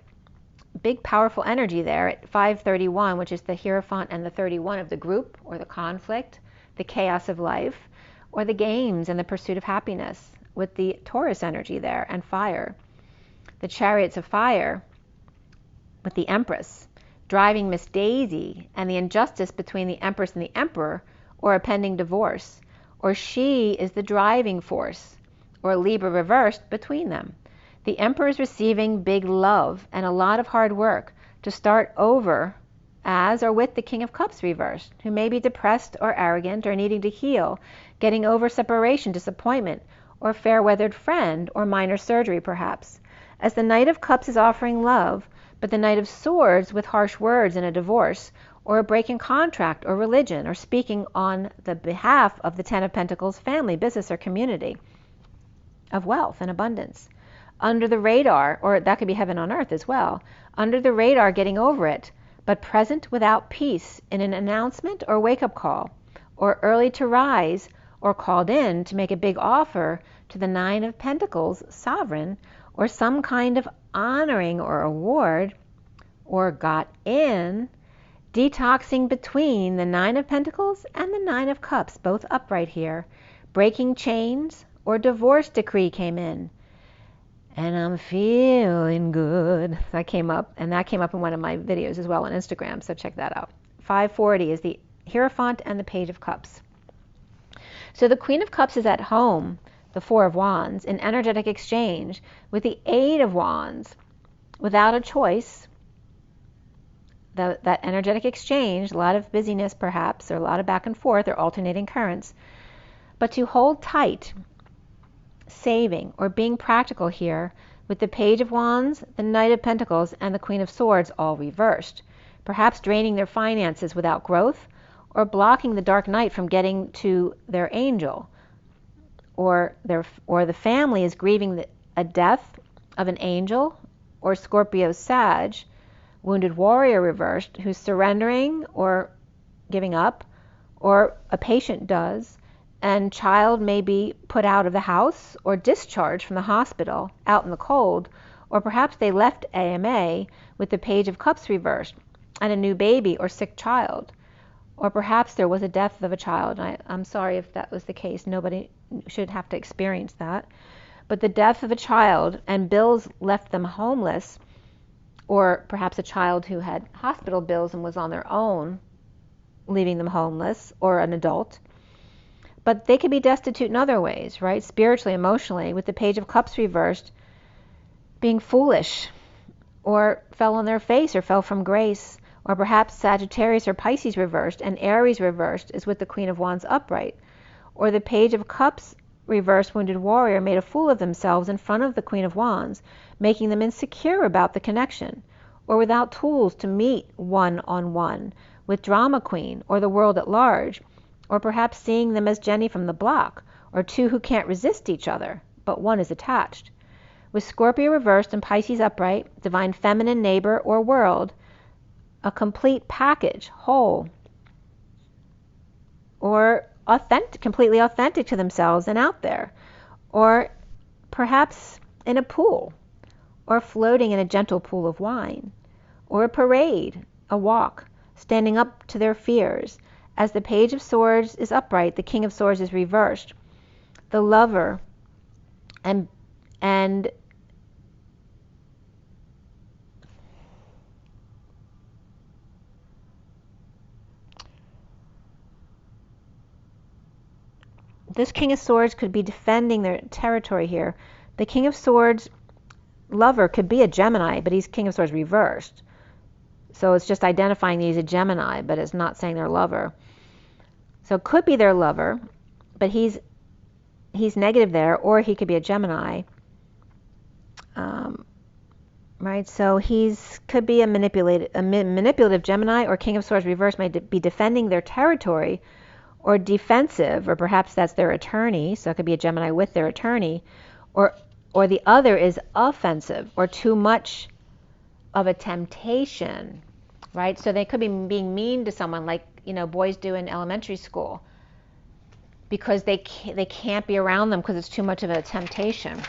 Big, powerful energy there at 531, which is the Hierophant and the 31 of the group or the conflict, the chaos of life, or the games and the pursuit of happiness, with the Taurus energy there and fire. The Chariots of fire with the Empress, driving Miss Daisy and the injustice between the Empress and the Emperor, or a pending divorce, or she is the driving force, or Libra reversed between them. The Emperor is receiving big love and a lot of hard work to start over as or with the King of Cups reversed, who may be depressed or arrogant or needing to heal, getting over separation, disappointment, or fair-weathered friend, or minor surgery perhaps. As the Knight of Cups is offering love, but the Knight of Swords with harsh words and a divorce, or a break in contract or religion, or speaking on the behalf of the Ten of Pentacles family, business, or community of wealth and abundance. Under the radar, or that could be heaven on earth as well, under the radar getting over it, but present without peace in an announcement or wake-up call, or early to rise, or called in to make a big offer to the Nine of Pentacles sovereign, or some kind of honoring or award, or got in, detoxing between the Nine of Pentacles and the Nine of Cups, both upright here, breaking chains, or divorce decree came in. And I'm feeling good. That came up in one of my videos as well on Instagram, so check that out. 540 is the Hierophant and the Page of Cups. So the Queen of Cups is at home, the Four of Wands, in energetic exchange with the Eight of Wands, without a choice. That energetic exchange, a lot of busyness perhaps, or a lot of back and forth, or alternating currents. But to hold tight, saving, or being practical here with the Page of Wands, the Knight of Pentacles, and the Queen of Swords all reversed, perhaps draining their finances without growth, or blocking the Dark Knight from getting to their angel, or the family is grieving a death of an angel, or Scorpio Sag, wounded warrior reversed, who's surrendering or giving up, or a patient does, and child may be put out of the house or discharged from the hospital out in the cold, or perhaps they left AMA with the Page of Cups reversed and a new baby or sick child, or perhaps there was a death of a child. I'm sorry if that was the case. Nobody should have to experience that. But the death of a child and bills left them homeless, or perhaps a child who had hospital bills and was on their own, leaving them homeless, or an adult. But they could be destitute in other ways, right? Spiritually, emotionally, with the Page of Cups reversed, being foolish, or fell on their face, or fell from grace, or perhaps Sagittarius or Pisces reversed, and Aries reversed is with the Queen of Wands upright, or the Page of Cups reversed wounded warrior made a fool of themselves in front of the Queen of Wands, making them insecure about the connection, or without tools to meet one-on-one with Drama Queen or the world at large, or perhaps seeing them as Jenny from the block, or two who can't resist each other, but one is attached. With Scorpio reversed and Pisces upright, divine feminine neighbor or world, a complete package, whole, or authentic, completely authentic to themselves and out there, or perhaps in a pool, or floating in a gentle pool of wine, or a parade, a walk, standing up to their fears. As the Page of Swords is upright, the King of Swords is reversed. The lover and this King of Swords could be defending their territory here. The King of Swords lover could be a Gemini, but he's King of Swords reversed. So it's just identifying that he's a Gemini, but it's not saying they're lover. So it could be their lover, but he's negative there, or he could be a Gemini. Right? So could be a manipulative Gemini, or King of Swords reversed may be defending their territory, or defensive, or perhaps that's their attorney. So it could be a Gemini with their attorney, or the other is offensive, or too much of a temptation. right? So they could be being mean to someone, like, you know, boys do in elementary school, because they can't be around them because it's too much of a temptation.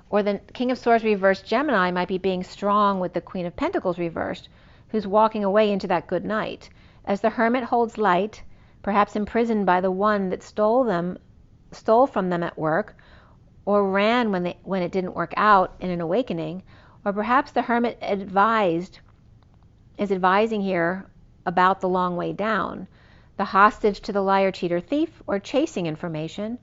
Or the King of Swords reversed Gemini might be being strong with the Queen of Pentacles reversed, who's walking away into that good night. As the Hermit holds light, perhaps imprisoned by the one that stole from them at work, or ran when it didn't work out in an awakening, or perhaps the Hermit is advising here about the long way down, the hostage to the liar, cheat, or thief, or chasing information,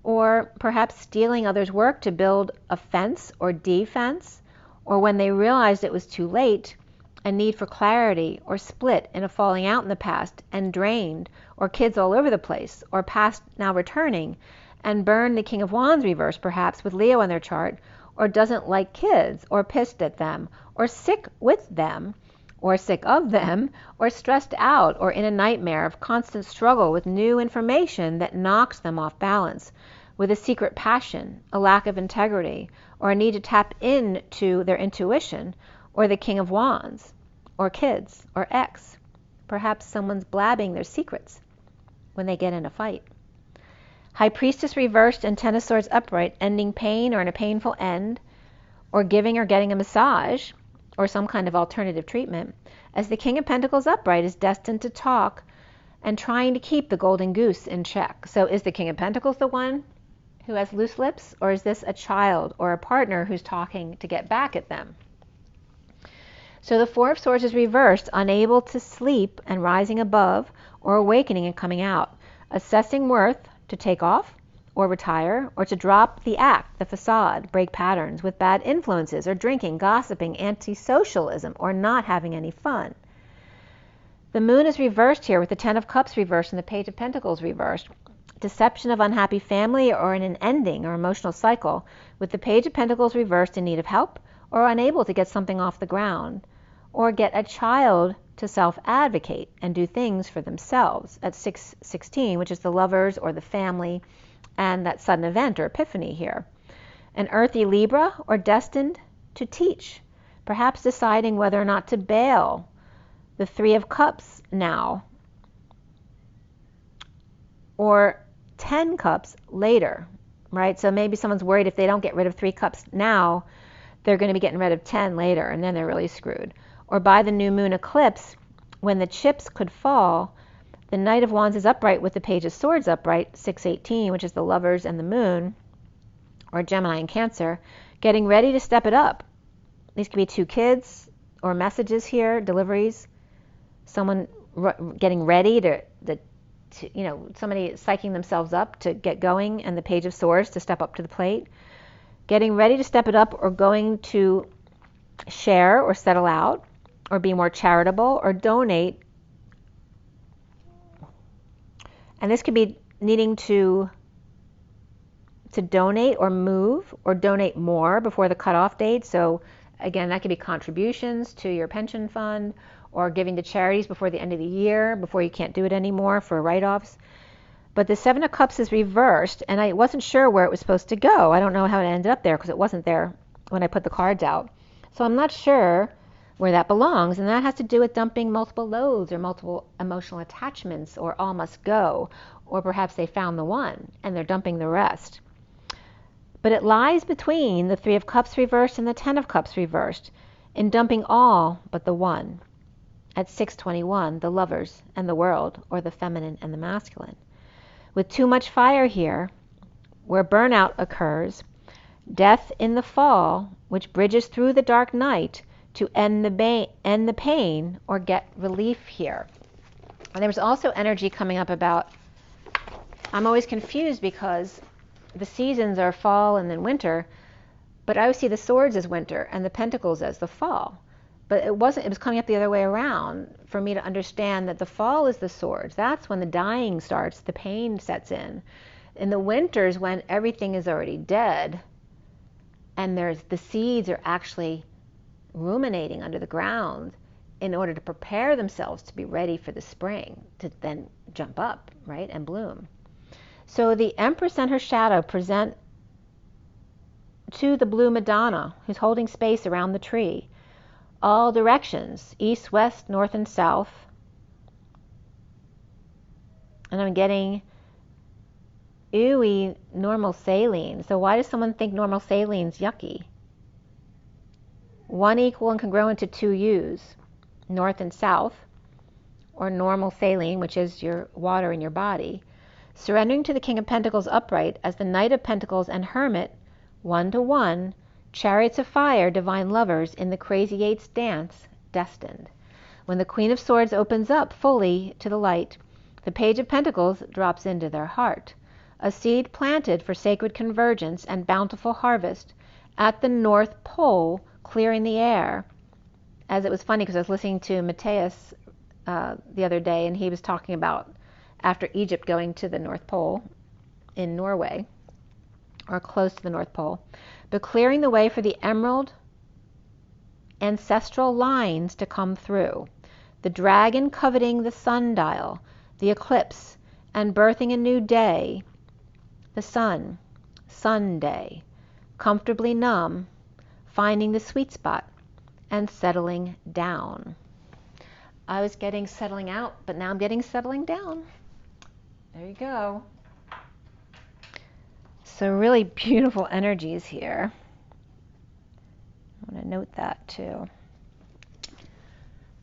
or perhaps stealing others' work to build a fence or defense, or when they realized it was too late, a need for clarity, or split in a falling out in the past and drained, or kids all over the place, or past now returning, and burn the King of Wands reverse perhaps with Leo in their chart, or doesn't like kids, or pissed at them, or sick with them, or sick of them, or stressed out, or in a nightmare of constant struggle with new information that knocks them off balance, with a secret passion, a lack of integrity, or a need to tap into their intuition, or the King of Wands, or kids, or ex. Perhaps someone's blabbing their secrets when they get in a fight. High Priestess reversed and Ten of Swords upright, ending pain or in a painful end, or giving or getting a massage, or some kind of alternative treatment, as the King of Pentacles upright is destined to talk and trying to keep the golden goose in check. So is the King of Pentacles the one who has loose lips, or is this a child or a partner who's talking to get back at them? So the Four of Swords is reversed, unable to sleep and rising above, or awakening and coming out, assessing worth to take off or retire, or to drop the act, the facade, break patterns with bad influences, or drinking, gossiping, anti-socialism, or not having any fun. The Moon is reversed here with the Ten of Cups reversed and the Page of Pentacles reversed. Deception of unhappy family or in an ending or emotional cycle, with the Page of Pentacles reversed in need of help, or unable to get something off the ground, or get a child to self-advocate and do things for themselves at 616, which is the lovers or the family, and that sudden event or epiphany here. An earthy Libra, or destined to teach, perhaps deciding whether or not to bail. The Three of Cups now, or 10 cups later, right? So maybe someone's worried if they don't get rid of 3 cups now, they're going to be getting rid of 10 later, and then they're really screwed. Or by the new moon eclipse, when the chips could fall, the Knight of Wands is upright with the Page of Swords upright, 618, which is the lovers and the moon, or Gemini and Cancer, getting ready to step it up. These could be 2 kids, or messages here, deliveries, someone getting ready to you know, somebody psyching themselves up to get going, and the Page of Swords to step up to the plate, getting ready to step it up, or going to share or settle out, or be more charitable, or donate. And this could be needing to donate or move or donate more before the cutoff date. So again, that could be contributions to your pension fund, or giving to charities before the end of the year, before you can't do it anymore for write-offs. But the Seven of Cups is reversed, and I wasn't sure where it was supposed to go. I don't know how it ended up there because it wasn't there when I put the cards out. So I'm not sure where that belongs, and that has to do with dumping multiple loads or multiple emotional attachments, or all must go, or perhaps they found the one and they're dumping the rest. But it lies between the Three of Cups reversed and the Ten of Cups reversed, in dumping all but the one. At 621, the lovers and the world, or the feminine and the masculine. With too much fire here, where burnout occurs, death in the fall, which bridges through the dark night to end the pain or get relief here. And there was also energy coming up about, I'm always confused because the seasons are fall and then winter, but I always see the swords as winter and the pentacles as the fall. But it was coming up the other way around for me to understand that the fall is the swords. That's when the dying starts, the pain sets in. In the winters, when everything is already dead, and the seeds are actually ruminating under the ground in order to prepare themselves to be ready for the spring, to then jump up, right, and bloom. So the Empress and her shadow present to the Blue Madonna, who's holding space around the tree, all directions, east, west, north, and south. And I'm getting ooey normal saline. So why does someone think normal saline's yucky? One equal and congruent to two U's, north and south, or normal saline, which is your water in your body. Surrendering to the King of Pentacles upright as the Knight of Pentacles and Hermit, 1-to-1, chariots of fire, divine lovers, in the Crazy Eights dance, destined. When the Queen of Swords opens up fully to the light, the Page of Pentacles drops into their heart. A seed planted for sacred convergence and bountiful harvest at the North Pole, clearing the air. As it was funny because I was listening to Matthias the other day, and he was talking about after Egypt going to the North Pole in Norway, or close to the North Pole, but clearing the way for the emerald ancestral lines to come through. The dragon coveting the sundial, the eclipse, and birthing a new day, the sun, Sunday, comfortably numb, finding the sweet spot, and settling down. I was getting settling out, but now I'm getting settling down. There you go. So really beautiful energies here. I want to note that too.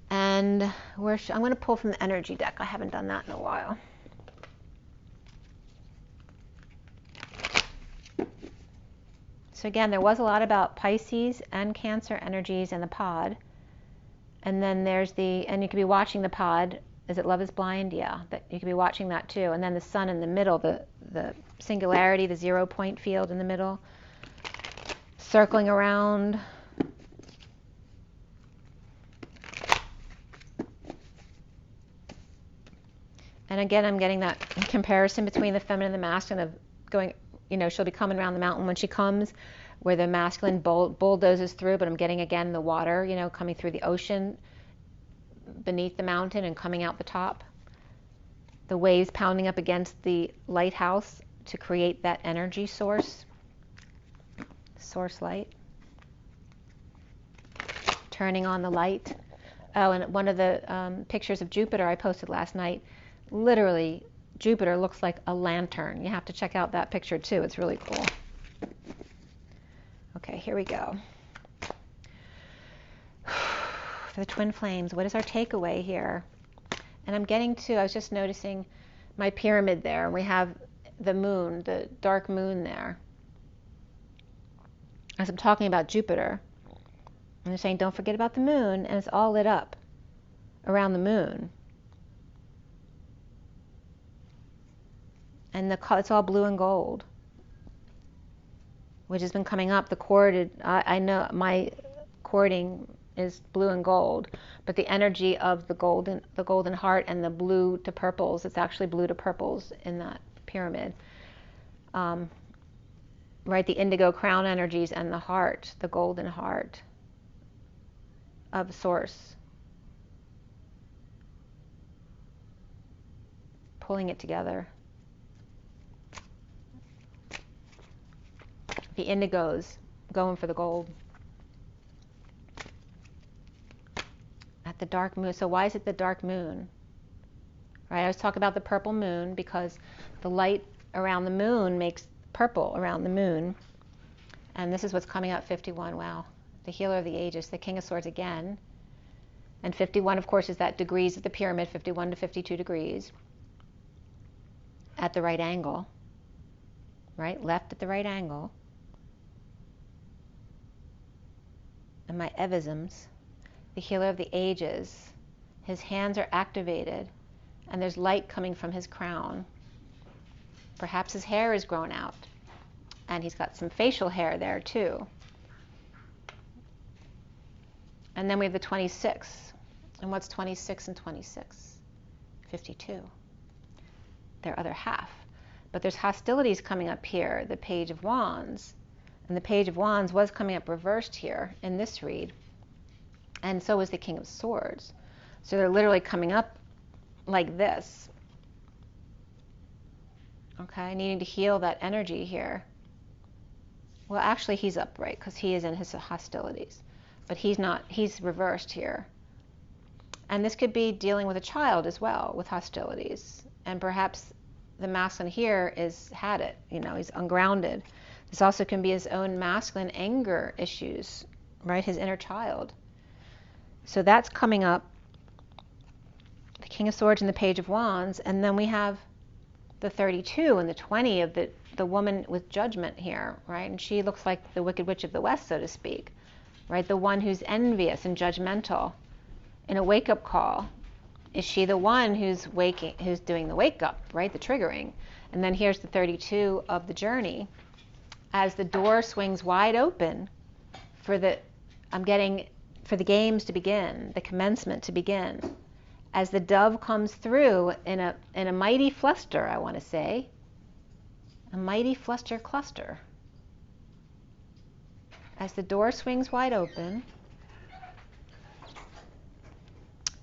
And I'm going to pull from the energy deck. I haven't done that in a while. So again, there was a lot about Pisces and Cancer energies in the pod. And then there's and you could be watching the pod. Is it Love is Blind? Yeah, you could be watching that too. And then the sun in the middle, the singularity, the 0 point field in the middle, circling around. And again, I'm getting that comparison between the feminine and the masculine of going, she'll be coming around the mountain when she comes, where the masculine bulldozes through, but I'm getting again the water, coming through the ocean beneath the mountain and coming out the top. The waves pounding up against the lighthouse to create that energy source light. Turning on the light. Oh, and one of the pictures of Jupiter I posted last night, literally Jupiter looks like a lantern. You have to check out that picture too. It's really cool. Okay, here we go. For the twin flames, what is our takeaway here? And I'm getting to, I was just noticing my pyramid there. We have the moon, the dark moon there. As I'm talking about Jupiter, and they're saying don't forget about the moon, and it's all lit up around the moon. And it's all blue and gold, which has been coming up. The corded, I know my cording is blue and gold, but the energy of the golden heart and the blue to purples, it's actually blue to purples in that pyramid. Right, the indigo crown energies and the heart, the golden heart of source. Pulling it together. The indigos going for the gold. At the dark moon. So why is it the dark moon? Right, I was talking about the purple moon because the light around the moon makes purple around the moon. And this is what's coming out 51. Wow. The healer of the ages, the King of Swords again. And 51, of course, is that degrees of the pyramid, 51 to 52 degrees. At the right angle. Right? Left at the right angle. And my evisms, the healer of the ages. His hands are activated. And there's light coming from his crown. Perhaps his hair is grown out. And he's got some facial hair there too. And then we have the 26. And what's 26 and 26? 52. Their other half. But there's hostilities coming up here, the Page of Wands. And the Page of Wands was coming up reversed here in this read. And so was the King of Swords. So they're literally coming up like this. Okay, needing to heal that energy here. Well, actually he's upright because he is in his hostilities. but he's not, he's reversed here. And this could be dealing with a child as well, with hostilities. And perhaps the masculine here is had it, you know, he's ungrounded. This also can be his own masculine anger issues, right? His inner child. So that's coming up. The King of Swords and the Page of Wands. And then we have the 32 and the 20 of the woman with judgment here, right? And she looks like the Wicked Witch of the West, so to speak, right? The one who's envious and judgmental. In a wake-up call, is she the one who's doing the wake-up, right? The triggering. And then here's the 32 of the journey. As the door swings wide open for the games to begin, the commencement to begin. As the dove comes through in a mighty fluster, I want to say. A mighty fluster cluster. As the door swings wide open.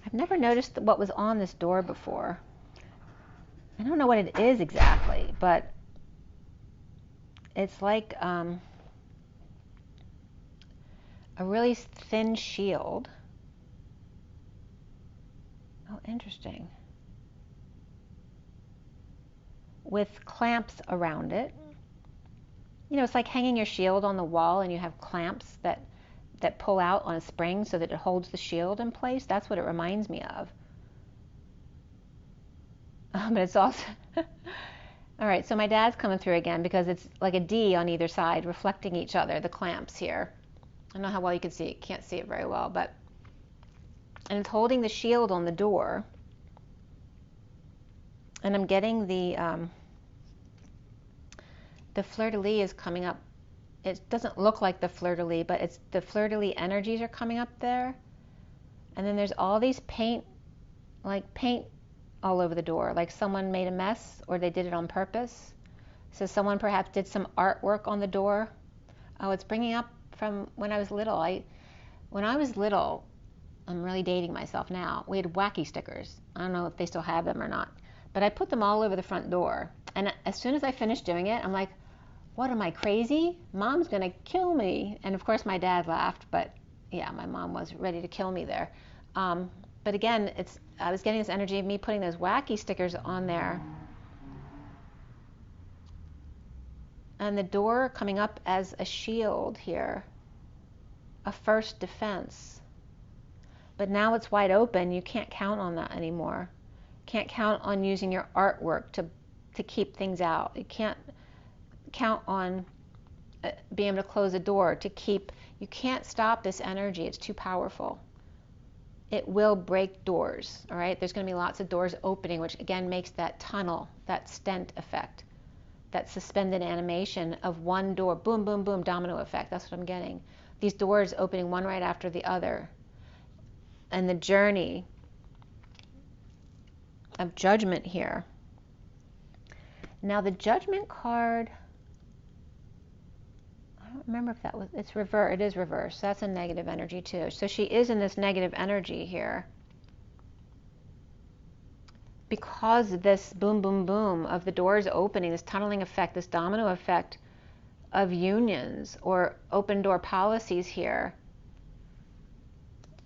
I've never noticed what was on this door before. I don't know what it is exactly, but it's like a really thin shield. Oh, interesting. With clamps around it. You know, it's like hanging your shield on the wall and you have clamps that pull out on a spring so that it holds the shield in place. That's what it reminds me of. But it's also... All right, so my dad's coming through again because it's like a D on either side reflecting each other, the clamps here. I don't know how well you can see it. Can't see it very well, but... And it's holding the shield on the door. And I'm getting the fleur-de-lis is coming up. It doesn't look like the fleur-de-lis, but it's the fleur-de-lis energies are coming up there. And then there's all these paint all over the door, like someone made a mess or they did it on purpose. So someone perhaps did some artwork on the door. Oh, it's bringing up from when I was little. When I was little, I'm really dating myself now, we had wacky stickers. I don't know if they still have them or not, but I put them all over the front door. And as soon as I finished doing it, I'm like, what, am I crazy? Mom's gonna kill me. And of course my dad laughed, but yeah, my mom was ready to kill me there. But again, I was getting this energy of me putting those wacky stickers on there. And the door coming up as a shield here, a first defense. But now it's wide open, you can't count on that anymore. Can't count on using your artwork to keep things out. You can't count on being able to close a door to keep. You can't stop this energy. It's too powerful. It will break doors. All right, there's going to be lots of doors opening, which again makes that tunnel, that stent effect, that suspended animation of one door, boom, boom, boom, domino effect. That's what I'm getting. These doors opening one right after the other, and the journey of judgment here. Now the judgment card, I don't remember if that was, it's reverse, it is reverse. That's a negative energy too. So she is in this negative energy here. Because of this boom, boom, boom of the doors opening, this tunneling effect, this domino effect of unions or open door policies here,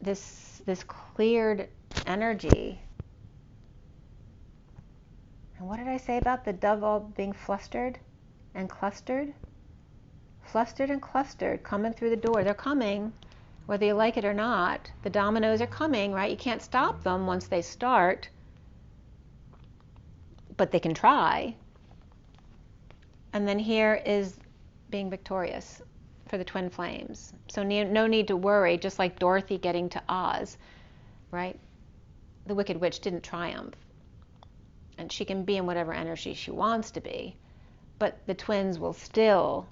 this cleared energy. And what did I say about the dove all being flustered and clustered? Flustered and clustered, coming through the door. They're coming, whether you like it or not. The dominoes are coming, right? You can't stop them once they start, but they can try. And then here is being victorious for the twin flames. So no need to worry, just like Dorothy getting to Oz, right? The Wicked Witch didn't triumph. And she can be in whatever energy she wants to be, but the twins will still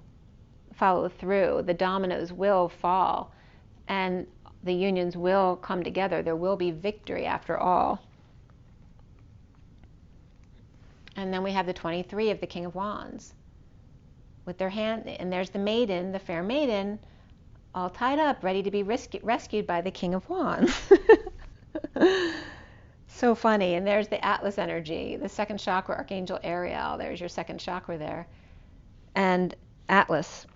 follow through. The dominoes will fall, and the unions will come together. There will be victory after all. And then we have the 23 of the King of Wands with their hand, and there's the maiden, the fair maiden, all tied up, ready to be rescued by the King of Wands. So funny. And there's the Atlas energy, the second chakra, Archangel Ariel. There's your second chakra there. And Atlas.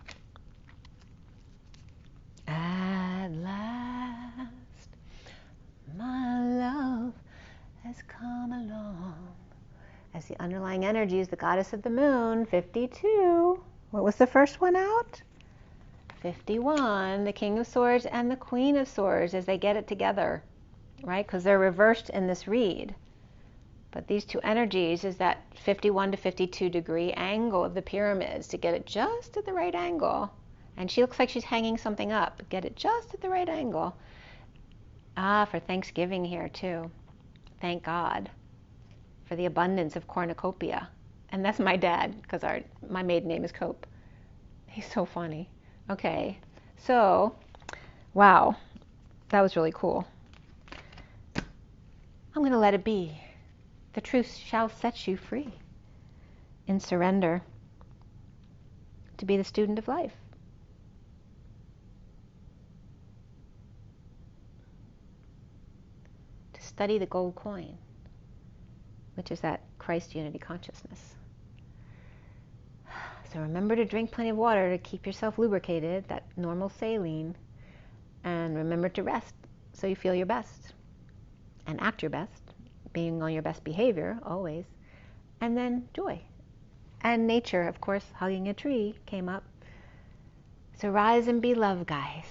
Atlas. Guys, the underlying energy is the goddess of the moon, 52. What was the first one out? 51, the King of Swords and the Queen of Swords as they get it together, right? Because they're reversed in this read. But these two energies is that 51 to 52 degree angle of the pyramids to get it just at the right angle. And she looks like she's hanging something up. Get it just at the right angle. Ah, for Thanksgiving here too. Thank God for the abundance of cornucopia. And that's my dad, because my maiden name is Cope. He's so funny. Okay, so, wow, that was really cool. I'm going to let it be. The truth shall set you free in surrender to be the student of life. To study the gold coin, which is that Christ unity consciousness. So remember to drink plenty of water to keep yourself lubricated, that normal saline. And remember to rest so you feel your best. And act your best, being on your best behavior, always. And then joy. And nature, of course, hugging a tree came up. So rise and be love, guys.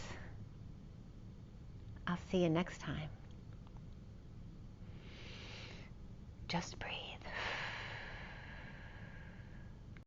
I'll see you next time. Just breathe.